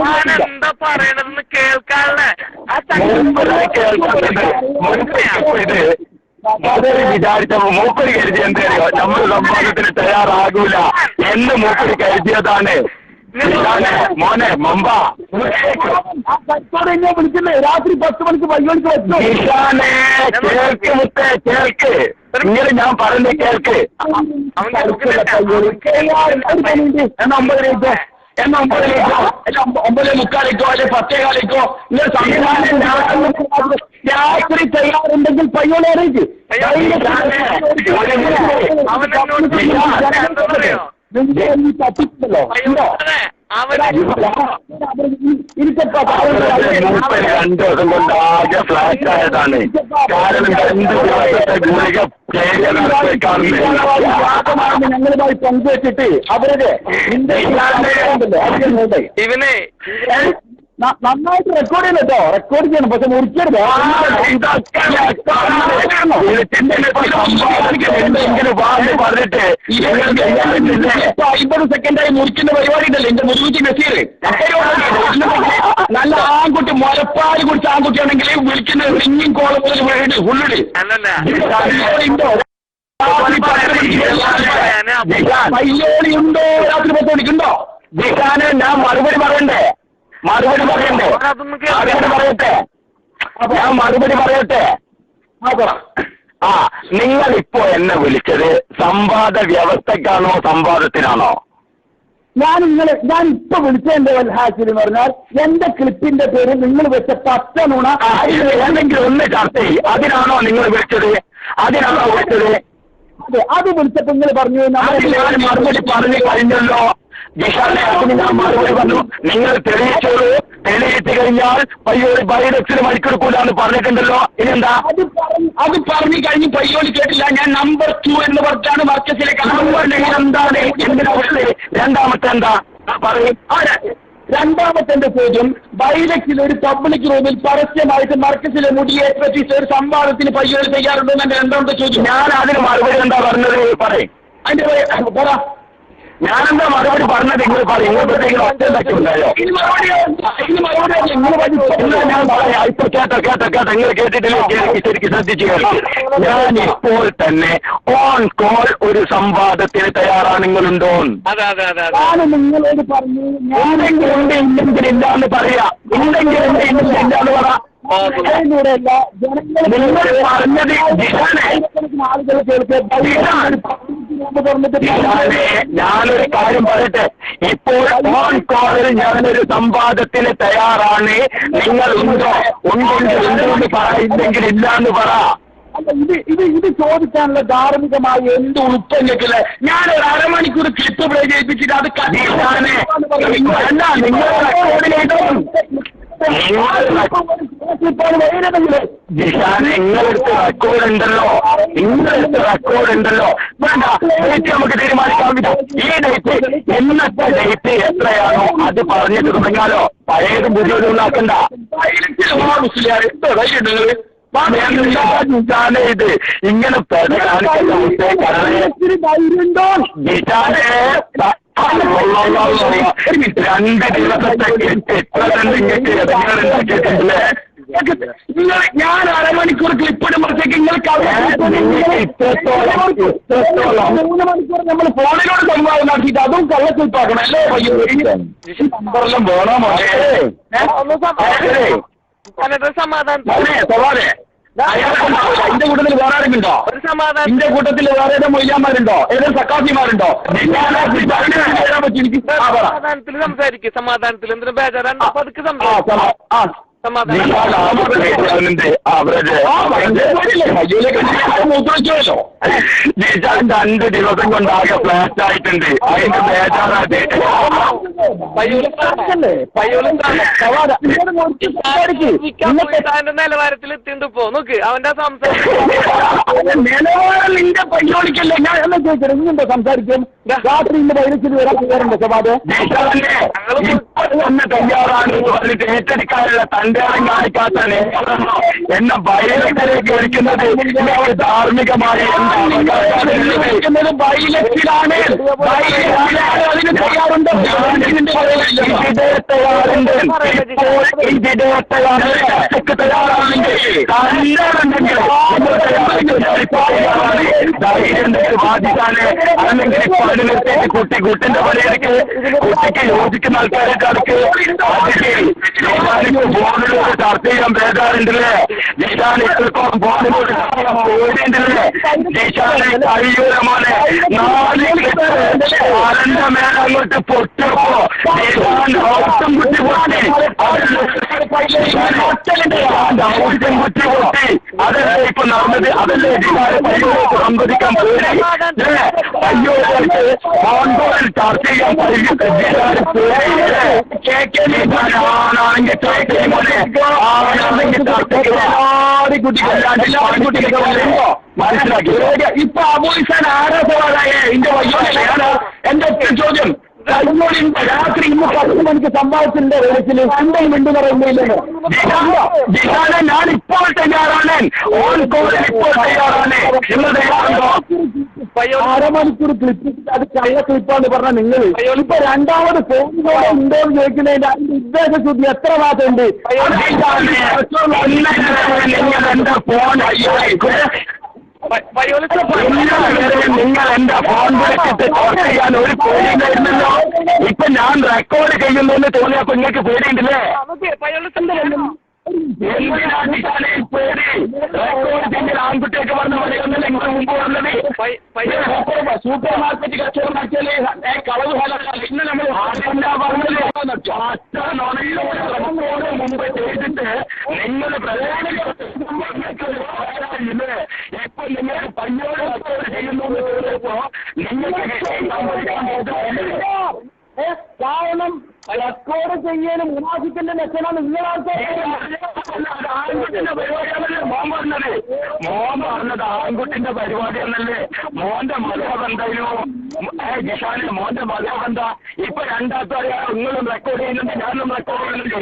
ഞാൻ എന്താ പറയണതെന്ന് കേൾക്കാനുള്ള വിചാരിച്ചപ്പോ മൂപ്പര് കരുതി എന്തറിയോ, നമ്മൾ സംവാദത്തിന് തയ്യാറാകൂല എന്ന് മൂപ്പര് കരുതിയതാണ്. മോനെ മമ്പ എന്നെ വിളിക്കുന്നേ രാത്രി 10 മണിക്ക് പയ്യോളിക്ക് വെച്ചു. കേൾക്ക് മുത്തേ, കേൾക്ക്. ഇങ്ങനെ ഞാൻ പറയുന്നത് കേൾക്ക്. എന്നാ 9:45 അല്ലെ 10:15 ഇങ്ങനെ സംവിധാനം രാത്രി ചെയ്യാറുണ്ടെങ്കിൽ പയ്യോളെ അറിയിക്കും. തട്ടിപ്പല്ലോ 2 ദിവസം കൊണ്ട് ആകെ ഫ്ലാറ്റ് ആയതാണ്. കാരണം 2 ദിവസത്തെ ഗുളിക ഞങ്ങളുമായി പങ്കുവെച്ചിട്ട് അവരുടെ ഇവനെ നന്നായിട്ട് റെക്കോർഡ് ചെയ്യണം കേട്ടോ. റെക്കോർഡ് ചെയ്യണം, പക്ഷെ മുറിക്കരുത്. പറഞ്ഞിട്ട് 50 സെക്കൻഡായി മുറിക്കുന്ന പരിപാടി ഉണ്ടല്ലോ എന്റെ മുതുകുറ്റി നസീർ. നല്ല ആൺകുട്ടി മുലപ്പാല് കുടിച്ച ആൺകുട്ടിയാണെങ്കിൽ വിളിക്കുന്ന റിങ്ങിങ് കോള് മുതൽ ഉള്ളിട് പയ്യോളി ഉണ്ടോ രാത്രി 10 മണിക്കുണ്ടോ? ജിഷാന് ഞാൻ മറുപടി പറയട്ടെ. ഞാൻ മറുപടി പറയട്ടെ. നിങ്ങൾ ഇപ്പോ എന്നെ വിളിച്ചത് സംവാദ വ്യവസ്ഥക്കാണോ സംവാദത്തിനാണോ? ഞാൻ ഇപ്പൊ വിളിച്ചതിന്റെ ഹാസിൽ എന്ന് പറഞ്ഞാൽ എന്റെ ക്ലിപ്പിന്റെ പേര് നിങ്ങൾ വെച്ച 10 നുണ ഏതെങ്കിലും ഒന്ന് ചർച്ച ചെയ്യും. അതിനാണോ നിങ്ങൾ വിളിച്ചത്? അതിനാണോ വിളിച്ചത്? അതെ, അത് വിളിച്ചപ്പോ നിങ്ങൾ പറഞ്ഞു ഞാൻ മറുപടി പറഞ്ഞു കഴിഞ്ഞല്ലോ. ജിഷാനെ അതിന് ഞാൻ മറുപടി പറഞ്ഞു. നിങ്ങൾ തെളിയിച്ചോളൂ, തെളിയിച്ചു കഴിഞ്ഞാൽ പയ്യോളി ബൈഡക്സിന് മണിക്കൂർക്കൂലാന്ന് പറഞ്ഞിട്ടുണ്ടല്ലോ. ഇതെന്താ? അത് പറഞ്ഞു കഴിഞ്ഞ് പയ്യോളി കേട്ടില്ല. ഞാൻ നമ്പർ 2 എന്ന് പറഞ്ഞാണ് മർക്കസിലേക്ക് എന്താണ് എന്തിനാ വിളിച്ചത്? രണ്ടാമത്തെ എന്താ പറയും? രണ്ടാമത്തെ എന്റെ ചോദ്യം, ബൈലക്സിൽ ഒരു പബ്ലിക് റൂമിൽ പരസ്യമായിട്ട് മർക്കസിലെ മുടിയെ പറ്റി ഒരു സംവാദത്തിന് പയ്യോളി തയ്യാറുണ്ടോ എന്നെ രണ്ടാമത്തെ ചോദ്യം. ഞാൻ അതിന് മറുപടി എന്താ പറഞ്ഞത് പറയും. അതിന്റെ പറ. ഞാനെന്താ മറുപടി പറഞ്ഞത്? നിങ്ങൾ പറയും. നിങ്ങൾ ഒറ്റ ഉണ്ടായോ? ഞാൻ പറയാം. ഇപ്പൊ കേട്ടോ നിങ്ങൾ കേട്ടിട്ടില്ല. ശരിക്കും ശ്രദ്ധിച്ചു കേൾക്കും. ഞാൻ ഇപ്പോൾ തന്നെ ഓൺ കോൾ ഒരു സംവാദത്തിന് തയ്യാറാണ്. നിങ്ങളുണ്ടോ? ഞാൻ നിങ്ങളോട് പറഞ്ഞു ഉണ്ടെങ്കിൽ ഉണ്ട്, ഇല്ലെങ്കിൽ ഇല്ലാന്ന് പറയാ. ഉണ്ടെങ്കിൽ ഉണ്ട്, ഇല്ലെങ്കിൽ ഇല്ലാന്ന് പറ. നിങ്ങൾ പറഞ്ഞത് ആളുകൾ ഞാനൊരു കാര്യം പറയട്ടെ. ഇപ്പോൾ ഓൺ കോളിൽ ഞാനൊരു സംവാദത്തിന് തയ്യാറാണ്. നിങ്ങൾ ഉണ്ടോ? ഉണ്ടെങ്കിൽ ഉണ്ടെന്ന് പറ, ഇല്ലെങ്കിൽ ഇല്ലാന്ന് പറ. ഇത് ചോദിക്കാനുള്ള ധാർമ്മികമായ എന്ത് ഉൾപ്പെട്ടില്ല. ഞാനൊരു അരമണിക്കൂർ ക്ലിപ്പ് പ്ലേ ചെയ്യിപ്പിച്ചിട്ട് അത് കഥയാണ്. അല്ല, നിങ്ങളുടെ നിങ്ങളെടുത്ത് റെക്കോർഡുണ്ടല്ലോ. വേണ്ട, ഡേറ്റ് നമുക്ക് തീരുമാനിക്കാൻ പറ്റും. ഈ ഡേറ്റ് എന്നത്തെ ഡേറ്റ് എത്രയാണോ അത് പറഞ്ഞിട്ട് തുടങ്ങാലോ. പഴയതും പുതിയതും ഉണ്ടാക്കണ്ട. ജിഷാനെ ഇത് ഇങ്ങനെ ധൈര്യണ്ടോ ജിഷാനെ 2 ദിവസത്തേക്ക് എത്ര തന്നെ നിങ്ങൾക്ക് ഉണ്ടാക്കിയിട്ടുണ്ടല്ലേ? ഞാൻ അരമണിക്കൂർ ക്ലിപ്പിടുമ്പോഴത്തേക്ക് നിങ്ങൾക്ക് 3 മണിക്കൂർ നമ്മൾ ഫോണിനോട് സംവാദം നടത്തിയിട്ട് അതും കള്ളക്ലിപ്പാക്കണം അല്ലേ? നമ്പറെല്ലാം വേണോ സവാദേ? എന്റെ കൂട്ടത്തിൽ വേറെ ആരെങ്കിലുണ്ടോ? എന്റെ കൂട്ടത്തിൽ വേറെ ഏതോ മൊയ്യാന്മാരുണ്ടോ? ഏതോ സക്കാഫിമാരുണ്ടോ? സമാധാനത്തിൽ സംസാരിക്കും. സമാധാനത്തിൽ എന്തിനു ബേജാറാണ്? പതുക്കെ സംസാരിക്കും. മൂത്രച്ചോ ജിഷാൻ 2 ദിവസം കൊണ്ടാകെ ഫ്ലാറ്റ് ആയിട്ടുണ്ട്. അതിന്റെ ബേജാറായിട്ട് നിലവാരത്തിൽ എത്തിണ്ട് പോ നോക്ക് അവന്റെ സംസാരം. നിലവാരം നിന്റെ പയ്യോളിക്കല്ലേ? ഞാൻ എന്നാ ചോദിച്ചത് ഇന്നുണ്ടോ സംസാരിക്കും? രാത്രി ഇന്ന് വൈരത്തിൽ വരാൻ ചെയ്യാറുണ്ട് സവാദ്. ഒന്ന് തയ്യാറാണ് പറഞ്ഞിട്ട് ഏറ്റെടുക്കാനുള്ള തണ്ടേളം കാണിക്കാത്ത എന്നെ ബൈലത്തിലേക്ക് വിളിക്കുന്നത് ധാർമ്മികമായ എന്താണ് ബൈലത്തിലാണ്. അതിന് തയ്യാറുണ്ട്. തയ്യാറാണെങ്കിൽ ബാധിച്ചാണ്. അല്ലെങ്കിൽ നിർത്തിയിട്ട് കുട്ടിന്റെ പണിയെടുക്ക് കുട്ടിക്ക് യോജിക്കുന്ന ആൾക്കാരെ കടക്ക് ഫോണിലൂടെ ചർച്ച ചെയ്യാൻ ബേജാറുണ്ടല്ലേ? ജിഷാൻ ഇത്രത്തോളം ഫോണിലൂടെ പേടിയുണ്ടല്ലേ? ജിഷാനെ കഴിയൂല മോനെ. 4 അരന്റെ മേലെ അങ്ങോട്ട് പൊട്ടപ്പോ ജിഷാൻ ഔട്ടും കുട്ടി പൊട്ടി. ഔട്ടും കുട്ടി പൊട്ടി. അതല്ലേ ഇപ്പൊ നടന്നത്? അതല്ലേ ജിഷാനെ പയ്യോട്ട് സംവദിക്കാൻ പേടി? അയ്യോ ഫോൺകോളിൽ ചർച്ച ചെയ്യാൻ ആണെങ്കിൽ ചർച്ച ചെയ്യുമ്പോൾ ആണെങ്കിൽ ചർച്ചയ്ക്ക് മനസ്സിലാക്കി. ഇപ്പൊ അബൂസാൻ ആരാ സവാദായേ? എന്റെ വയ്യോടെ എന്റെ ഒറ്റ ചോദ്യം രാത്രി ഇന്ന് 10 മണിക്ക് സംവാദത്തിന്റെ റേസിൽ എന്തെങ്കിലും ഉണ്ട് പറയുന്നില്ലല്ലോ. ജിഷാനെ ഞാൻ ഇപ്പോൾ തയ്യാറാണ്. ഓൺ കോളിൽ ഇപ്പോൾ തയ്യാറാണ്. നിങ്ങൾ തയ്യാറുണ്ടോ? അരമണിക്കൂർ ക്ലിപ്പ് അത് കള്ള ക്ലിപ്പാന്ന് പറഞ്ഞാൽ നിങ്ങൾ ഇപ്പൊ രണ്ടാമത് ഫോണിലൂടെ ഉണ്ടോ എന്ന് ചോദിക്കുന്നതിന്റെ അതിന്റെ ഉദ്ദേശശുദ്ധി എത്ര ഭാഗത്തുണ്ട്? നിങ്ങൾ എന്റെ ഫോൺ നിങ്ങൾ എന്റെ ഫോൺ വിളിച്ചിട്ട് ചർച്ച ചെയ്യാൻ ഒരു പേടിയുണ്ടായിരുന്നല്ലോ. ഇപ്പൊ ഞാൻ റെക്കോർഡ് ചെയ്യുന്നു തോന്നിയപ്പോ നിങ്ങൾക്ക് പേടിയുണ്ടല്ലേ? ആൺകുട്ടിയൊക്കെ പറഞ്ഞ പറയുന്നില്ല നിങ്ങൾ മുമ്പ് പറഞ്ഞത് സൂപ്പർ മാർക്കറ്റ് കച്ചവടം നടത്തിയാലേ കളവ് ഇന്ന് നമ്മൾ പറഞ്ഞത് മുമ്പ് ചെയ്തിട്ട് നിങ്ങൾ ഇപ്പൊ നിങ്ങൾ പയ്യോട് കച്ചവടം ചെയ്യുന്നു നിങ്ങൾക്ക് കാരണം റെക്കോർഡ് ചെയ്യാനും മുനാഫിക്കിന്റെ ലക്ഷണം നിങ്ങളാൾക്ക് ആൺകുട്ടിന്റെ പരിപാടിയാണല്ലേ മോൻ പറഞ്ഞത്? മോൻ പറഞ്ഞത് ആൺകുട്ടിന്റെ പരിപാടിയാണല്ലേ? മോന്റെ മതം എന്തായാലും ജിഷാനെ മോന്റെ മതം എന്താ? ഇപ്പൊ രണ്ടാമത്തെ നിങ്ങളും റെക്കോർഡ് ചെയ്യുന്നുണ്ട്, ഞാനും റെക്കോർഡ് ചെയ്യുന്നുണ്ട്.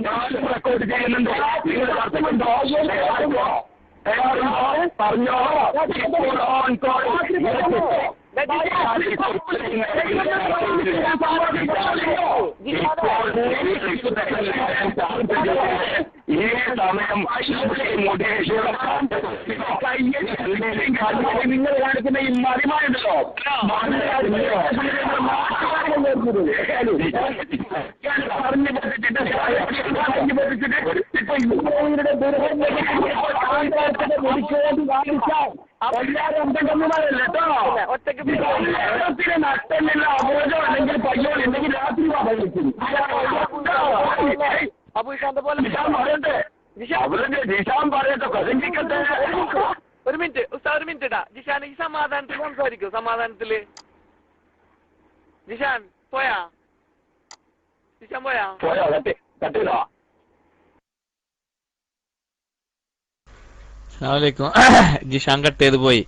ഞാനും റെക്കോർഡ് ചെയ്യുന്നുണ്ട്. നിങ്ങൾ അർത്ഥമുണ്ടോ? പറഞ്ഞോ. ഈ സമയം നിങ്ങൾ കാണിക്കുന്ന ഈ മറിമായുണ്ടല്ലോ പറഞ്ഞു പറ്റിച്ചിട്ട് ഇപ്പൊ ഇവരുടെ എല്ലാവരും അന്തകന്മാരല്ലേ കേട്ടോ? നഷ്ടമില്ല. അബോധം അല്ലെങ്കിൽ പയ്യോ അല്ലെങ്കിൽ രാത്രി പറയട്ടെ ജിഷാൻ പറയട്ടെ പ്രസംഗിക്കട്ടെ. ഒരു മിനിറ്റ് ഇടാ. ജിഷാൻ ഈ സമാധാനത്തിൽ സംസാരിക്കും. സമാധാനത്തില് ജിഷാൻ പോയാ? ജിഷാൻ പോയാ? കട്ടില്ല. ജിഷാൻ കട്ട് ചെയ്ത് പോയി.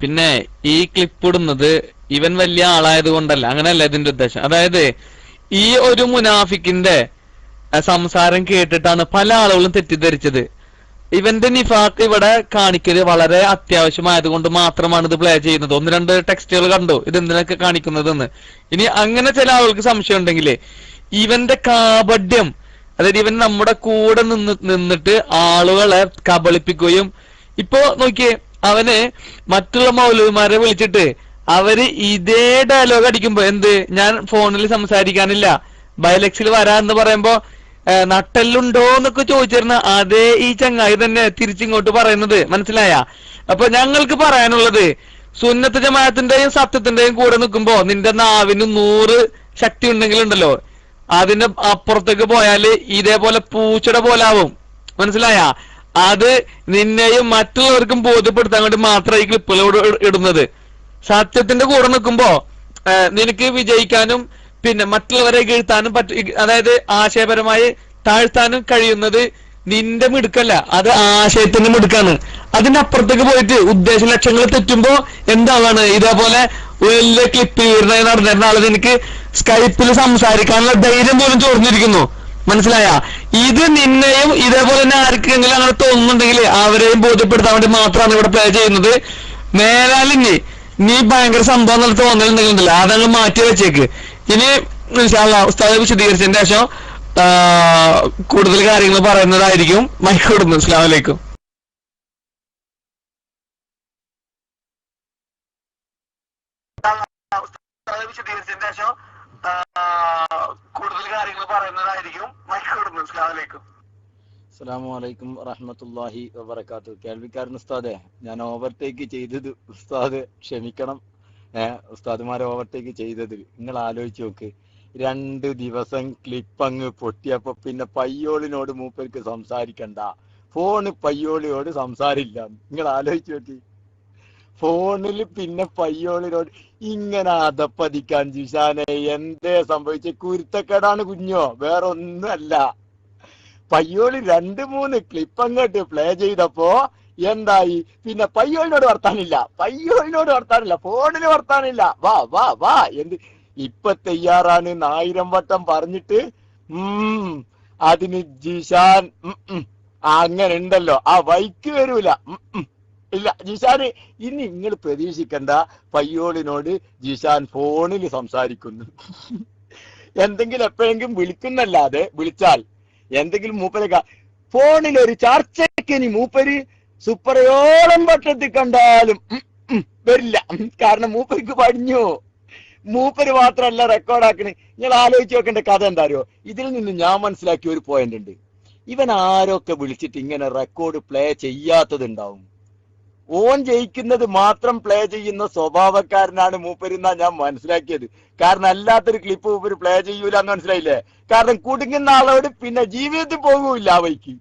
പിന്നെ ഈ ക്ലിപ്പ് ഇടുന്നത് ഇവൻ വലിയ ആളായത് കൊണ്ടല്ല, അങ്ങനെയല്ല ഇതിന്റെ ഉദ്ദേശം. അതായത് ഈ ഒരു മുനാഫിക്കിന്റെ സംസാരം കേട്ടിട്ടാണ് പല ആളുകളും തെറ്റിദ്ധരിച്ചത്. ഇവന്റെ നിഫാഖ് ഇവിടെ കാണിക്കല് വളരെ അത്യാവശ്യമായതുകൊണ്ട് മാത്രമാണ് ഇത് പ്ലേ ചെയ്യുന്നത്. 1-2 ടെക്സ്റ്റുകൾ കണ്ടു ഇത് എന്തിനൊക്കെ കാണിക്കുന്നതെന്ന്. ഇനി അങ്ങനെ ചില ആളുകൾക്ക് സംശയം ഉണ്ടെങ്കിലേ ഇവന്റെ കാപഢ്യം, അതായത് ഇവൻ നമ്മുടെ കൂടെ നിന്നിട്ട് ആളുകളെ കബളിപ്പിക്കുകയും, ഇപ്പൊ നോക്കിയേ അവന് മറ്റുള്ള മൗലവിമാരെ വിളിച്ചിട്ട് അവര് ഇതേ ഡയലോഗ് അടിക്കുമ്പോ എന്ത്, ഞാൻ ഫോണിൽ സംസാരിക്കാനില്ല ബയലക്സിൽ വരാന്ന് പറയുമ്പോ നട്ടെല്ലുണ്ടോ എന്നൊക്കെ ചോദിച്ചിരുന്ന അതേ ഈ ചങ്ങായി തന്നെ തിരിച്ചിങ്ങോട്ട് പറയുന്നത് മനസ്സിലായ? അപ്പൊ ഞങ്ങൾക്ക് പറയാനുള്ളത്, സുന്നത്ത് ജമാഅത്തിന്റെയും സത്യത്തിന്റെയും കൂടെ നിൽക്കുമ്പോ നിന്റെ നാവിന് 100 ശക്തി ഉണ്ടെങ്കിലുണ്ടല്ലോ, അതിന്റെ അപ്പുറത്തേക്ക് പോയാല് ഇതേപോലെ പൂച്ചയുടെ പോലെ ആവും. മനസ്സിലായ? അത് നിന്നെയും മറ്റുള്ളവർക്കും ബോധ്യപ്പെടുത്താൻ വേണ്ടി മാത്രം ഈ ക്ലിപ്പുകൾ ഇടുന്നത്. സത്യത്തിന്റെ കൂടെ നിൽക്കുമ്പോ നിനക്ക് വിജയിക്കാനും പിന്നെ മറ്റുള്ളവരെ വീഴ്ത്താനും അതായത് ആശയപരമായി താഴ്ത്താനും കഴിയുന്നത് നിന്റെ മിടുക്കല്ല, അത് ആശയത്തിന്റെ മിടുക്കാണ്. അതിന്റെ അപ്പുറത്തേക്ക് പോയിട്ട് ഉദ്ദേശ ലക്ഷ്യങ്ങൾ തെറ്റുമ്പോ എന്താണ് ഇതേപോലെ വലിയ ക്ലിപ്പ് നടന്നിരുന്ന ആള് നിനക്ക് സ്കൈപ്പിൽ സംസാരിക്കാനുള്ള ധൈര്യം പോലും ചോർന്നിരിക്കുന്നു. മനസ്സിലായ? ഇത് നിന്നെയും ഇതേപോലെ തന്നെ ആർക്കെങ്കിലും അങ്ങനെ തോന്നുന്നുണ്ടെങ്കിൽ അവരെയും ബോധ്യപ്പെടുത്താൻ വേണ്ടി മാത്രമാണ് ഇവിടെ പ്ലേ ചെയ്യുന്നത്. മേലാലിനി നീ ഭയങ്കര സംഭവം എന്നുള്ള തോന്നലുണ്ടെങ്കിലല്ല അതങ്ങ് മാറ്റി വെച്ചേക്ക്. ഇനി ഉസ്താദ് വിശദീകരിച്ചതിന്റെ ശേഷം കൂടുതൽ കാര്യങ്ങൾ പറയുന്നതായിരിക്കും. മൈക്ക് കൊടുക്കുന്നു. അസ്സലാമു അലൈക്കും. വിശദീകരിച്ചതിന്റെ ശേഷം കൂടുതൽ കാര്യങ്ങൾ പറയുന്നതായിരിക്കും. മൈക്ക് കൊടുക്കുന്നു. അസ്സലാമു അലൈക്കും. അസ്സലാമു അലൈക്കും വറഹ്മത്തുള്ളാഹി വബറകാതുഹു. കേൾവിക്കാരൻ ഉസ്താദെ, ഞാൻ ഓവർടേക്ക് ചെയ്തത് ഉസ്താദ് ക്ഷമിക്കണം. ഉസ്താദുമാരെ ഓവർടേക്ക് ചെയ്തത് നിങ്ങൾ ആലോചിച്ച് നോക്ക്. 2 ദിവസം ക്ലിപ്പ് അങ്ങ് പൊട്ടിയപ്പോ പിന്നെ പയ്യോളിനോട് മൂപ്പർക്ക് സംസാരിക്കണ്ട, ഫോണ് പയ്യോളിയോട് സംസാരില്ല. നിങ്ങൾ ആലോചിച്ച് നോക്കി. ഫോണിൽ പിന്നെ പയ്യോളിനോട് ഇങ്ങനെ അതപ്പതിക്കാൻ ജിഷാനെ എന്തേ സംഭവിച്ച? കുരുത്തക്കേടാണ് കുഞ്ഞോ, വേറെ ഒന്നുമല്ല. പയ്യോളി 2-3 ക്ലിപ്പ് അങ്ങോട്ട് പ്ലേ ചെയ്തപ്പോ എന്തായി? പിന്നെ പയ്യോളിനോട് വർത്താനില്ല, ഫോണിൽ വർത്താനില്ല. വാ വാ വാ എന്ത് ഇപ്പൊ തയ്യാറാണ് 1000 വട്ടം പറഞ്ഞിട്ട് അതിന് ജിഷാൻ അങ്ങനെ ഉണ്ടല്ലോ, ആ വൈക്ക് വരൂല. ഇല്ല ജിഷാന് ഇനി നിങ്ങൾ പ്രതീക്ഷിക്കണ്ട, പയ്യോളിനോട് ജിഷാൻ ഫോണിൽ സംസാരിക്കുന്നു. എന്തെങ്കിലും എപ്പോഴെങ്കിലും വിളിക്കുന്നല്ലാതെ, വിളിച്ചാൽ എന്തെങ്കിലും മൂപ്പര് ഫോണിൽ ഒരു ചർച്ചയ്ക്ക് ഇനി മൂപ്പര് സൂപ്പറയോളം വട്ടത്തിൽ കണ്ടാലും വരില്ല. കാരണം മൂപ്പർക്ക് പഠിഞ്ഞു. മൂപ്പര് മാത്രമല്ല റെക്കോർഡാക്കണേ. നിങ്ങൾ ആലോചിച്ച് നോക്കേണ്ട കഥ എന്താ അറിയോ? ഇതിൽ നിന്ന് ഞാൻ മനസ്സിലാക്കിയ ഒരു പോയിന്റ് ഉണ്ട്. ഇവൻ ആരൊക്കെ വിളിച്ചിട്ട് ഇങ്ങനെ റെക്കോർഡ് പ്ലേ ചെയ്യാത്തതുണ്ടാവും. ഓൻ ജയിക്കുന്നത് മാത്രം പ്ലേ ചെയ്യുന്ന സ്വഭാവക്കാരനാണ് മൂപ്പരെന്നാ ഞാൻ മനസ്സിലാക്കിയത്. കാരണം അല്ലാത്തൊരു ക്ലിപ്പ് മൂപ്പര് പ്ലേ ചെയ്യൂല എന്ന് മനസ്സിലായില്ലേ? കാരണം കുടുങ്ങുന്ന ആളോട് പിന്നെ ജീവിതത്തിൽ പോകൂല്ല ആ വഴിക്ക്.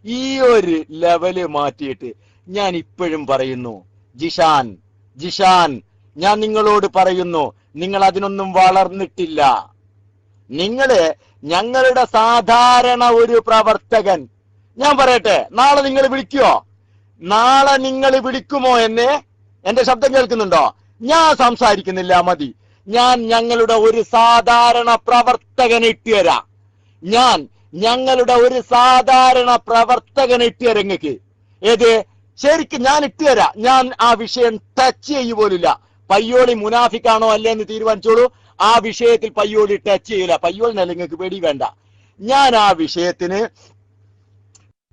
ഈ ഒരു ലെവല് മാറ്റിയിട്ട് ഞാൻ ഇപ്പോഴും പറയുന്നു, ജിഷാൻ ഞാൻ നിങ്ങളോട് പറയുന്നു, നിങ്ങൾ അതിനൊന്നും വളർന്നിട്ടില്ല. നിങ്ങള് ഞങ്ങളുടെ സാധാരണ ഒരു പ്രവർത്തകൻ. ഞാൻ പറയട്ടെ, നാളെ നിങ്ങൾ വിളിക്കുമോ? നാളെ നിങ്ങൾ വിളിക്കുമോ എന്നെ? എന്റെ ശബ്ദം കേൾക്കുന്നുണ്ടോ? ഞാൻ സംസാരിക്കുന്നില്ല, മതി. ഞാൻ ഞങ്ങളുടെ ഒരു സാധാരണ പ്രവർത്തകനെ ഇട്ടുതരാം. ഞങ്ങളുടെ ഒരു സാധാരണ പ്രവർത്തകനെ ഇട്ടുതരാം നിങ്ങൾക്ക്. ഏത്? ശരിക്കും ഞാൻ ഇട്ടുതരാം. ഞാൻ ആ വിഷയം ടച്ച് ചെയ്യുപോലില്ല. പയ്യോളി മുനാഫിക്കാണോ അല്ലേ എന്ന് തീരുമാനിച്ചോളൂ. ആ വിഷയത്തിൽ പയ്യോളി ടച്ച് ചെയ്യില്ല. പയ്യോളിനല്ല, നിങ്ങൾക്ക് പേടി വേണ്ട. ഞാൻ ആ വിഷയത്തിന്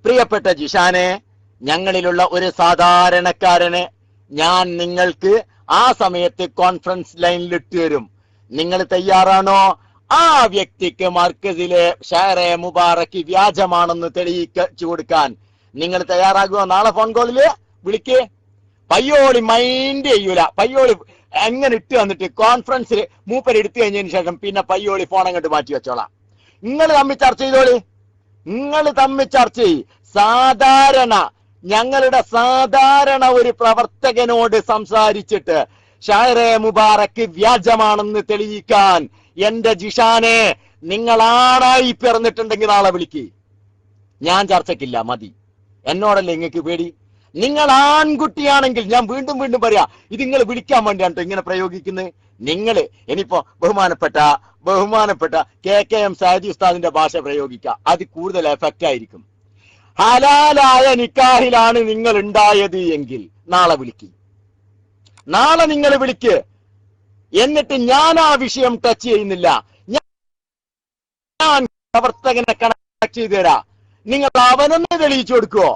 പ്രിയപ്പെട്ട ജിഷാനെ, ഞങ്ങളിലുള്ള ഒരു സാധാരണക്കാരനെ ഞാൻ നിങ്ങൾക്ക് ആ സമയത്ത് കോൺഫറൻസ് ലൈനിൽ ഇട്ടുതരും. നിങ്ങൾ തയ്യാറാണോ? ആ വ്യക്തിക്ക് മർക്കസിലെ ഷാറെ മുബാറക്ക് വ്യാജമാണെന്ന് തെളിയിച്ചു കൊടുക്കാൻ നിങ്ങൾ തയ്യാറാകുമോ? നാളെ ഫോൺ കോളില് വിളിക്ക്. പയ്യോളി മൈൻഡ് ചെയ്യൂല. പയ്യോളി എങ്ങനെ ഇട്ട് വന്നിട്ട് കോൺഫറൻസിൽ മൂപ്പര് എടുത്തു കഴിഞ്ഞതിന് ശേഷം പിന്നെ പയ്യോളി ഫോൺ അങ്ങോട്ട് മാറ്റി വെച്ചോളാം. നിങ്ങൾ തമ്മിൽ ചർച്ച ചെയ്തോളി. ഞങ്ങളുടെ സാധാരണ ഒരു പ്രവർത്തകനോട് സംസാരിച്ചിട്ട് ഷാറെ മുബാറക്ക് വ്യാജമാണെന്ന് തെളിയിക്കാൻ എന്റെ ജിഷാനെ നിങ്ങളാണായി പിറന്നിട്ടുണ്ടെങ്കിൽ നാളെ വിളിക്ക്. ഞാൻ ചർച്ചയ്ക്കില്ല, മതി. എന്നോടല്ലേ നിങ്ങൾക്ക് പേടി? നിങ്ങൾ ആൺകുട്ടിയാണെങ്കിൽ ഞാൻ വീണ്ടും പറയാ, ഇത് നിങ്ങൾ വിളിക്കാൻ വേണ്ടിയാണ് ഇങ്ങനെ പ്രയോഗിക്കുന്നത്. നിങ്ങൾ ഇനിയിപ്പോ ബഹുമാനപ്പെട്ട KKM സാദി ഉസ്താദിന്റെ ഭാഷ പ്രയോഗിക്കുക, അത് കൂടുതൽ എഫക്റ്റ് ആയിരിക്കും. ഹലാലായ നിക്കാഹിലാണ് നിങ്ങൾ ഉണ്ടായത് എങ്കിൽ നാളെ നിങ്ങൾ വിളിക്ക്. എന്നിട്ട് ഞാൻ ആ വിഷയം ടച്ച് ചെയ്യുന്നില്ല, ഞാൻ പ്രവർത്തകനെ കണക്ട് ചെയ്തു തരാം, നിങ്ങൾ അവനൊന്ന് തെളിയിച്ചു കൊടുക്കുവോ?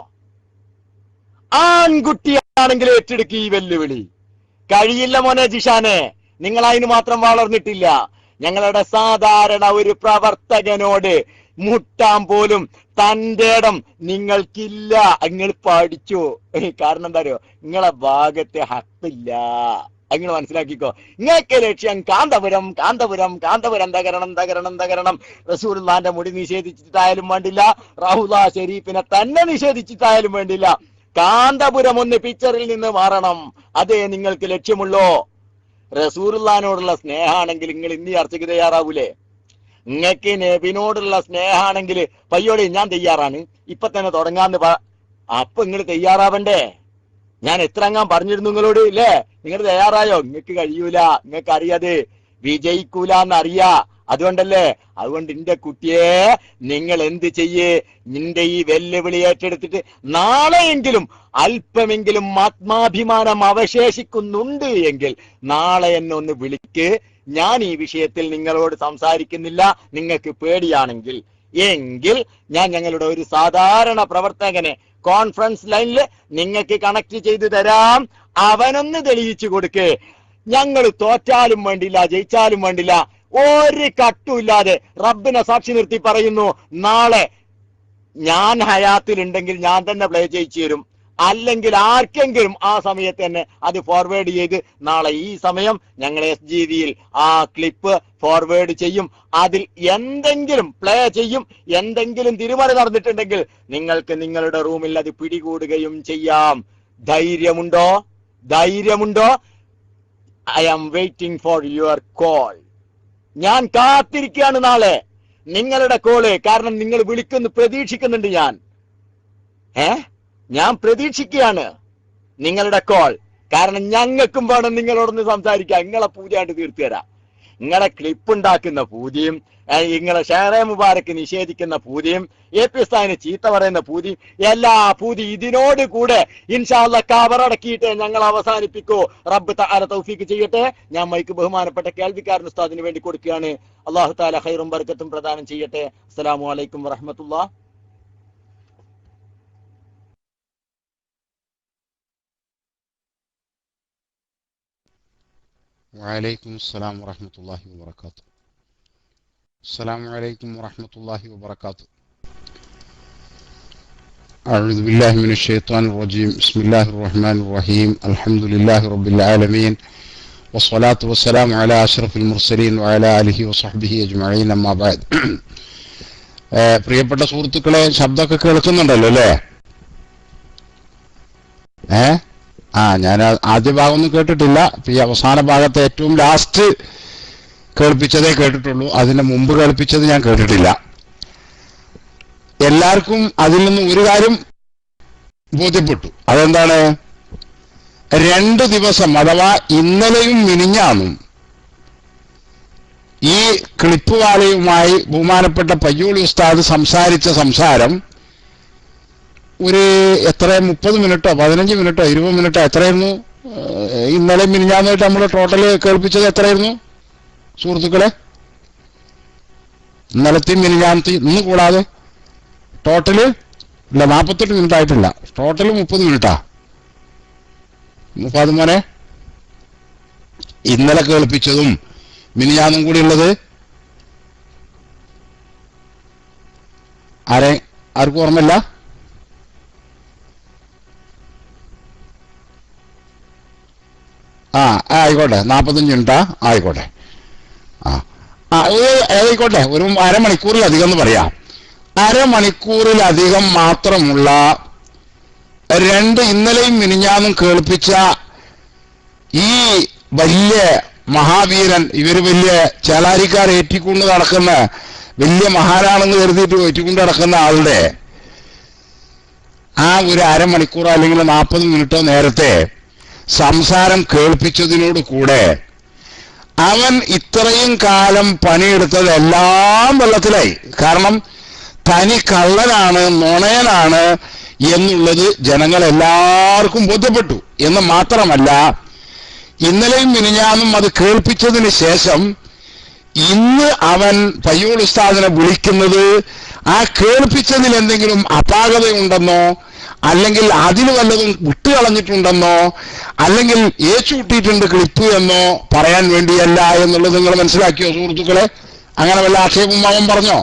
ആൺകുട്ടിയാണെങ്കിൽ ഏറ്റെടുക്കുക ഈ വെല്ലുവിളി. കഴിയില്ല മോനെ ജിഷാനെ, നിങ്ങൾ അതിന് മാത്രം വളർന്നിട്ടില്ല. ഞങ്ങളുടെ സാധാരണ ഒരു പ്രവർത്തകനോട് മുട്ടാൻ പോലും തന്റെ ഇടം നിങ്ങൾക്കില്ല. നിങ്ങൾ പഠിച്ചു. കാരണം എന്താ അറിയോ, നിങ്ങളെ ഭാഗത്ത് ഹക്കില്ല. നിങ്ങൾ മനസ്സിലാക്കിക്കോ. നിങ്ങൾക്ക് ലക്ഷ്യം കാന്തപുരം തകരണം. റസൂലുള്ളാഹിന്റെ മുടി നിഷേധിച്ചിട്ടായാലും വേണ്ടില്ല, റൗള ഷരീഫിനെ തന്നെ നിഷേധിച്ചിട്ടായാലും വേണ്ടില്ല, കാന്തപുരം ഒന്ന് പിക്ചറിൽ നിന്ന് മാറണം. അതേ നിങ്ങൾക്ക് ലക്ഷ്യമുള്ളോ? റസൂലുള്ളാഹിനോടുള്ള സ്നേഹാണെങ്കിൽ നിങ്ങൾ ഇന്ന് ചർച്ചയ്ക്ക് തയ്യാറാവൂലേ? നിങ്ങൾക്ക് നബിനോടുള്ള സ്നേഹാണെങ്കിൽ പയ്യോളി ഞാൻ തയ്യാറാണ്, ഇപ്പൊ തന്നെ തുടങ്ങാന്ന് അപ്പൊ നിങ്ങൾ തയ്യാറാവണ്ടേ? ഞാൻ എത്രങ്ങാൻ പറഞ്ഞിരുന്നു നിങ്ങളോട്, ഇല്ലേ? നിങ്ങൾ തയ്യാറായോ? നിങ്ങൾക്ക് കഴിയൂല, നിങ്ങൾക്ക് അറിയാതെ വിജയിക്കൂല എന്നറിയാ. അതുകൊണ്ട് എന്റെ കുട്ടിയെ നിങ്ങൾ എന്ത് ചെയ്യേ, നിന്റെ ഈ വെല്ലുവിളി ഏറ്റെടുത്തിട്ട് നാളെയെങ്കിലും അല്പമെങ്കിലും ആത്മാഭിമാനം അവശേഷിക്കുന്നുണ്ട് എങ്കിൽ നാളെ എന്നെ ഒന്ന് വിളിക്ക്. ഞാൻ ഈ വിഷയത്തിൽ നിങ്ങളോട് സംസാരിക്കുന്നില്ല, നിങ്ങൾക്ക് പേടിയാണെങ്കിൽ എങ്കിൽ ഞാൻ ഞങ്ങളുടെ ഒരു സാധാരണ പ്രവർത്തകനെ കോൺഫറൻസ് ലൈനിൽ നിങ്ങൾക്ക് കണക്ട് ചെയ്തു തരാം, അവനൊന്ന് തെളിയിച്ചു കൊടുക്ക്. ഞങ്ങൾ തോറ്റാലും വേണ്ടില്ല, ജയിച്ചാലും വേണ്ടില്ല, ഒരു കട്ടുമില്ലാതെ റബ്ബിനെ സാക്ഷി നിർത്തി പറയുന്നു, നാളെ ഞാൻ ഹയാത്തിലുണ്ടെങ്കിൽ ഞാൻ തന്നെ പ്ലേ ചെയ്യിച്ചു തരും. അല്ലെങ്കിൽ ആർക്കെങ്കിലും ആ സമയത്ത് തന്നെ അത് ഫോർവേഡ് ചെയ്ത് നാളെ ഈ സമയം ഞങ്ങൾ SGVയിൽ ആ ക്ലിപ്പ് ഫോർവേഡ് ചെയ്യും. അതിൽ എന്തെങ്കിലും പ്ലേ ചെയ്യും. എന്തെങ്കിലും തിരുമറി നടന്നിട്ടുണ്ടെങ്കിൽ നിങ്ങൾക്ക് നിങ്ങളുടെ റൂമിൽ അത് പിടികൂടുകയും ചെയ്യാം. ധൈര്യമുണ്ടോ? I am waiting for your call. ഞാൻ കാത്തിരിക്കുകയാണ് നാളെ നിങ്ങളുടെ കോള്. കാരണം നിങ്ങൾ വിളിക്കുന്നു, പ്രതീക്ഷിക്കുന്നുണ്ട്. ഞാൻ പ്രതീക്ഷിക്കുകയാണ് നിങ്ങളുടെ കോൾ. കാരണം ഞങ്ങൾക്കും വേണം നിങ്ങളോടൊന്ന് സംസാരിക്കാം. നിങ്ങളെ പൂജയായിട്ട് തീർത്തു തരാം. നിങ്ങളെ ക്ലിപ്പ് ഉണ്ടാക്കുന്ന പൂതിയും, നിങ്ങളെ ഷെയറെ മുബാരക്ക് നിഷേധിക്കുന്ന പൂതിയും, AP ഉസ്താദിനെ ചീത്ത പറയുന്ന പൂതിയും, എല്ലാ പൂതി ഇതിനോട് കൂടെ ഇൻഷാ അല്ലാഹ് കബറടക്കിയിട്ട് ഞങ്ങൾ അവസാനിപ്പിക്കൂ. റബ്ബ് തആല തൗഫീഖ് ചെയ്യട്ടെ. ഞാൻ മൈക്ക് ബഹുമാനപ്പെട്ട കേൾവിക്കാരൻ ഉസ്താദിന് വേണ്ടി കൊടുക്കുകയാണ്. അല്ലാഹു തആല ഖൈറും ബർക്കത്തും പ്രദാനം ചെയ്യട്ടെ. അസ്സലാമു അലൈക്കും വറഹ്മത്തുള്ളാഹി. وعليكم السلام ورحمة الله وبركاته. السلام عليكم ورحمة الله وبركاته. أعوذ بالله من الشيطان الرجيم. بسم الله الرحمن الرحيم. الحمد لله رب العالمين، والصلاة والسلام على أشرف المرسلين وعلى آله وصحبه أجمعين. أما بعد. പ്രിയപ്പെട്ട സുഹൃത്തുക്കളെ, ശബ്ദമൊക്കെ കേൾക്കുന്നുണ്ടല്ലോ അല്ലേ? ഞാൻ ആദ്യ ഭാഗമൊന്നും കേട്ടിട്ടില്ല. ഈ അവസാന ഭാഗത്തെ ഏറ്റവും ലാസ്റ്റ് കേൾപ്പിച്ചതേ കേട്ടിട്ടുള്ളൂ. അതിന് മുമ്പ് കേൾപ്പിച്ചത് ഞാൻ കേട്ടിട്ടില്ല. എല്ലാവർക്കും അതിൽ നിന്ന് ഒരു കാര്യം ബോധ്യപ്പെട്ടു. അതെന്താണ്? 2 ദിവസം അഥവാ ഇന്നലെയും മിനിഞ്ഞാന്നും ഈ ക്ലിപ്പ് വാലയുമായി ബഹുമാനപ്പെട്ട പയ്യോളി ഉസ്താദ് സംസാരിച്ച സംസാരം ഒരു 30 മിനിറ്റോ 15 മിനിറ്റോ 20 മിനിറ്റോ എത്രയായിരുന്നു? ഇന്നലെ മിനിഞ്ഞാന്നായിട്ട് നമ്മൾ ടോട്ടൽ കേൾപ്പിച്ചത് എത്രയായിരുന്നു സുഹൃത്തുക്കളെ? ഇന്നലത്തെയും മിനിഞ്ഞാന്നത്തെയും ഇന്ന് കൂടാതെ ടോട്ടല് ഇല്ല, 48 മിനിറ്റ് ആയിട്ടില്ല. ടോട്ടല് 30 മിനിറ്റാ. മുഫാദ് മോനെ, ഇന്നലെ കേൾപ്പിച്ചതും മിനിഞ്ഞാന്നും കൂടി ഉള്ളത് ആർക്കും ഓർമ്മയില്ല? ആയിക്കോട്ടെ, 45 മിനിറ്റാ, ആയിക്കോട്ടെ. ആയിക്കോട്ടെ, ഒരു അരമണിക്കൂറിലധികം എന്ന് പറയാം. അരമണിക്കൂറിലധികം മാത്രമുള്ള 2 ഇന്നലെയും മിനിഞ്ഞാന്നും കേൾപ്പിച്ച ഈ വലിയ മഹാവീരൻ, ഇവര് വലിയ ചേലാരിക്കാർ ഏറ്റിക്കൊണ്ട് നടക്കുന്ന വലിയ മഹാനാണെന്ന് കരുതിയിട്ട് ഏറ്റിക്കൊണ്ട് നടക്കുന്ന ആളുടെ ആ ഒരു അരമണിക്കൂറോ അല്ലെങ്കിൽ 40 മിനിറ്റോ നേരത്തെ സംസാരം കേൾപ്പിച്ചതിനോട് കൂടെ അവൻ ഇത്രയും കാലം പണിയെടുത്തതെല്ലാം വെള്ളത്തിലായി. കാരണം തനി കള്ളനാണ്, നുണയനാണ് എന്നുള്ളത് ജനങ്ങളെല്ലാവർക്കും ബോധ്യപ്പെട്ടു. എന്ന് മാത്രമല്ല, ഇന്നലെയും മിനിഞ്ഞാന്നും അത് കേൾപ്പിച്ചതിന് ശേഷം ഇന്ന് അവൻ പയ്യോൾ ഉസ്താദിനെ വിളിക്കുന്നത് ആ കേൾപ്പിച്ചതിൽ എന്തെങ്കിലും അപാകതയുണ്ടെന്നോ, അല്ലെങ്കിൽ അതിന് വല്ലതും വിട്ടുകളഞ്ഞിട്ടുണ്ടെന്നോ, അല്ലെങ്കിൽ ഏച്ചുകൂട്ടിയിട്ടുണ്ട് ക്ലിപ്പ് എന്നോ പറയാൻ വേണ്ടിയല്ല എന്നുള്ളത് നിങ്ങൾ മനസ്സിലാക്കിയോ സുഹൃത്തുക്കളെ? അങ്ങനെ വല്ല ആക്ഷേപം അവൻ പറഞ്ഞോ?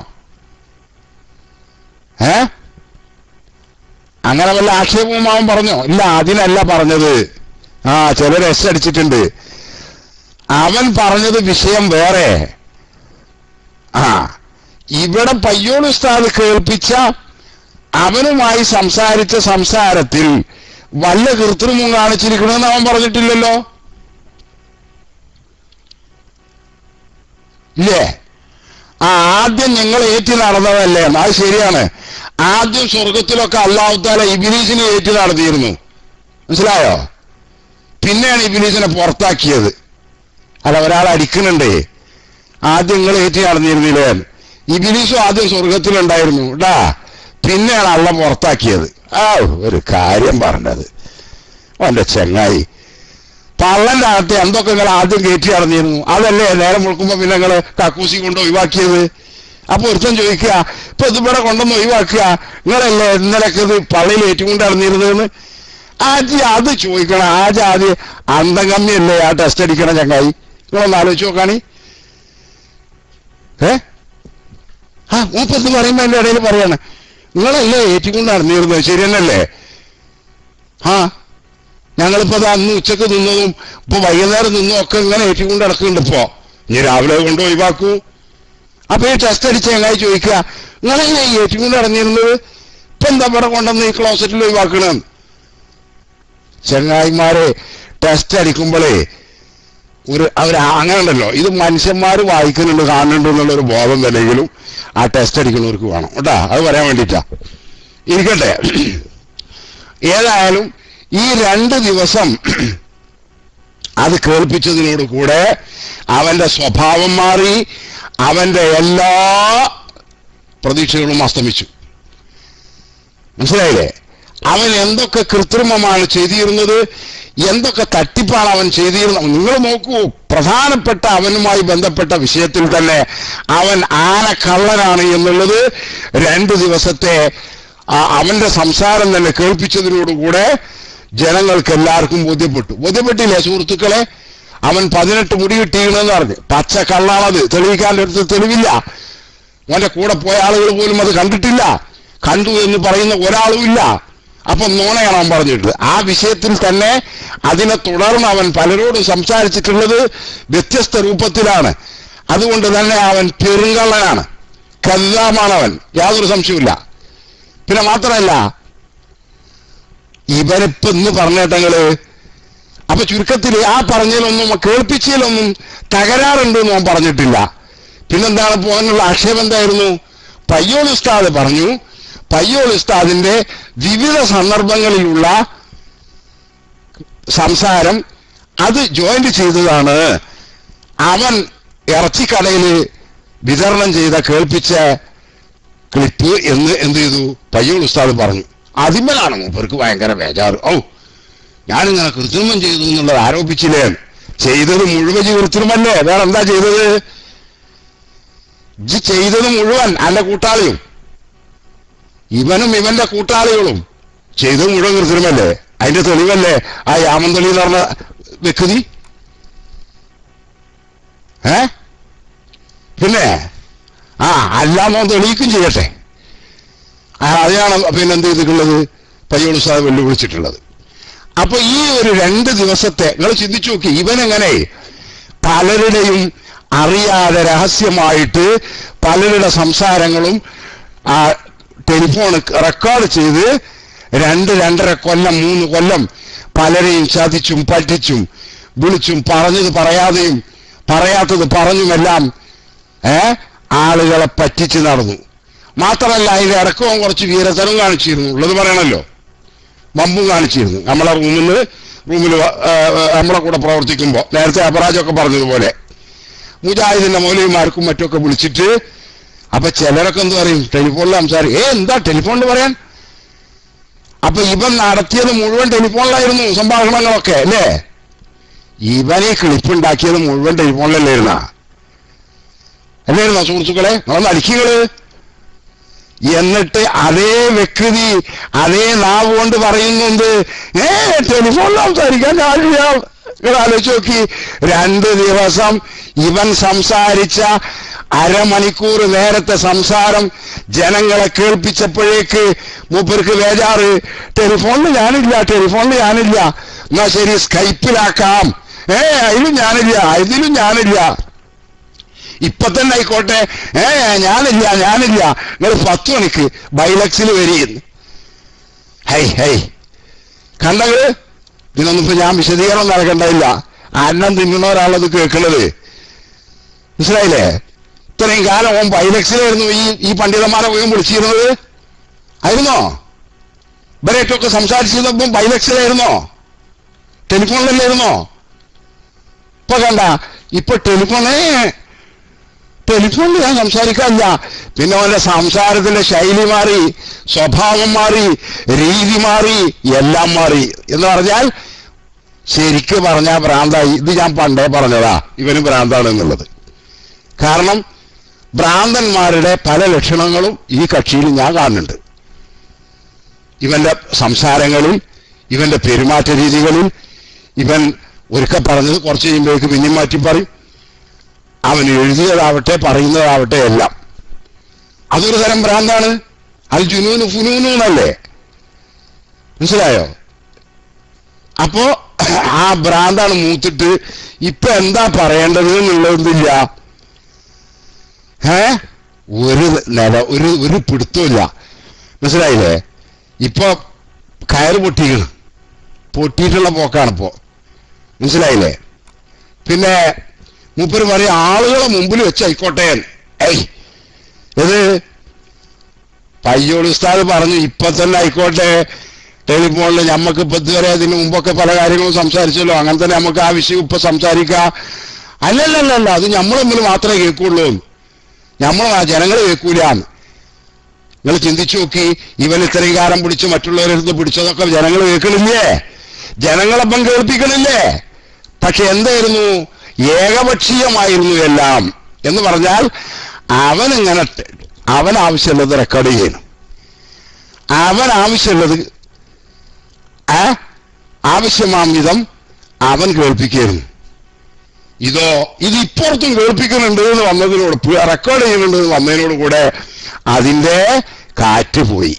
അങ്ങനെ വല്ല ആക്ഷേപവും അവൻ പറഞ്ഞോ? ഇല്ല, അതിനല്ല പറഞ്ഞത്. ചിലർ എസ് അടിച്ചിട്ടുണ്ട്. അവൻ പറഞ്ഞത് വിഷയം വേറെ. ഇവിടെ പയ്യോൾ ഉസ്താദ് കേൾപ്പിച്ച അവനുമായി സംസാരിച്ച സംസാരത്തിൽ വല്ല കൃത്രിമം കാണിച്ചിരിക്കണമെന്ന് അവൻ പറഞ്ഞിട്ടില്ലല്ലോ, ഇല്ലേ? ആദ്യം ഞങ്ങൾ ഏറ്റി നടന്നതല്ലേ? അത് ശരിയാണ്. ആദ്യം സ്വർഗത്തിലൊക്കെ അല്ലാഹു തആല ഇബ്ലീസിനെ ഏറ്റി നടത്തിയിരുന്നു, മനസ്സിലായോ? പിന്നെയാണ് ഇബ്ലീസിനെ പുറത്താക്കിയത്. അല്ല, ഒരാൾ അടിക്കുന്നുണ്ടേ, ആദ്യം നിങ്ങൾ ഏറ്റി നടന്നിരുന്നില്ലേ? ഇബ്ലീസും ആദ്യം സ്വർഗത്തിലുണ്ടായിരുന്നു ടാ, പിന്നെയാണ് അള്ള പുറത്താക്കിയത്. ഒരു കാര്യം പറഞ്ഞത് അവന്റെ ചെങ്ങായി, പള്ളന്റെ അകത്ത് എന്തൊക്കെ നിങ്ങൾ ആദ്യം കയറ്റി നടന്നിരുന്നു, അതല്ലേ നേരം മുഴുക്കുമ്പോ പിന്നെ നിങ്ങള് കക്കൂസി കൊണ്ട് ഒഴിവാക്കിയത്? അപ്പൊ ഒരുത്തൻ ചോദിക്കുക, ഇപ്പൊ ഇതിവിടെ കൊണ്ടൊന്ന് ഒഴിവാക്കുക, നിങ്ങളല്ലേ ഇന്നലൊക്കെ ഇത് പള്ളിയിൽ ഏറ്റുകൊണ്ട് നടന്നിരുന്നതെന്ന്. അത് ചോദിക്കണം. ആദ്യം അന്തംഗമ്യല്ലേ ആ ടെസ്റ്റ് അടിക്കണം ചങ്ങായി? നിങ്ങളൊന്ന് ആലോചിച്ച് നോക്കാണി. മൂപ്പത്ത് പറയുമ്പോ എന്റെ ഇടയിൽ പറയാണ്, നിങ്ങളല്ലേ ഏറ്റിക്കൊണ്ട് നടന്നിരുന്നത്, ശരി തന്നെയല്ലേ? ഞങ്ങളിപ്പോ അന്ന് ഉച്ചക്ക് നിന്നതും ഇപ്പൊ വൈകുന്നേരം നിന്നും ഒക്കെ ഇങ്ങനെ ഏറ്റിക്കൊണ്ട് നടക്കുന്നുണ്ട്. ഇപ്പോ ഇനി രാവിലെ കൊണ്ട് ഒഴിവാക്കൂ. അപ്പൊ ഈ ടെസ്റ്റ് അടിച്ച ചങ്ങായി ചോദിക്കുക, നിങ്ങളല്ലേ ഏറ്റിക്കൊണ്ട് നടന്നിരുന്നത്, ഇപ്പൊ എന്താ ഇവിടെ കൊണ്ടുവന്ന് ഈ ക്ലോസറ്റിൽ ഒഴിവാക്കണെന്ന്? ചങ്ങായിമാരെ ടെസ്റ്റ് അടിക്കുമ്പോഴേ അങ്ങനെ ഉണ്ടല്ലോ, ഇത് മനുഷ്യന്മാർ വായിക്കുന്നുണ്ട്, കാണുന്നുണ്ട് എന്നുള്ളൊരു ബോധം തന്നെങ്കിലും ആ ടെസ്റ്റ് അടിക്കുന്നവർക്ക് വേണം കേട്ടാ. അത് പറയാൻ വേണ്ടിയിട്ടാ. ഇരിക്കട്ടെ, ഏതായാലും ഈ 2 ദിവസം അത് കേൾപ്പിച്ചതിനോട് കൂടെ അവന്റെ സ്വഭാവം മാറി, അവന്റെ എല്ലാ പ്രതീക്ഷകളും അസ്തമിച്ചു. മനസ്സിലായില്ലേ? അവൻ എന്തൊക്കെ കൃത്രിമമാണ് ചെയ്തിരുന്നത്, എന്തൊക്കെ തട്ടിപ്പാണ് അവൻ ചെയ്തിരുന്നത്. നിങ്ങൾ നോക്കൂ, പ്രധാനപ്പെട്ട അവനുമായി ബന്ധപ്പെട്ട വിഷയത്തിൽ തന്നെ അവൻ ആനക്കള്ളനാണ് എന്നുള്ളത് 2 ദിവസത്തെ അവന്റെ സംസാരം തന്നെ കേൾപ്പിച്ചതിനോടുകൂടെ ജനങ്ങൾക്ക് എല്ലാവർക്കും ബോധ്യപ്പെട്ടില്ലേ സുഹൃത്തുക്കളെ? അവൻ 18 മുടി കിട്ടിയെന്ന് പറഞ്ഞ് പച്ച കള്ളാണത്, തെളിയിക്കാൻ എടുത്ത് തെളിവില്ല. അവന്റെ കൂടെ പോയ ആളുകൾ പോലും അത് കണ്ടിട്ടില്ല, കണ്ടു എന്ന് പറയുന്ന ഒരാളും ഇല്ല. അപ്പൊ നോണയാണ് അവൻ പറഞ്ഞിട്ട്. ആ വിഷയത്തിൽ തന്നെ അതിനെ തുടർന്ന് അവൻ പലരോടും സംസാരിച്ചിട്ടുള്ളത് വ്യത്യസ്ത രൂപത്തിലാണ്. അതുകൊണ്ട് തന്നെ അവൻ പെരുങ്കള്ളനാണ്, കല്ലാമാണവൻ, യാതൊരു സംശയമില്ല. പിന്നെ മാത്രമല്ല, ഇവനിപ്പോ ഇന്ന് പറഞ്ഞേട്ടങ്ങള് അപ്പൊ ചുരുക്കത്തിൽ ആ പറഞ്ഞതിലൊന്നും കേൾപ്പിച്ചതിലൊന്നും തകരാറുണ്ട് എന്ന് അവൻ പറഞ്ഞിട്ടില്ല. പിന്നെന്താണ് പോകാനുള്ള ആക്ഷേപം? എന്തായിരുന്നു? പയ്യോൾ ഉസ്താദ് പറഞ്ഞു, പയ്യോൾ ഉസ്താദിന്റെ വിവിധ സന്ദർഭങ്ങളിലുള്ള സംസാരം അത് ജോയിന്റ് ചെയ്തതാണ് അവൻ ഇറച്ചിക്കടയിൽ വിതരണം ചെയ്ത കേൾപ്പിച്ച ക്ലിപ്പ് എന്ന് എന്ത് ചെയ്തു പയ്യോൾ ഉസ്താദ് പറഞ്ഞു. അതിന്മേലാണ് മൂപ്പർക്ക് ഭയങ്കര ബേജാറ്. ഞാനിങ്ങനെ കൃത്രിമം ചെയ്തു എന്നുള്ളത് ആരോപിച്ചില്ലേ? ചെയ്തത് മുഴുവൻ കൃത്രിമല്ലേ? വേറെ എന്താ ചെയ്തത്? ചെയ്തത് മുഴുവൻ അല്ല കൂട്ടാളിയും, ഇവനും ഇവന്റെ കൂട്ടാളികളും ചെയ്തത് മുഴുവൻ കൃത്രിമല്ലേ? അതിന്റെ തെളിവല്ലേ ആ യാമന്തളി എന്ന് പറഞ്ഞ വ്യക്തി? പിന്നെ അല്ലാമോ തെളിയിക്കും ചെയ്യട്ടെ. അതിനാണ് പിന്നെന്ത് ചെയ്തിട്ടുള്ളത്? പയ്യോൾ ഉസ്താദ് വെല്ലുവിളിച്ചിട്ടുള്ളത്. അപ്പൊ ഈ ഒരു 2 ദിവസത്തെ നിങ്ങൾ ചിന്തിച്ചു നോക്കി, ഇവനെങ്ങനെ പലരുടെയും അറിയാതെ രഹസ്യമായിട്ട് പലരുടെ സംസാരങ്ങളും ടെലിഫോൺ റെക്കോർഡ് ചെയ്ത് 2-2.5 കൊല്ലം 3 കൊല്ലം പലരെയും ചതിച്ചും പറ്റിച്ചും വിളിച്ചും പറഞ്ഞത് പറയാതെയും പറയാത്തത് പറഞ്ഞുമെല്ലാം ആളുകളെ പറ്റിച്ച് നടന്നു. മാത്രമല്ല അതിന്റെ ഇടക്കവും കുറച്ച് വീരതരം കാണിച്ചിരുന്നു, ഉള്ളത് പറയണല്ലോ, വമ്പും കാണിച്ചിരുന്നു. നമ്മളെ റൂമിൽ നമ്മളെ കൂടെ പ്രവർത്തിക്കുമ്പോൾ നേരത്തെ അപരാജമൊക്കെ പറഞ്ഞതുപോലെ മുജാഹിദിന്റെ മൗലവിമാർക്കും മറ്റൊക്കെ വിളിച്ചിട്ട്, അപ്പൊ ചിലരൊക്കെ എന്ത് പറയും, ടെലിഫോണിൽ സംസാരിക്കും. എന്താ ടെലിഫോണിൽ പറയാൻ? അപ്പൊ ഇവൻ നടത്തിയത് മുഴുവൻ ടെലിഫോണിലായിരുന്നു സംഭാഷണങ്ങളൊക്കെ അല്ലേ? ഇവനെ ക്ലിപ്പുണ്ടാക്കിയത് മുഴുവൻ ടെലിഫോണിലല്ലായിരുന്ന അല്ലായിരുന്നോ സുഹൃത്തുക്കളെ? നമ്മളൊന്ന് അടിക്കുകള്. എന്നിട്ട് അതേ വ്യക്തി അതേ നാവ് കൊണ്ട് പറയുന്നുണ്ട്, ടെലിഫോണിൽ സംസാരിക്കാൻ ഞാനില്ല. ആലോചിച്ച് നോക്കി, 2 ദിവസം ഇവൻ സംസാരിച്ച അരമണിക്കൂർ നേരത്തെ സംസാരം ജനങ്ങളെ കേൾപ്പിച്ചപ്പോഴേക്ക് മൂപ്പർക്ക് ബേജാറ്, ടെലിഫോണിൽ ഞാനില്ല, ടെലിഫോണിൽ ഞാനില്ല. എന്നാ ശരി, സ്കൈപ്പിലാക്കാം. അതിലും ഞാനില്ല, ഇതിലും ഞാനില്ല. ഇപ്പൊ തന്നെ ആയിക്കോട്ടെ, ഞാനില്ല. നിങ്ങൾ 10 മണിക്ക് ബൈലക്സിൽ വരികയെന്ന്. ഹൈ കണ്ടത്? ഇതിനൊന്നും ഇപ്പൊ ഞാൻ വിശദീകരണം നൽകേണ്ടതില്ല. അന്നം തിന്നുന്ന ഒരാളത് കേൾക്കുന്നത്, മനസ്സിലായില്ലേ? ഇത്രയും കാലം ഓൻ ബൈലക്സിലായിരുന്നു ഈ പണ്ഡിതന്മാരെ പോയി വിളിച്ചിരുന്നത്. ആയിരുന്നോ? ഇവരേറ്റൊക്കെ സംസാരിച്ചിരുന്നപ്പം ബൈലക്സിലായിരുന്നോ? ടെലിഫോണിലല്ലായിരുന്നോ? ഇപ്പൊ കണ്ട, ഇപ്പൊ ടെലിഫോണിൽ ഞാൻ സംസാരിക്കാനില്ല. പിന്നെ അവന്റെ സംസാരത്തിന്റെ ശൈലി മാറി, സ്വഭാവം മാറി, രീതി മാറി, എല്ലാം മാറി. എന്ന് പറഞ്ഞാൽ ശരിക്ക് പറഞ്ഞാൽ ഭ്രാന്തായി. ഇത് ഞാൻ പണ്ടേ പറഞ്ഞതാ, ഇവന് ഭ്രാന്താണ് എന്നുള്ളത്. കാരണം ഭ്രാന്തന്മാരുടെ പല ലക്ഷണങ്ങളും ഈ കക്ഷിയിൽ ഞാൻ കാണുന്നുണ്ട്. ഇവന്റെ സംസാരങ്ങളിൽ, ഇവന്റെ പെരുമാറ്റ രീതികളിൽ. ഇവൻ ഒരിക്കൽ പറഞ്ഞത് കുറച്ച് കഴിയുമ്പോഴേക്ക് പിന്നെയും മാറ്റി പറയും. അവൻ എഴുതിയതാവട്ടെ പറയുന്നതാവട്ടെ എല്ലാം അതൊരു തരം ഭ്രാന്താണ്. അൽ ജുനൂന് ഫുനൂനല്ലേ, മനസ്സിലായോ? അപ്പോ ആ ഭ്രാന്താണ് മൂത്തിട്ട് ഇപ്പൊ എന്താ പറയേണ്ടത് എന്നുള്ളതില്ല. ഒരു പിടുത്തമില്ല, മനസ്സിലായില്ലേ? ഇപ്പൊ കയറ് പൊട്ടിയിട്ടുള്ള പോക്കാണിപ്പോ, മനസ്സിലായില്ലേ? പിന്നെ മൂപ്പര് പറയും ആളുകളെ മുമ്പിൽ വെച്ചായിക്കോട്ടെ. ഇത് പയ്യോളി ഉസ്താദ് പറഞ്ഞു ഇപ്പൊ തന്നെ ആയിക്കോട്ടെ ടെലിഫോണിൽ. ഞമ്മക്ക് ഇപ്പൊ ഇതുവരെ അതിന് മുമ്പൊക്കെ പല കാര്യങ്ങളും സംസാരിച്ചല്ലോ, അങ്ങനെ തന്നെ നമുക്ക് ആ വിഷയം ഇപ്പൊ സംസാരിക്കാം. അല്ലല്ലല്ല, അത് നമ്മൾ തമ്മിൽ മാത്രമേ കേൾക്കുള്ളൂ, ജനങ്ങൾ കേൾക്കൂല. നിങ്ങൾ ചിന്തിച്ചു നോക്കി, ഇവൻ ഇത്രയും കാലം പിടിച്ച് മറ്റുള്ളവരെടുത്ത് പിടിച്ചതൊക്കെ ജനങ്ങൾ കേൾക്കണില്ലേ? ജനങ്ങളപ്പം കേൾപ്പിക്കണില്ലേ? പക്ഷെ എന്തായിരുന്നു? ഏകപക്ഷീയമായിരുന്നു എല്ലാം. എന്ന് പറഞ്ഞാൽ അവൻ ആവശ്യമുള്ളത് റെക്കോർഡ് ചെയ്യണം, അവൻ ആവശ്യമുള്ളത് ആവശ്യമാം വിധം അവൻ കേൾപ്പിക്കുന്നു. ഇത് ഇപ്പുറത്തും കേൾപ്പിക്കുന്നുണ്ട് എന്ന് വന്നതിനോട്, റെക്കോർഡ് ചെയ്യുന്നുണ്ട് എന്ന് വന്നതിനോടുകൂടെ അതിന്റെ കാറ്റ് പോയി.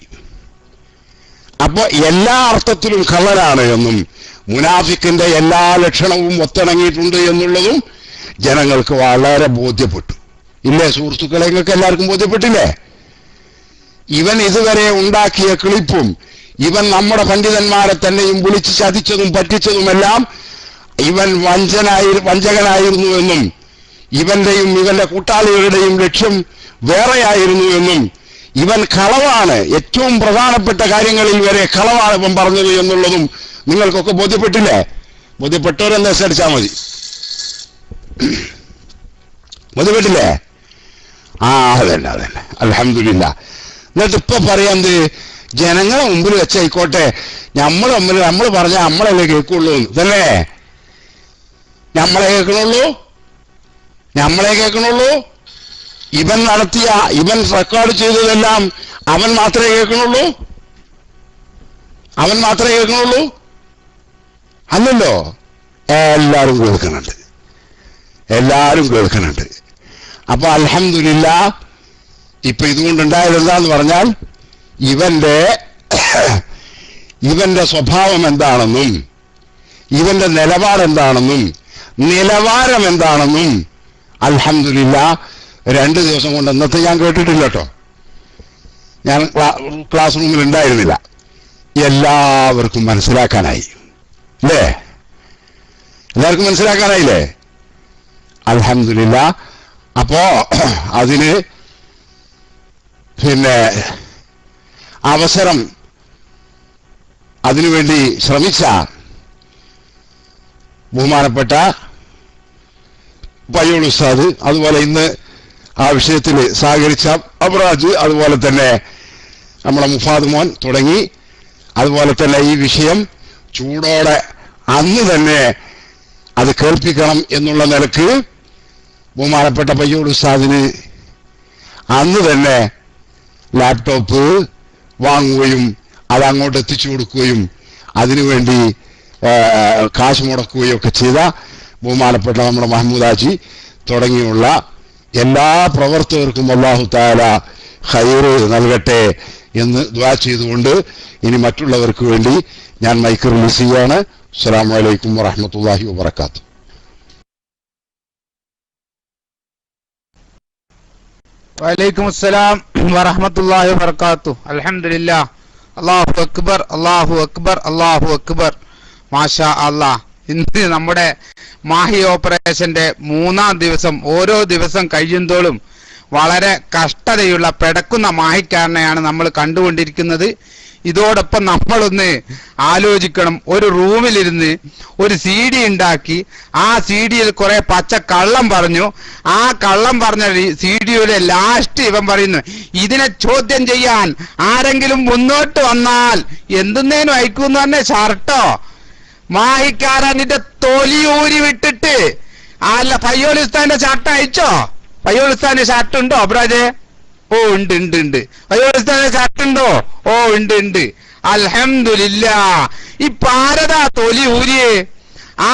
അപ്പൊ എല്ലാ അർത്ഥത്തിലും കള്ളനാണ് എന്നും മുനാഫിക്കിന്റെ എല്ലാ ലക്ഷണവും ഒത്തിണങ്ങിയിട്ടുണ്ട് എന്നുള്ളതും ജനങ്ങൾക്ക് വളരെ ബോധ്യപ്പെട്ടു. ഇല്ലേ സുഹൃത്തുക്കളെ? നിങ്ങൾക്ക് എല്ലാവർക്കും ബോധ്യപ്പെട്ടില്ലേ? ഇവൻ ഇതുവരെ ഉണ്ടാക്കിയ ക്ലിപ്പും ഇവൻ നമ്മുടെ പണ്ഡിതന്മാരെ തന്നെയും വിളിച്ച് ചതിച്ചതും പറ്റിച്ചതുമെല്ലാം ഇവൻ വഞ്ചകനായിരുന്നു എന്നും ഇവന്റെയും ഇവന്റെ കൂട്ടാളികളുടെയും ലക്ഷ്യം വേറെയായിരുന്നു എന്നും ഇവൻ കളവാണ്, ഏറ്റവും പ്രധാനപ്പെട്ട കാര്യങ്ങളിൽ വരെ കളവാണ് ഇവൻ പറഞ്ഞത് എന്നുള്ളതും നിങ്ങൾക്കൊക്കെ ബോധ്യപ്പെട്ടില്ലേ? ബോധ്യപ്പെട്ടവരെന്ന് അടിച്ചാൽ മതി. ബോധ്യപ്പെട്ടില്ലേ? അതന്നെ അൽഹംദുലില്ലാ. എന്നിട്ട് ഇപ്പൊ പറയാന്ത്, ജനങ്ങളെ മുമ്പിൽ വെച്ചായിക്കോട്ടെ, നമ്മൾ പറഞ്ഞാൽ നമ്മളല്ലേ കേൾക്കുള്ളൂ തന്നെ. നമ്മളെ കേൾക്കണുള്ളൂ. ഇവൻ റെക്കോർഡ് ചെയ്തതെല്ലാം അവൻ മാത്രമേ കേൾക്കണുള്ളൂ. അല്ലല്ലോ, എല്ലാവരും കേൾക്കുന്നുണ്ട്. അപ്പൊ അൽഹംദുലില്ലാ. ഇപ്പൊ ഇതുകൊണ്ടുണ്ടായത് എന്താന്ന് പറഞ്ഞാൽ ഇവന്റെ സ്വഭാവം എന്താണെന്നും ഇവന്റെ നിലപാടെന്താണെന്നും നിലവാരം എന്താണെന്നും അൽഹംദുലില്ലാ 2 ദിവസം കൊണ്ട് ഇന്നത്തെ ഞാൻ കേട്ടിട്ടില്ല കേട്ടോ. ഞാൻ ക്ലാസ് റൂമിൽ ഉണ്ടായിരുന്നില്ല. എല്ലാവർക്കും മനസ്സിലാക്കാനായി അല്ലേ? എല്ലാവർക്കും മനസ്സിലാക്കാനായില്ലേ? അൽഹംദുലില്ലാ. അപ്പോ അതിന് പിന്നെ അവസരം അതിനുവേണ്ടി ശ്രമിച്ച ബഹുമാനപ്പെട്ട പയ്യോൾ ഉസ്താദ്, അതുപോലെ ഇന്ന് ആ വിഷയത്തിൽ സഹകരിച്ച അബ്രാജ്, അതുപോലെ തന്നെ നമ്മളെ മുഫാദ് മോൻ തുടങ്ങി, അതുപോലെ തന്നെ ഈ വിഷയം ചൂടോടെ അന്ന് തന്നെ അത് കേൾപ്പിക്കണം എന്നുള്ള നിലക്ക് ബഹുമാനപ്പെട്ട പയ്യോൾ ഉസ്താദിന് അന്ന് തന്നെ ലാപ്ടോപ്പ് വാങ്ങുകയും അത് അങ്ങോട്ട് എത്തിച്ചു കൊടുക്കുകയും അതിനുവേണ്ടി കാശ് മുടക്കുകയും ഒക്കെ ചെയ്ത ബഹുമാനപ്പെട്ട നമ്മുടെ മഹ്മൂദ് ഹാജി തുടങ്ങിയുള്ള എല്ലാ പ്രവർത്തകർക്കും അല്ലാഹു തആല ഖൈറ് നൽകട്ടെ എന്ന് ദുആ ചെയ്തുകൊണ്ട് ഇനി മറ്റുള്ളവർക്ക് വേണ്ടി ഞാൻ മൈക്ക് റിലീസ് ചെയ്യാണ്. അസ്സലാമു അലൈക്കും വറഹ്മത്തുള്ളാഹി വബറകാതുഹു. വലൈക്കും അസ്സലാം വറഹ്മത്തുള്ളാഹി വബറകാതുഹു. അൽഹംദുലില്ലാ, അല്ലാഹു അക്ബർ, അല്ലാഹു അക്ബർ, അല്ലാഹു അക്ബർ. മാഷാ അല്ലാഹ്. ഇന്ന് നമ്മുടെ മാഹി ഓപ്പറേഷന്റെ 3-ാം ദിവസം. ഓരോ ദിവസം കഴിയുന്തോറും വളരെ കഷ്ടതയുള്ള പെടക്കുന്ന മാഹിക്കാരനെയാണ് നമ്മൾ കണ്ടുകൊണ്ടിരിക്കുന്നത്. ഇതോടൊപ്പം നമ്മളൊന്ന് ആലോചിക്കണം. ഒരു റൂമിലിരുന്ന് ഒരു CD ഉണ്ടാക്കി ആ CD-യിൽ കുറെ പച്ച കള്ളം പറഞ്ഞു. ആ കള്ളം പറഞ്ഞ CD-യുടെ ലാസ്റ്റ് ഇവൻ പറയുന്നു, ഇതിനെ ചോദ്യം ചെയ്യാൻ ആരെങ്കിലും മുന്നോട്ട് വന്നാൽ എന്തെന്നേനും അയക്കൂന്ന് പറഞ്ഞ ഷർട്ടോ മാഹിക്കാരൻ നിന്റെ തൊലിയൂരി വിട്ടിട്ട് അല്ല പയ്യോളിസ്ഥാന്റെ ഷർട്ട് അയച്ചോ? പയ്യോളിസ്ഥാന്റെ ഷർട്ട് ഉണ്ടോ അബ്രാജെ? ഓ ഉണ്ട് ഉണ്ട് ഉണ്ട്. പയ്യോളിസ്ഥാന്റെ ഷർട്ട് ഉണ്ടോ? ഓ ഉണ്ട് ഉണ്ട്. അൽഹംദുലില്ലാ. ഇപ്പൊ ആരതാ തൊലി ഊരിയേ?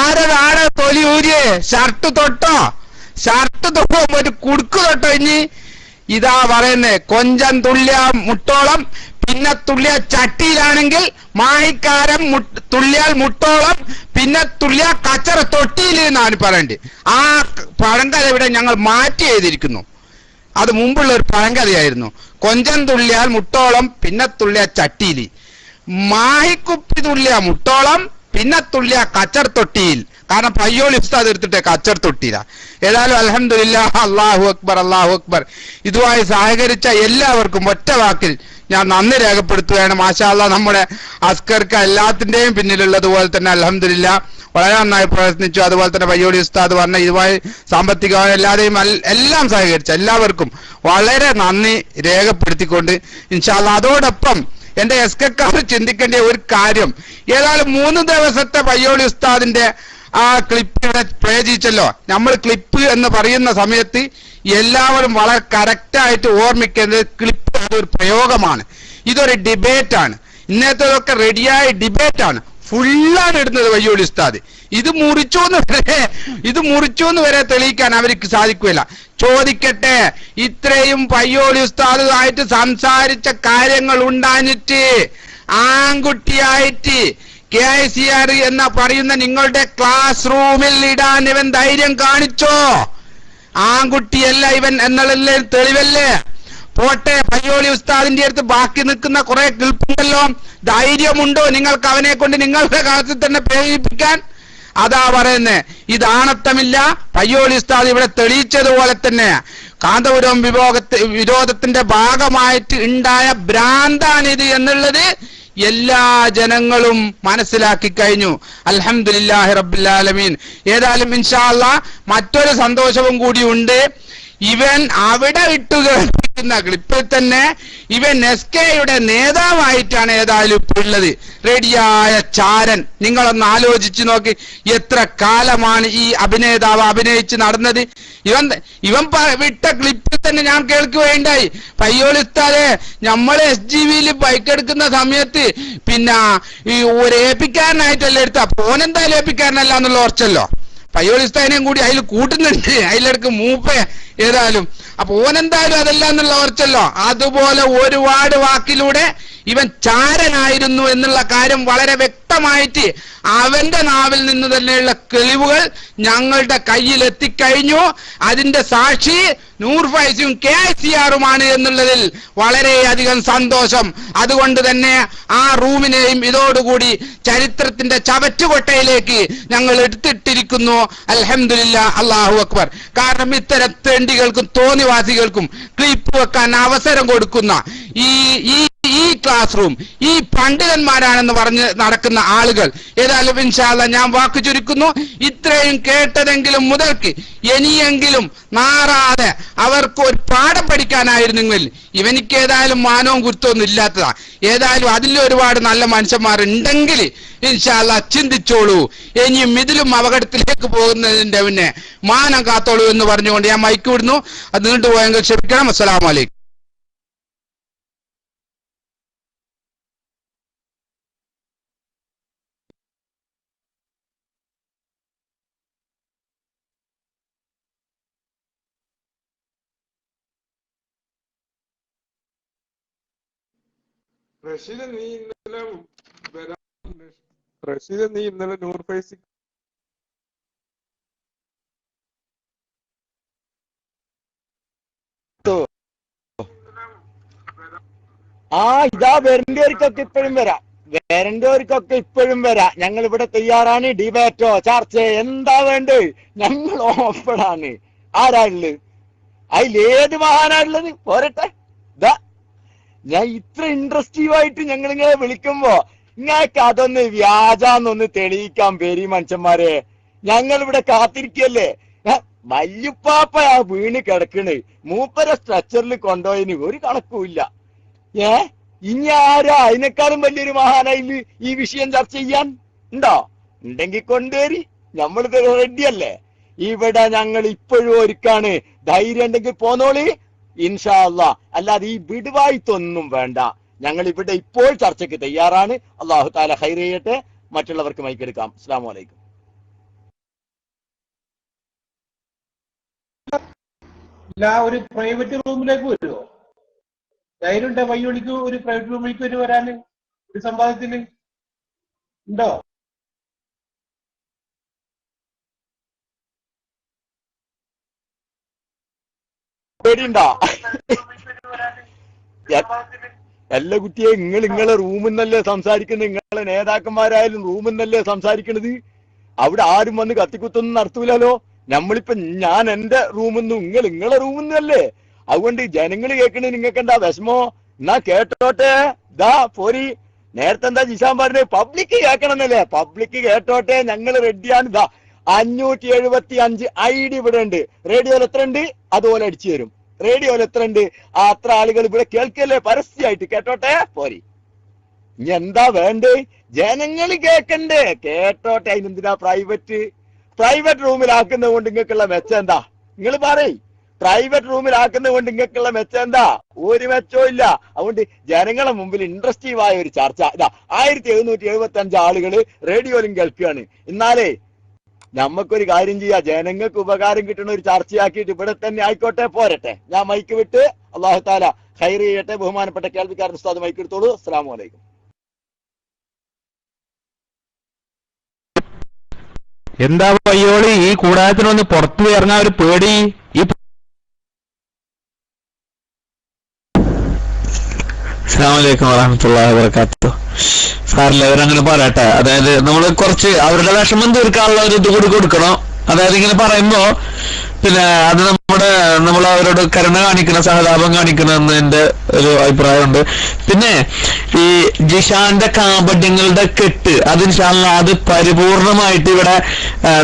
ആരതാണ് തൊലി ഊരിയേ? ഷർട്ട് തൊട്ടോ? ഷർട്ട് തൊട്ടോ? ഒരു കുടുക്ക് തൊട്ടോ? ഇനി ഇതാ പറയുന്നേ, കൊഞ്ചം തുള്ളിയ മുട്ടോളം പിന്നെ തുള്ളിയ ചട്ടിയിലാണെങ്കിൽ മാഹിക്കാരൻ തുള്ളിയാൽ മുട്ടോളം പിന്നെ തുള്ളിയ കച്ചറ തൊട്ടിയിൽ എന്നാണ് പറയേണ്ടത്. ആ പഴങ്കഥ ഇവിടെ ഞങ്ങൾ മാറ്റി എഴുതിയിരിക്കുന്നു. അത് മുമ്പുള്ള ഒരു പഴങ്കഥയായിരുന്നു. കൊഞ്ചം തുള്ളിയാൽ മുട്ടോളം പിന്നെ തുള്ളിയ ചട്ടിയിൽ, മാഹിക്കുപ്പി തുള്ളിയ മുട്ടോളം പിന്നെ തുള്ളിയ കച്ചർ തൊട്ടിയിൽ. കാരണം പയ്യോളി ഉസ്താദ് എടുത്തിട്ട് കച്ചർ തൊട്ടിയില്ല. ഏതായാലും അൽഹംദുലില്ലാ, അല്ലാഹു അക്ബർ, അല്ലാഹു അക്ബർ. ഇതുമായി സഹകരിച്ച എല്ലാവർക്കും ഒറ്റ വാക്കിൽ ഞാൻ നന്ദി രേഖപ്പെടുത്തുകയാണ്. മാഷാ അല്ലാഹ്. നമ്മുടെ അസ്കർക്ക് എല്ലാത്തിന്റെയും പിന്നിലുള്ളതുപോലെ തന്നെ അൽഹംദുലില്ലാ വളരെ നന്നായി പ്രയത്നിച്ചു. അതുപോലെ തന്നെ പയ്യോളി ഉസ്താദ് പറഞ്ഞ ഇതുമായി സാമ്പത്തികമായി എല്ലാവരെയും എല്ലാം സഹകരിച്ച എല്ലാവർക്കും വളരെ നന്ദി രേഖപ്പെടുത്തിക്കൊണ്ട് ഇൻഷാ അല്ലാഹ് അതോടൊപ്പം എന്റെ എസ്കക്കാർ ചിന്തിക്കേണ്ട ഒരു കാര്യം, ഏതായാലും 3 ദിവസത്തെ പയ്യോളി ഉസ്താദിന്റെ ആ ക്ലിപ്പ് ഇവിടെ പ്ലേ ചെയ്യിച്ചല്ലോ. നമ്മൾ ക്ലിപ്പ് എന്ന് പറയുന്ന സമയത്ത് എല്ലാവരും വളരെ കറക്റ്റായിട്ട് ഓർമ്മിക്കേണ്ടത് ക്ലിപ്പ് അതൊരു പ്രയോഗമാണ്, ഇതൊരു ഡിബേറ്റാണ്. ഇന്നത്തേതൊക്കെ റെഡിയായ ഡിബേറ്റാണ്. ഫുള്ളാണ് ഇടുന്നത് പയ്യോളി ഉസ്താദ്. ഇത് മുറിച്ചു എന്ന് വരെ തെളിയിക്കാൻ അവർക്ക് സാധിക്കില്ല. ചോദിക്കട്ടെ, ഇത്രയും പയ്യോളി ഉസ്താദുമായിട്ട് സംസാരിച്ച കാര്യങ്ങൾ ഉണ്ടാഞ്ഞിട്ട് ആൺകുട്ടിയായിട്ട് KICR എന്ന പറയുന്ന നിങ്ങളുടെ ക്ലാസ് റൂമിൽ ഇടാൻ ഇവൻ ധൈര്യം കാണിച്ചോ? ആൺകുട്ടിയല്ല ഇവൻ എന്നുള്ളതിലെ തെളിവല്ലേ? പോട്ടെ, പയ്യോളി ഉസ്താദിന്റെ അടുത്ത് ബാക്കി നിൽക്കുന്ന കുറെ ക്ലിപ്പുണ്ടല്ലോ. ധൈര്യമുണ്ടോ നിങ്ങൾക്ക് അവനെ കൊണ്ട് നിങ്ങളുടെ കാലത്തിൽ തന്നെ പ്രേരിപ്പിക്കാൻ? അതാ പറയുന്നേ, ഇതാണത്തമില്ല. പയ്യോളി ഉസ്താദ് ഇവിടെ തെളിയിച്ചതുപോലെ തന്നെ കാന്തപുരം വിരോധത്തിന്റെ ഭാഗമായിട്ട് ഉണ്ടായ ഭ്രാന്താണിത് എന്നുള്ളത് എല്ലാ ജനങ്ങളും മനസ്സിലാക്കി കഴിഞ്ഞു. അൽഹംദുലില്ലാഹി റബ്ബിൽ ആലമീൻ. ഏതായാലും ഇൻഷാ അല്ലാഹ് മറ്റൊരു സന്തോഷവും കൂടി ഉണ്ട്. ഇവൻ അവിടെ ഇട്ടുകഴിപ്പിക്കുന്ന ക്ലിപ്പിൽ തന്നെ ഇവൻ SKയുടെ നേതാവായിട്ടാണ് ഏതായാലും ഇപ്പോൾ ഉള്ളത്. റെഡിയായ ചാരൻ. നിങ്ങളൊന്ന് ആലോചിച്ച് നോക്കി, എത്ര കാലമാണ് ഈ അഭിനേതാവ് അഭിനയിച്ച് നടന്നത്? ഇവൻ വിട്ട ക്ലിപ്പിൽ തന്നെ ഞാൻ കേൾക്കുകയുണ്ടായി, പയ്യോളി ഉസ്താദേ നമ്മൾ SGVയിൽ ബൈക്ക് എടുക്കുന്ന സമയത്ത് പിന്നെ ഈ ഒരു ഏപ്പിക്കാരനായിട്ടല്ലേ എടുത്ത, പോനെന്തായാലും ഏപ്പിക്കാരനല്ല എന്നുള്ള ഓർച്ചല്ലോ. പയ്യോളി ഉസ്താദിനെയും കൂടി അതിൽ കൂട്ടുന്നുണ്ട്, അതിലെടുക്ക് മൂപ്പേ ഏതായാലും. അപ്പൊ ഓനെന്തായാലും അതല്ല എന്നുള്ള ഓർച്ചല്ലോ. അതുപോലെ ഒരുപാട് വാക്കിലൂടെ ഇവൻ ചാരനായിരുന്നു എന്നുള്ള കാര്യം വളരെ വ്യക്തമായിട്ട് അവന്റെ നാവിൽ നിന്ന് തന്നെയുള്ള തെളിവുകൾ ഞങ്ങളുടെ കയ്യിൽ എത്തിക്കഴിഞ്ഞു. അതിന്റെ സാക്ഷി നൂർ ഫൈസിയും KICRുമാണ് എന്നുള്ളതിൽ വളരെയധികം സന്തോഷം. അതുകൊണ്ട് തന്നെ ആ റൂമിനെയും ഇതോടുകൂടി ചരിത്രത്തിന്റെ ചവറ്റുകൊട്ടയിലേക്ക് ഞങ്ങൾ എടുത്തിട്ടിരിക്കുന്നു. അൽഹംദുലില്ലാ, അല്ലാഹു അക്ബർ. കാരണം ഇത്തരം തെണ്ടികൾക്കും തോന്നിവാസികൾക്കും ക്ലിപ്പ് വെക്കാൻ അവസരം കൊടുക്കുന്ന ഈ ഈ ക്ലാസ് റൂം ഈ പണ്ഡിതന്മാരാണെന്ന് പറഞ്ഞ് നടക്കുന്ന ആളുകൾ ഏതായാലും ഇൻഷാ അല്ലാഹ് ഞാൻ വാക്ക് ചുരുക്കുന്നു. ഇത്രയും കേട്ടതെങ്കിലും മുതൽക്ക് ഇനിയെങ്കിലും മാറാതെ അവർക്ക് ഒരു പാഠം പഠിക്കാനായിരുന്നെങ്കിൽ ഇവനിക്ക് ഏതായാലും മാനവും കുറ്റമൊന്നും ഇല്ലാത്തതാ. ഏതായാലും അതിൽ ഒരുപാട് നല്ല മനുഷ്യന്മാരുണ്ടെങ്കിൽ ഇൻഷാ അല്ലാഹ് ചിന്തിച്ചോളൂ. ഇനിയും ഇതിലും അപകടത്തിലേക്ക് പോകുന്നതിന്റെ പിന്നെ മാനം കാത്തോളൂ എന്ന് പറഞ്ഞുകൊണ്ട് ഞാൻ മൈക്ക് വിടുന്നു. അത് നീണ്ടുപോയെങ്കിൽ ക്ഷമിക്കണം. അസ്സലാമു അലൈക്കും. റഷീദ് നീ ഇന്നലെ നൂർ ഫൈസി ഇതാ വരേണ്ടവർക്കൊക്കെ ഇപ്പോഴും വരാം. ഞങ്ങൾ ഇവിടെ തയ്യാറാണ്. ഡിബേറ്റോ ചർച്ചയോ എന്താ വേണ്ടത്, ഞങ്ങൾ ഓപ്പണാണ്. ആരാളുള്ളത്? അതിലേത് മഹാനാണുള്ളത്? പോരട്ടെ. ഞാൻ ഇത്ര ഇൻട്രസ്റ്റീവായിട്ട് ഞങ്ങളിങ്ങനെ വിളിക്കുമ്പോ ഇങ്ങക്ക് അതൊന്ന് വ്യാജാന്നൊന്ന് തെളിയിക്കാൻ പേരി മനുഷ്യന്മാരെ. ഞങ്ങൾ ഇവിടെ കാത്തിരിക്കല്ലേ. വല്യുപ്പാപ്പ വീണ് കിടക്കണ്, മൂപ്പര സ്ട്രെച്ചറിൽ കൊണ്ടുപോയതിന് ഒരു കണക്കുമില്ല. ഇനി ആരാ അതിനേക്കാളും വലിയൊരു മഹാനായില് ഈ വിഷയം ചർച്ച ചെയ്യാൻ ഉണ്ടോ? ഉണ്ടെങ്കിൽ കൊണ്ടുവരി, നമ്മളിത് റെഡിയല്ലേ. ഇവിടെ ഞങ്ങൾ ഇപ്പോഴും ഒരുക്കാണ്. ധൈര്യം ഉണ്ടെങ്കിൽ പോന്നോളി ഇൻഷാ അല്ലാഹ്. അല്ലാതെ ഈ വിടുവായിത്തൊന്നും വേണ്ട. ഞങ്ങൾ ഇവിടെ ഇപ്പോൾ ചർച്ചയ്ക്ക് തയ്യാറാണ്. അല്ലാഹു തആല ഖൈർ ചെയ്യട്ടെ. മറ്റുള്ളവർക്ക് മൈക്കെടുക്കാം. അസ്സലാമു അലൈക്കും. ഒരു പ്രൈവറ്റ് റൂമിലേക്ക് വരുമോ? ധൈര്യമുണ്ടോ വയ്യൊളിക്ക് ഒരു പ്രൈവറ്റ് റൂമിലേക്ക് വരാന്? ഒരു സംവാദത്തിന് ഉണ്ടോ? പേടിയുണ്ടോ? എല്ലാ കുട്ടിയെ നിങ്ങളെ റൂമിൽ നിന്നല്ലേ സംസാരിക്കുന്നത്. നിങ്ങളെ നേതാക്കന്മാരായാലും റൂമിൽ നിന്നല്ലേ സംസാരിക്കണത്. അവിടെ ആരും വന്ന് കത്തിക്കുത്തൊന്നും നടത്തൂലല്ലോ. നമ്മളിപ്പോ ഞാൻ എന്റെ റൂമിൽ നിന്നും നിങ്ങളെ റൂമിൽ നിന്നല്ലേ. അതുകൊണ്ട് ജനങ്ങൾ കേൾക്കണേ നിങ്ങൾക്ക് എന്താ വിഷമോ? എന്നാ കേട്ടോട്ടെ. പോരി. നേരത്തെ എന്താ ജിസാൻ പറഞ്ഞത്? പബ്ലിക് കേൾക്കണമെന്നല്ലേ. പബ്ലിക് കേട്ടോട്ടെ. ഞങ്ങൾ റെഡിയാണ്. 575 ID ഇവിടെ ഉണ്ട്. റേഡിയോയിൽ എത്ര ഉണ്ട് അതുപോലെ അടിച്ചു തരും. റേഡിയോയിൽ എത്ര ഉണ്ട് അത്ര ആളുകൾ ഇവിടെ കേൾക്കല്ലേ. പരസ്യമായിട്ട് കേട്ടോട്ടെ. പോരി. ഇനി എന്താ വേണ്ടേ? ജനങ്ങൾ കേൾക്കണ്ടേ? കേട്ടോട്ടെ. അതിനെന്തിനാ പ്രൈവറ്റ് റൂമിലാക്കുന്നത് കൊണ്ട് നിങ്ങൾക്കുള്ള മെച്ചം എന്താ? നിങ്ങൾ പറയ്. പ്രൈവറ്റ് റൂമിലാക്കുന്നത് കൊണ്ട് നിങ്ങൾക്കുള്ള മെച്ചം എന്താ? ഒരു മെച്ചവും ഇല്ല. അതുകൊണ്ട് ജനങ്ങളെ മുമ്പിൽ ഇൻട്രസ്റ്റീവായ ഒരു ചർച്ച. 1775 ആളുകൾ റേഡിയോയിലും കേൾക്കുകയാണ്. എന്നാലേ നമുക്കൊരു കാര്യം ചെയ്യാം. ജനങ്ങൾക്ക് ഉപകാരം കിട്ടുന്ന ഒരു ചർച്ചയാക്കിയിട്ട് ഇവിടെ തന്നെ ആയിക്കോട്ടെ. പോരട്ടെ. ഞാൻ മൈക്ക് വിട്ട്. അല്ലാഹു തആല ഖൈർ ചെയ്യട്ടെ. ബഹുമാനപ്പെട്ട കേൾവിക്കാരൻ ഉസ്താദ് മൈക്ക് എടുത്തോളൂ. അസ്സലാമു അലൈക്കും. എന്താ വയ്യോളി ഈ കൂടാരത്തിനൊന്ന് പുറത്തു ഇറങ്ങാൻ ഒരു പേടി? ഈ അസ്സലാമു അലൈക്കും വറഹ്മത്തുള്ളാഹി വബറകാതുഹു. സാറില്ല, അവരങ്ങനെ പറയട്ടെ. അതായത് നമ്മൾ കുറച്ച് അവരുടെ വിഷമം തീർക്കാനുള്ള ഒരു ഇത് കൂടി കൊടുക്കണം. അതായത് ഇങ്ങനെ പറയുമ്പോ പിന്നെ അത് നമ്മൾ അവരോട് കരുണ കാണിക്കണം, സഹതാപം കാണിക്കണം എന്ന് എന്റെ ഒരു അഭിപ്രായമുണ്ട്. പിന്നെ ഈ ജിഷാന്റെ കാപട്യങ്ങളുടെ കെട്ട് അത് പരിപൂർണമായിട്ട് ഇവിടെ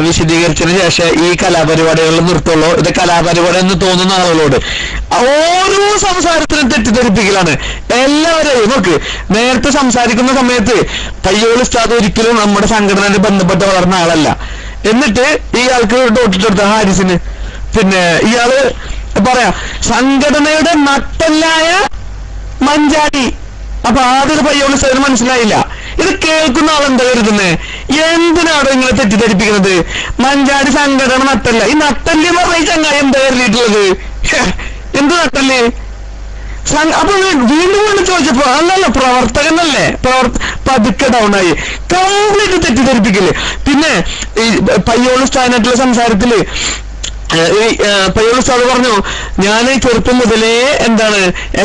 വിശദീകരിച്ചതിന് ശേഷം ഈ കലാപരിപാടികളിൽ നിർത്തുള്ളൂ. ഇത് കലാപരിപാടി എന്ന് തോന്നുന്ന ആളുകളോട് ഓരോ സംസാരത്തിനും തെറ്റിദ്ധരിപ്പിക്കലാണ് എല്ലാവരെയും. നോക്ക്, നേരത്തെ സംസാരിക്കുന്ന സമയത്ത് പയ്യോളി ഉസ്താദ് ഒരിക്കലും നമ്മുടെ സംഘടനയിൽ ബന്ധപ്പെട്ട് വളർന്ന ആളല്ല. എന്നിട്ട് ഇയാൾക്ക് ഡോട്ടിട്ടെടുത്ത ഹാരിസിന് പിന്നെ ഇയാള് പറയാ സംഘടനയുടെ നട്ടെല്ലായ മഞ്ചാടി. അപ്പൊ ആദ്യം പയ്യോളി ഉസ്താദിന് മനസ്സിലായില്ല. ഇത് കേൾക്കുന്ന ആളെന്താ കരുതുന്നത്? എന്തിനാണോ ഇങ്ങനെ തെറ്റിദ്ധരിപ്പിക്കുന്നത്? മഞ്ചാടി സംഘടന നട്ടല്ല. ഈ നട്ടല് എന്ന് പറഞ്ഞ ചങ്ങായി എന്താ കരുതിയിട്ടുള്ളത്? എന്ത് നട്ടല്? അപ്പൊ വീണ്ടും ചോദിച്ചപ്പോ അല്ലല്ല പ്രവർത്തകനല്ലേ, പതുക്കെ ഡൗൺ ആയി. കംപ്ലീറ്റ് തെറ്റിദ്ധരിപ്പിക്കല്. പിന്നെ ഈ പയ്യോളി ഉസ്താദിനായിട്ടുള്ള സംസാരത്തില് പയ്യോളി സാറ് പറഞ്ഞു, ഞാൻ ചെറുപ്പം മുതലേ എന്താണ്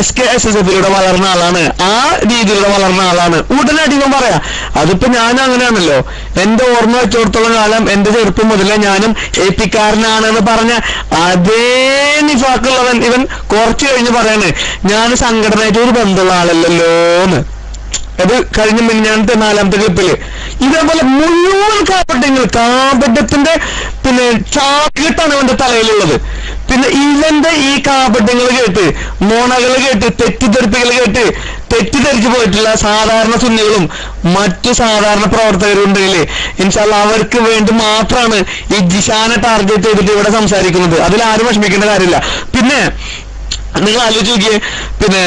SKSSF-ലൂടെ വളർന്ന ആളാണ്, ആ രീതിയിലൂടെ വളർന്ന ആളാണ്. ഉടനടി ഞാൻ പറയാ, അതിപ്പോ ഞാൻ അങ്ങനെയാണല്ലോ. എന്റെ ഓർമ്മ വെച്ചിടത്തോളം കാലം എന്റെ ചെറുപ്പം മുതലേ ഞാനും AP-കാരനാണെന്ന് പറഞ്ഞ അതേ നിഫാക്കുള്ളവൻ ഇവൻ കുറച്ചു കഴിഞ്ഞ് പറയാണ് ഞാൻ സംഘടനയായിട്ട് ഒരു ബന്ധമുള്ള ആളല്ലല്ലോന്ന്. അത് കഴിഞ്ഞ മിനിഞ്ഞാന്നത്തെ 4ാമത്തെ ക്ലിപ്പില് ഇതേപോലെ മുഴുവൻ കാപട്യത്തിന്റെ പിന്നെ ചാക്കിട്ടാണ് ഇവന്റെ തലയിലുള്ളത്. പിന്നെ ഇവന്റെ ഈ കാപട്യങ്ങൾ കേട്ട്, മോണകൾ കേട്ട്, തെറ്റിദ്ധരിപ്പികൾ കേട്ട് തെറ്റിദ്ധരിച്ചു പോയിട്ടുള്ള സാധാരണ സുന്നികളും മറ്റു സാധാരണ പ്രവർത്തകരും ഉണ്ടെങ്കിൽ ഇൻഷാ അല്ലാഹ് അവർക്ക് വേണ്ടി മാത്രമാണ് ഈ ജിഷാനെ ടാർഗറ്റ് ചെയ്തിട്ട് ഇവിടെ സംസാരിക്കുന്നത്. അതിലാരും വിഷമിക്കേണ്ട കാര്യമില്ല. പിന്നെ നിങ്ങൾ ആലോചിച്ച് നോക്കിയേ, പിന്നെ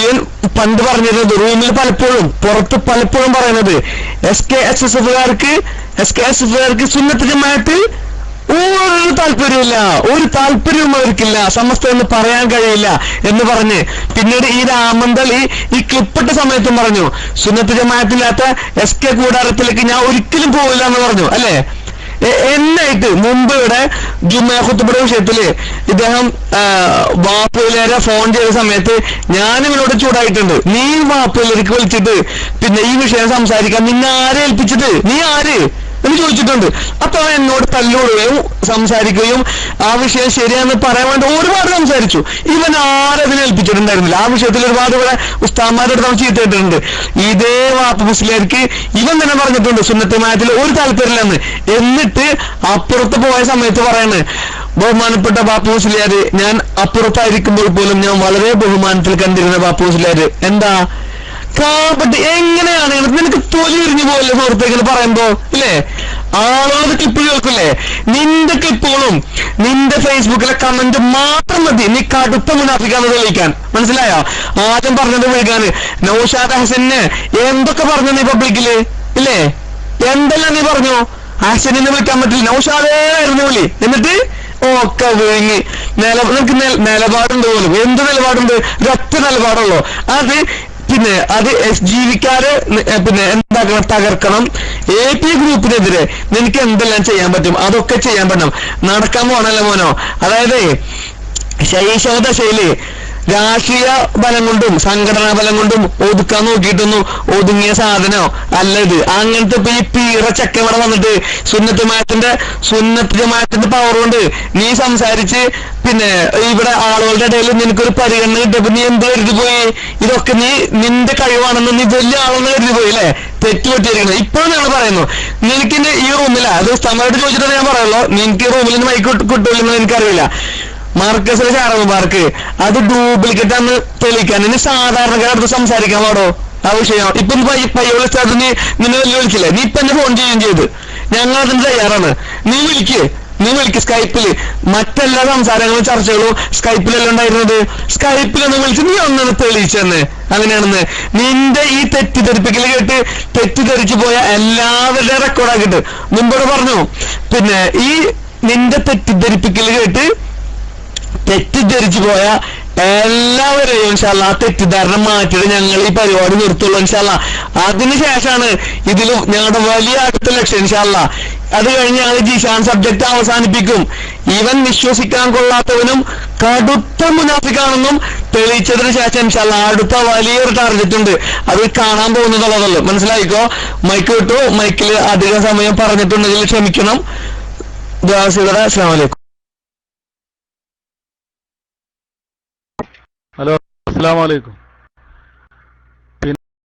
ഇവൻ പണ്ട് പറഞ്ഞിരുന്നത് റൂമിൽ പലപ്പോഴും പുറത്ത് പലപ്പോഴും പറയുന്നത് SKSSF-കാർക്ക് സുന്നത്ത് ജമാഅത്ത് ഒരു താല്പര്യമില്ല, ഒരു താല്പര്യവും അവർക്കില്ല, സമസ്ത എന്ന് പറയാൻ കഴിയില്ല എന്ന് പറഞ്ഞ് പിന്നീട് ഈ രാമന്തൾ ഈ ക്ലിപ്പിട്ട സമയത്തും പറഞ്ഞു സുന്നത്ത് ജമാഅത്തില്ലാത്ത SK കൂടാരത്തിലേക്ക് ഞാൻ ഒരിക്കലും പോവില്ല എന്ന് പറഞ്ഞു അല്ലേ. എന്നായിട്ട് മുമ്പ് ഇവിടെ ജുമാ ഖുത്ബയുടെ വിഷയത്തില് ഇദ്ദേഹം വാപ്പയിലേരെ ഫോൺ ചെയ്ത സമയത്ത് ഞാൻ ഇവനോട് ചൂടായിട്ടുണ്ട്. നീ വാപ്പയിലേക്ക് വിളിച്ചിട്ട് പിന്നെ ഈ വിഷയം സംസാരിക്കാൻ നിന്നെ ആരെ ഏൽപ്പിച്ചിട്ട്, നീ ആര് എന്ന് ചോദിച്ചിട്ടുണ്ട്. അപ്പൊ അവൻ എന്നോട് തല്ലുകൊള്ളുകയും സംസാരിക്കുകയും ആ വിഷയം ശരിയാണെന്ന് പറയാൻ വേണ്ടി ഒരുപാട് സംസാരിച്ചു. ഇവൻ ആരതിനെ ഏൽപ്പിച്ചിട്ടുണ്ടായിരുന്നില്ല. ആ വിഷയത്തിൽ ഒരുപാട് ഇവിടെ ഉസ്താദ്മാരുടെ നമ്മൾ ചീത്തയിട്ടുണ്ട്. ഇതേ വാപ്പ മുസ്ലിയാർക്ക് ഇവൻ തന്നെ പറഞ്ഞിട്ടുണ്ട് സുന്നത്ത് ജമാഅത്തിൽ ഒരു താല്പര്യമില്ലെന്ന്. എന്നിട്ട് അപ്പുറത്ത് പോയ സമയത്ത് പറയാണ്, ബഹുമാനപ്പെട്ട ബാപ്പു മുസ്ലിയാര്, ഞാൻ അപ്പുറത്തായിരിക്കുമ്പോൾ പോലും ഞാൻ വളരെ ബഹുമാനത്തിൽ കണ്ടിരുന്ന ബാപ്പു മുസ്ലിയാര് എന്താ കാപട്യ എങ്ങനെയാണ് നിനക്ക് തൊലി എറിഞ്ഞു പോകല്ലേ സുഹൃത്തുക്കൾ പറയുമ്പോ ഇല്ലേ? ആളുകളത് ക്ലിപ്പ് കേൾക്കില്ലേ? നിന്റെ ക്ലിപ്പുകളും നിന്റെ ഫേസ്ബുക്കിലെ കമന്റ് മാത്രം മതി നീ കടുത്ത മുനാഫിക്കാന്ന് തെളിയിക്കാൻ. മനസ്സിലായോ? ആദ്യം പറഞ്ഞത് വിളിക്കാന് നൗഷാദ് ഹസനെ എന്തൊക്കെ പറഞ്ഞു നീ പബ്ലിക്കില് ഇല്ലേ? എന്തെല്ലാം നീ പറഞ്ഞു? ഹസനിനെ വിളിക്കാൻ പറ്റില്ല, നൗഷാദേന്ന് വിളി. എന്നിട്ട് ഒക്കെ വിഴുങ്ങി നിനക്ക് നിലപാടുണ്ട് പോലും. എന്ത് നിലപാടുണ്ട്? ഒരൊറ്റ നിലപാടുള്ളൂ. പിന്നെ അത് SGV-ക്കാര് പിന്നെ എന്താക്കണം, തകർക്കണം. AP ഗ്രൂപ്പിനെതിരെ നിനക്ക് എന്തെല്ലാം ചെയ്യാൻ പറ്റും അതൊക്കെ ചെയ്യാൻ പറ്റണം. നടക്കാൻ പോണല്ലോ മോനോ. അതായത് ശൈശവദശയില് രാഷ്ട്രീയ ബലം കൊണ്ടും സംഘടനാ ബലം കൊണ്ടും ഒതുക്കാൻ നോക്കിയിട്ടൊന്നും ഒതുങ്ങിയ സാധനോ അല്ല ഇത്. അങ്ങനത്തെ ഇപ്പൊ ഈ പീറ ചെക്കവിടെ വന്നിട്ട് സുന്നത്ത് ജമാഅത്തിന്റെ പവർ കൊണ്ട് നീ സംസാരിച്ച് പിന്നെ ഇവിടെ ആളുകളുടെ ഇടയിൽ നിനക്കൊരു പരിഗണന കിട്ടിയപ്പോ നീ എന്ത് കരുതി പോയി? ഇതൊക്കെ നിന്റെ കഴിവാണെന്ന് നീ വലിയ ആളെന്ന് കരുതി പോയി അല്ലേ? തെറ്റുപറ്റിയിരിക്കുന്നത്. ഇപ്പോഴും ഞങ്ങൾ പറയുന്നു, നിനക്കിന്റെ ഈ റൂമിലാ, അത് സ്ഥലമായിട്ട് ചോദിച്ചിട്ട് ഞാൻ പറയുള്ളൂ, നിനക്ക് ഈ റൂമിൽ നിന്ന് മൈക്ക് കിട്ടില്ലെന്ന് എനിക്കറിയില്ല. മാർക്കസിലെ ഷാറ മുബാർക്ക് അത് ഡ്യൂപ്ലിക്കേറ്റ് ആണെന്ന് തെളിയിക്കാൻ ഇനി സാധാരണക്കാരടുത്ത് സംസാരിക്കാൻ പാടോ ആ വിഷയം? ഇപ്പൊ പയ്യോളി സ്ഥലത്ത് നിന്നെ വിളിച്ചില്ലേ? നീ ഇപ്പൊ എന്നെ ഫോൺ ചെയ്യുകയും ചെയ്ത് ഞങ്ങൾ അതിന് തയ്യാറാണ്. നീ വിളിക്ക് സ്കൈപ്പില്. മറ്റെല്ലാ സംസാരങ്ങളും ചർച്ചകളും സ്കൈപ്പിലല്ല ഉണ്ടായിരുന്നത്. സ്കൈപ്പിലൊന്ന് വിളിച്ച് നീ ഒന്നാണ് തെളിയിച്ചെന്ന് അങ്ങനെയാണെന്ന്. നിന്റെ ഈ തെറ്റിദ്ധരിപ്പിക്കൽ കേട്ട് തെറ്റിദ്ധരിച്ചു പോയ എല്ലാവരുടെ റെക്കോർഡാക്കിയിട്ട് മുമ്പോട് പറഞ്ഞു. പിന്നെ ഈ നിന്റെ തെറ്റിദ്ധരിപ്പിക്കൽ കേട്ട് തെറ്റിദ്ധരിച്ചു പോയ എല്ലാവരെയും ഇൻഷാ അല്ലാഹ് തെറ്റിദ്ധാരണ മാറ്റിയിട്ട് ഞങ്ങൾ ഈ പരിപാടി നിർത്തുള്ളൂ ഇൻഷാ അല്ലാഹ്. അതിനുശേഷമാണ് ഇതിലും ഞങ്ങളുടെ വലിയ അടുത്ത ലക്ഷ്യം ഇൻഷാ അല്ലാഹ്. അത് കഴിഞ്ഞ് ഞങ്ങൾ ജിഷാൻ സബ്ജക്ട് അവസാനിപ്പിക്കും. ഇവൻ വിശ്വസിക്കാൻ കൊള്ളാത്തവനും കടുത്ത മുനാഫിക്കാണെന്നും തെളിയിച്ചതിന് ശേഷം ഇൻഷാ അല്ലാഹ് അടുത്ത വലിയൊരു ടാർഗറ്റ് ഉണ്ട്. അത് കാണാൻ പോകുന്നതുള്ളതല്ലോ. മനസ്സിലായിക്കോ? മൈക്ക് കിട്ടു. മൈക്കിൽ അധിക സമയം പറഞ്ഞിട്ടുണ്ടെങ്കിൽ ക്ഷമിക്കണം. ദുആ. അസ്സലാമു അലൈക്കും. ഹലോ, അസ്സലാമു അലൈക്കും.